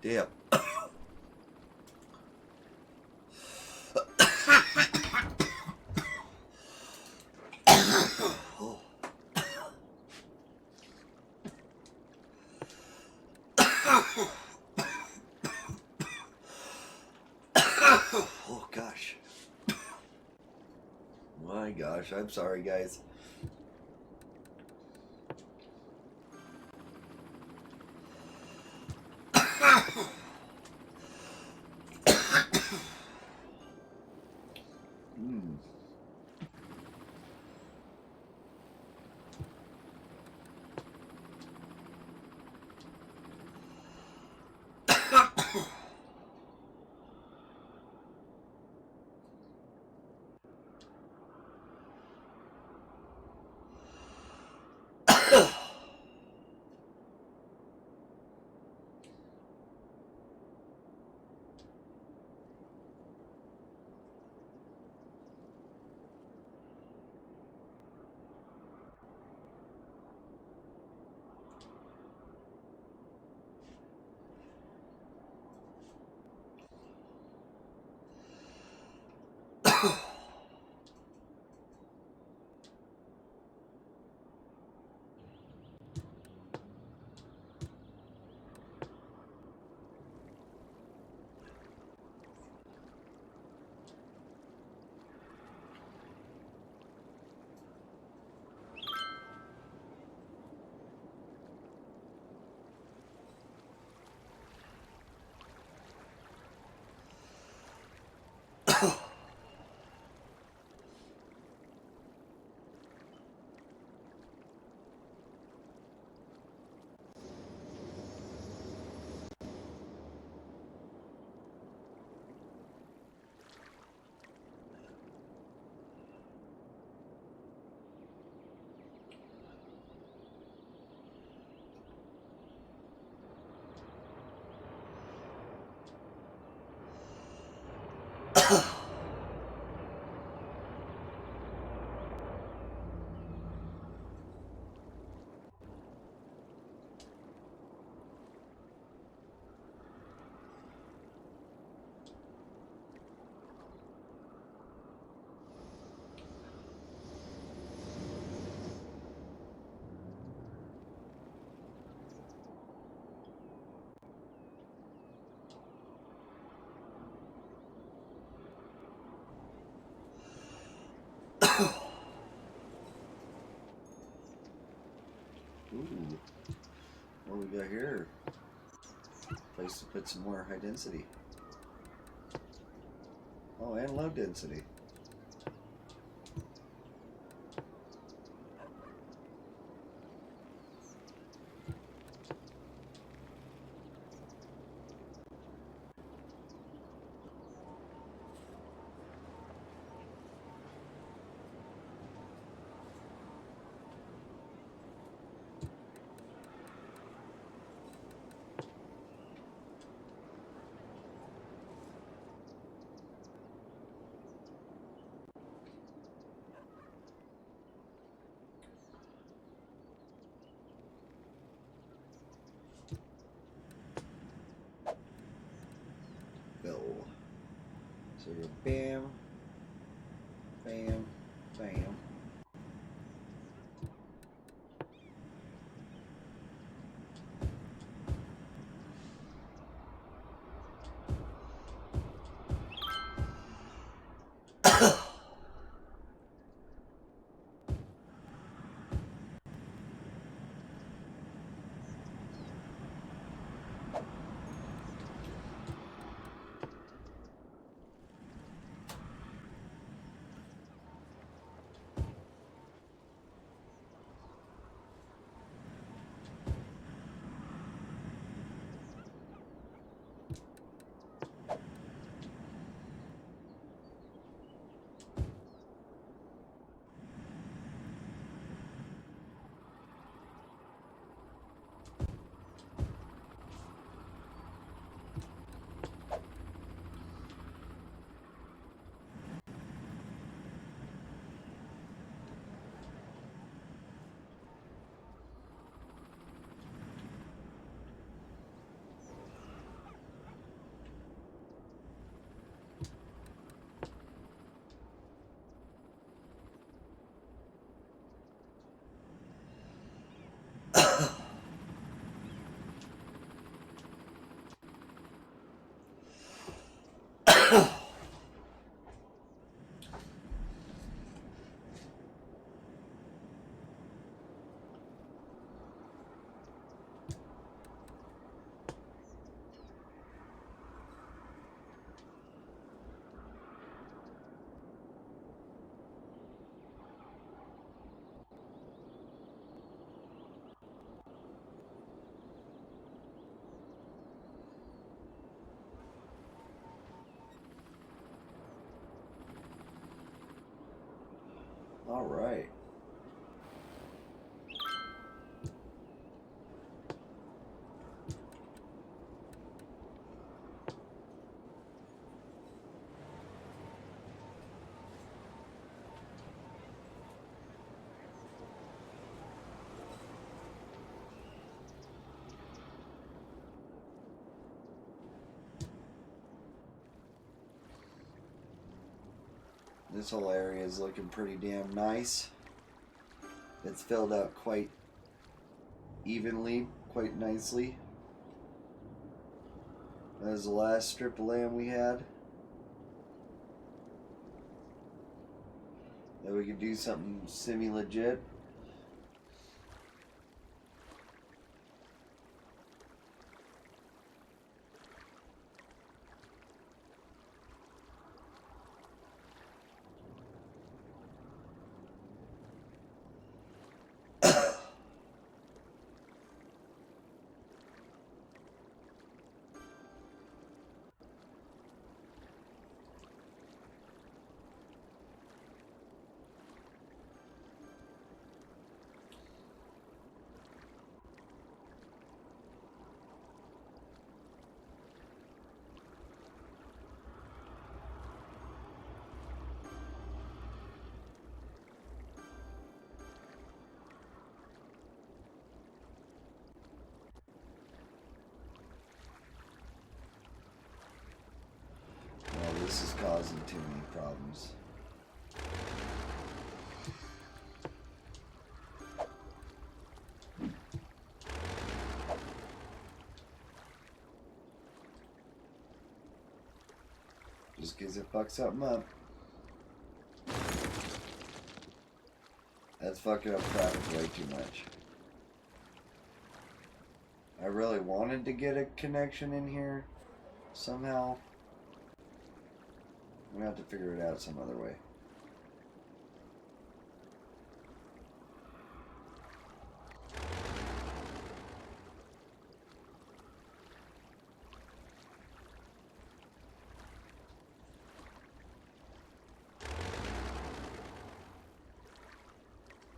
Damn. Oh gosh. My gosh, I'm sorry guys. Ooh, what do we got here? Place to put some more high density. Oh, and low density. Go. So you're bam, bam, bam. All right. This whole area is looking pretty damn nice. It's filled out quite evenly, quite nicely. That was the last strip of land we had. That we could do something semi-legit. Well, this is causing too many problems. Just because it fucks something up. That's fucking up traffic way too much. I really wanted to get a connection in here somehow. I'm gonna have to figure it out some other way.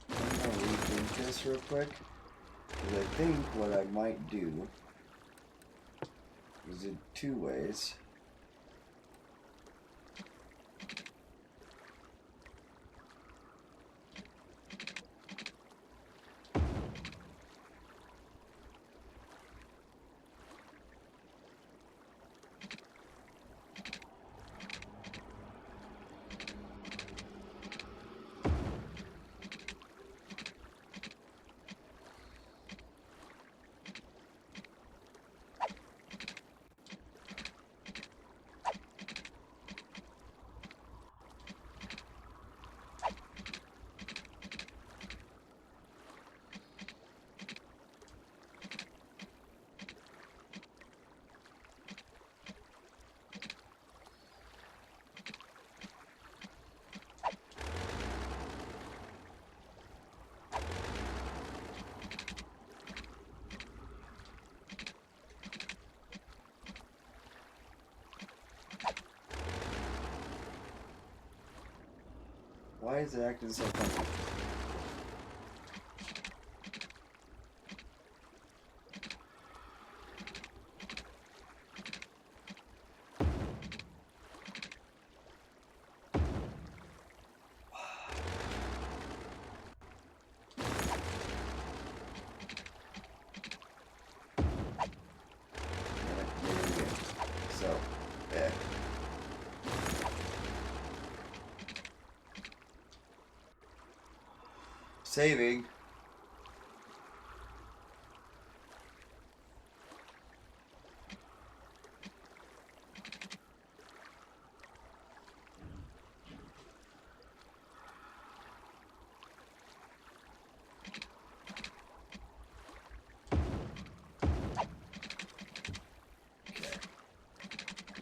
I'm gonna rethink this real quick. Because I think what I might do is in two ways. Why is it acting so funny? So, yeah. Saving.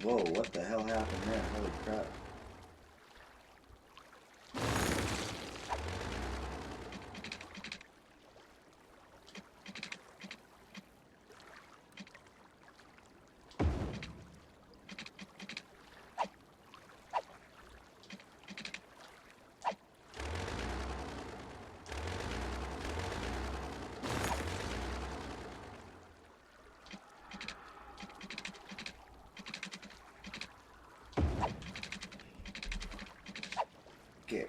Whoa, what the hell happened there? Holy crap. Okay.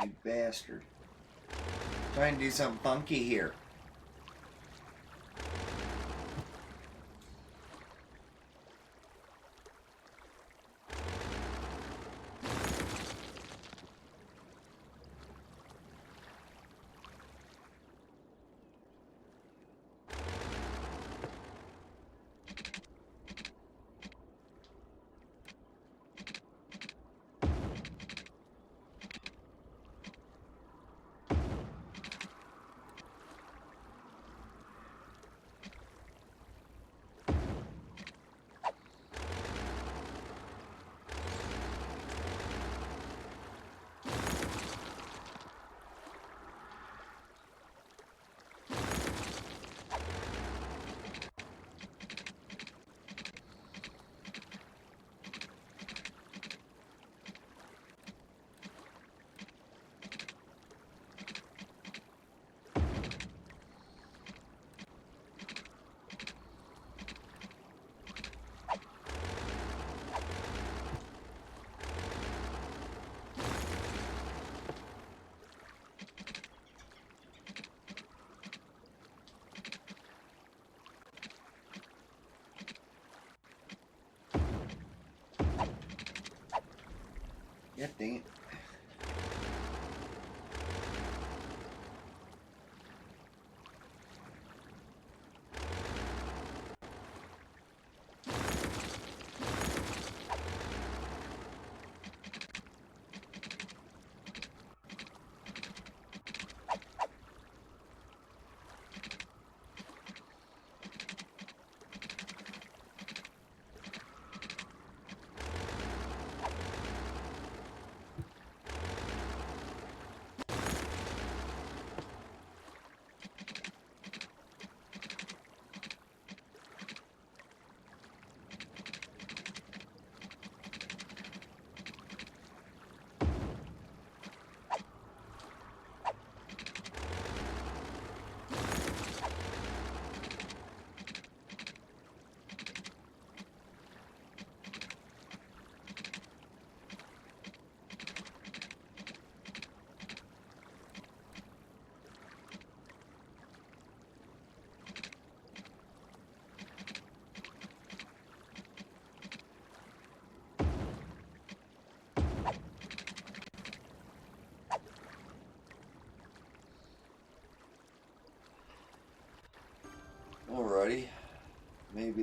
You bastard. Trying to do something funky here. Yeah, dang it.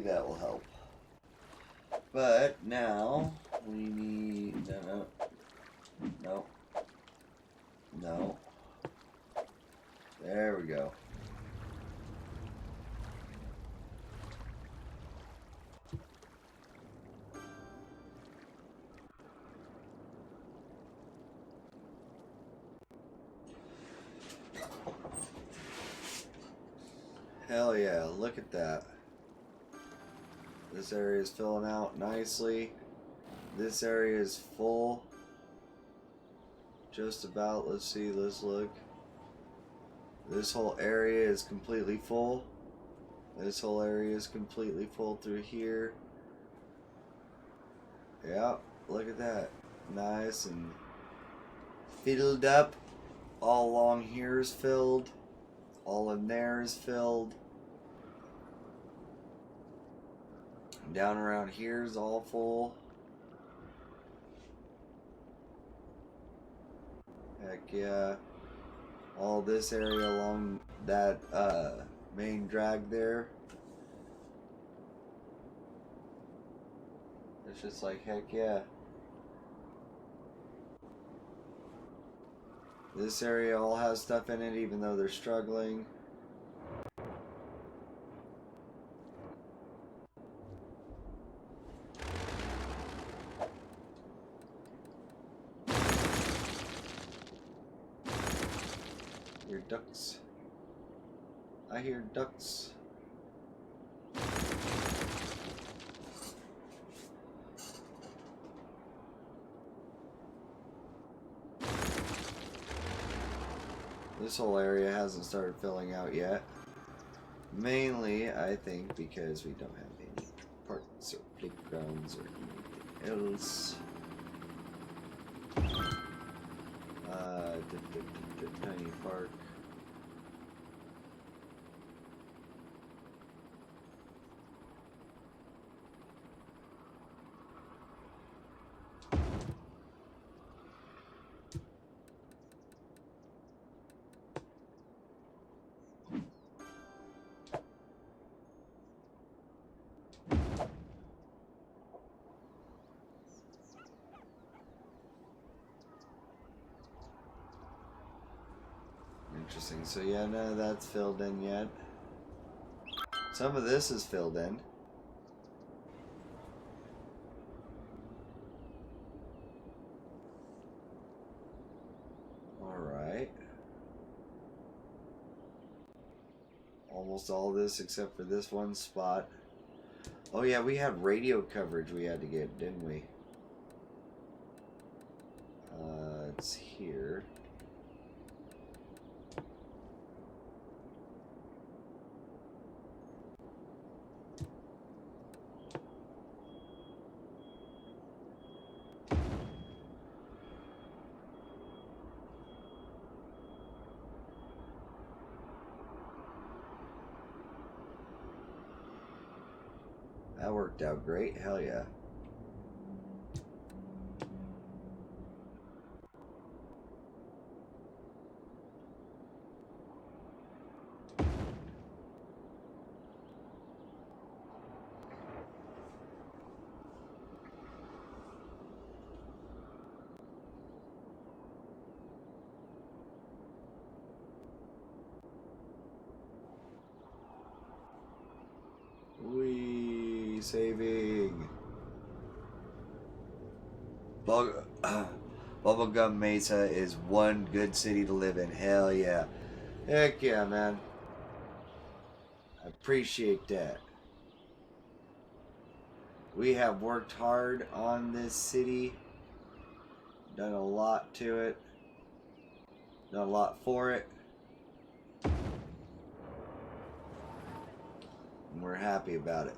that will help. But now we need no. There we go. Hell yeah, look at that. This area is filling out nicely. This area is full. Just about. Let's see, let's look. This whole area is completely full. This whole area is completely full through here. Yeah, look at that. Nice and filled up. All along here is filled. All in there is filled. Down around here is all full. Heck yeah. All this area along that main drag there. It's just like, heck yeah. This area all has stuff in it even though they're struggling. Hear ducks. I hear ducks. This whole area hasn't started filling out yet. Mainly, I think, because we don't have any parks or playgrounds or anything else. Tiny park. Interesting. So yeah, none of that's filled in yet. Some of this is filled in. Alright. Almost all this except for this one spot. Oh yeah, we had radio coverage we had to get, didn't we? It's here. That worked out great. Hell yeah. Wee, saving. Bubblegum Mesa is one good city to live in. Hell yeah. Heck yeah, man. I appreciate that. We have worked hard on this city. Done a lot to it. Done a lot for it. And we're happy about it.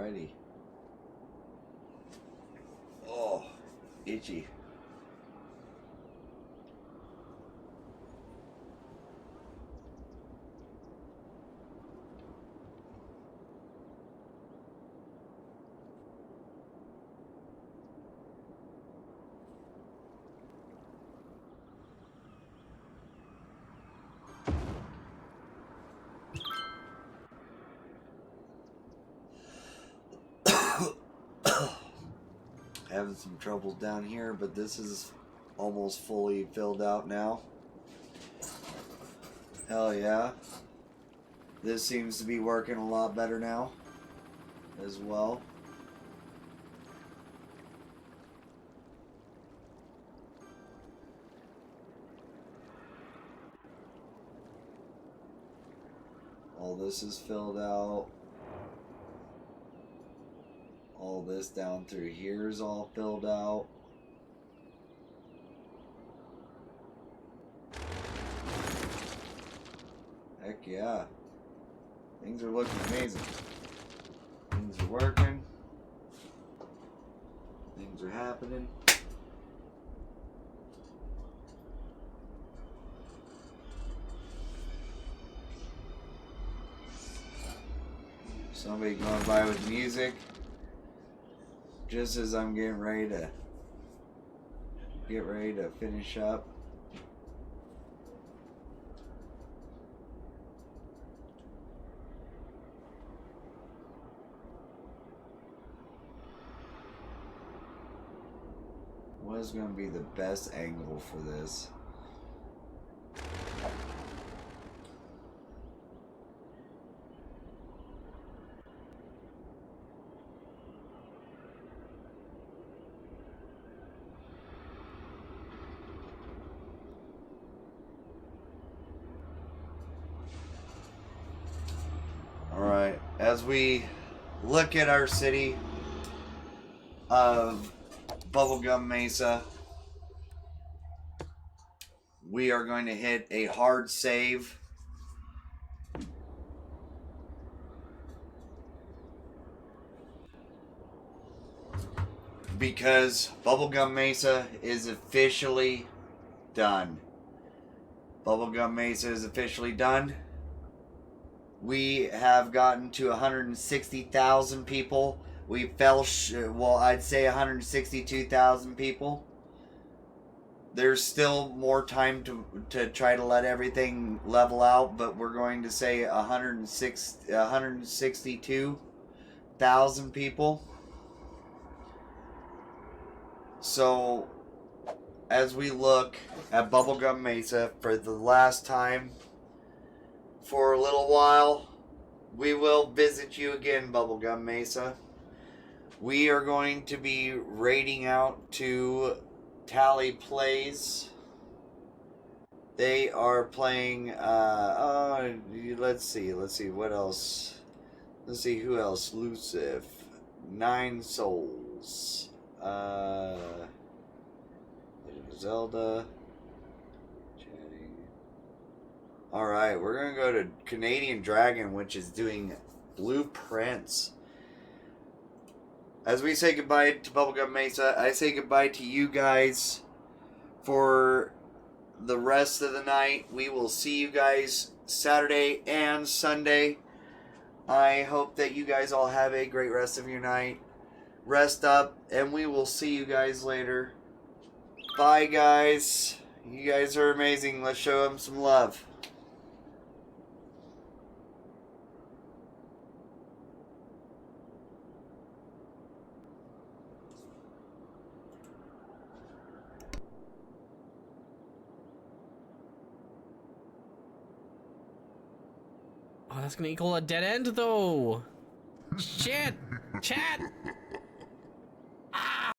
Alrighty. Oh, itchy. Having some troubles down here, but this is almost fully filled out now. Hell yeah. This seems to be working a lot better now as well. All this is filled out. All this down through here is all filled out. Heck yeah. Things are looking amazing. Things are working. Things are happening. Somebody going by with music. Just as I'm getting ready to finish up. What is going to be the best angle for this? Alright, as we look at our city of Bubblegum Mesa, we are going to hit a hard save. Because Bubblegum Mesa is officially done. Bubblegum Mesa is officially done. We have gotten to 160,000 people. We fell, well, I'd say 162,000 people. There's still more time to try to let everything level out, but we're going to say 162,000 people. So, as we look at Bubblegum Mesa for the last time, for a little while, we will visit you again, Bubblegum Mesa. We are going to be raiding out to Tally Plays. They are playing, let's see, what else? Let's see, who else? Lucif, Nine Souls, Zelda. Alright, we're going to go to Canadian Dragon, which is doing Blueprints. As we say goodbye to Bubblegum Mesa, I say goodbye to you guys for the rest of the night. We will see you guys Saturday and Sunday. I hope that you guys all have a great rest of your night. Rest up, and we will see you guys later. Bye, guys. You guys are amazing. Let's show them some love. Oh, that's gonna equal a dead end, though. Shit! Chat!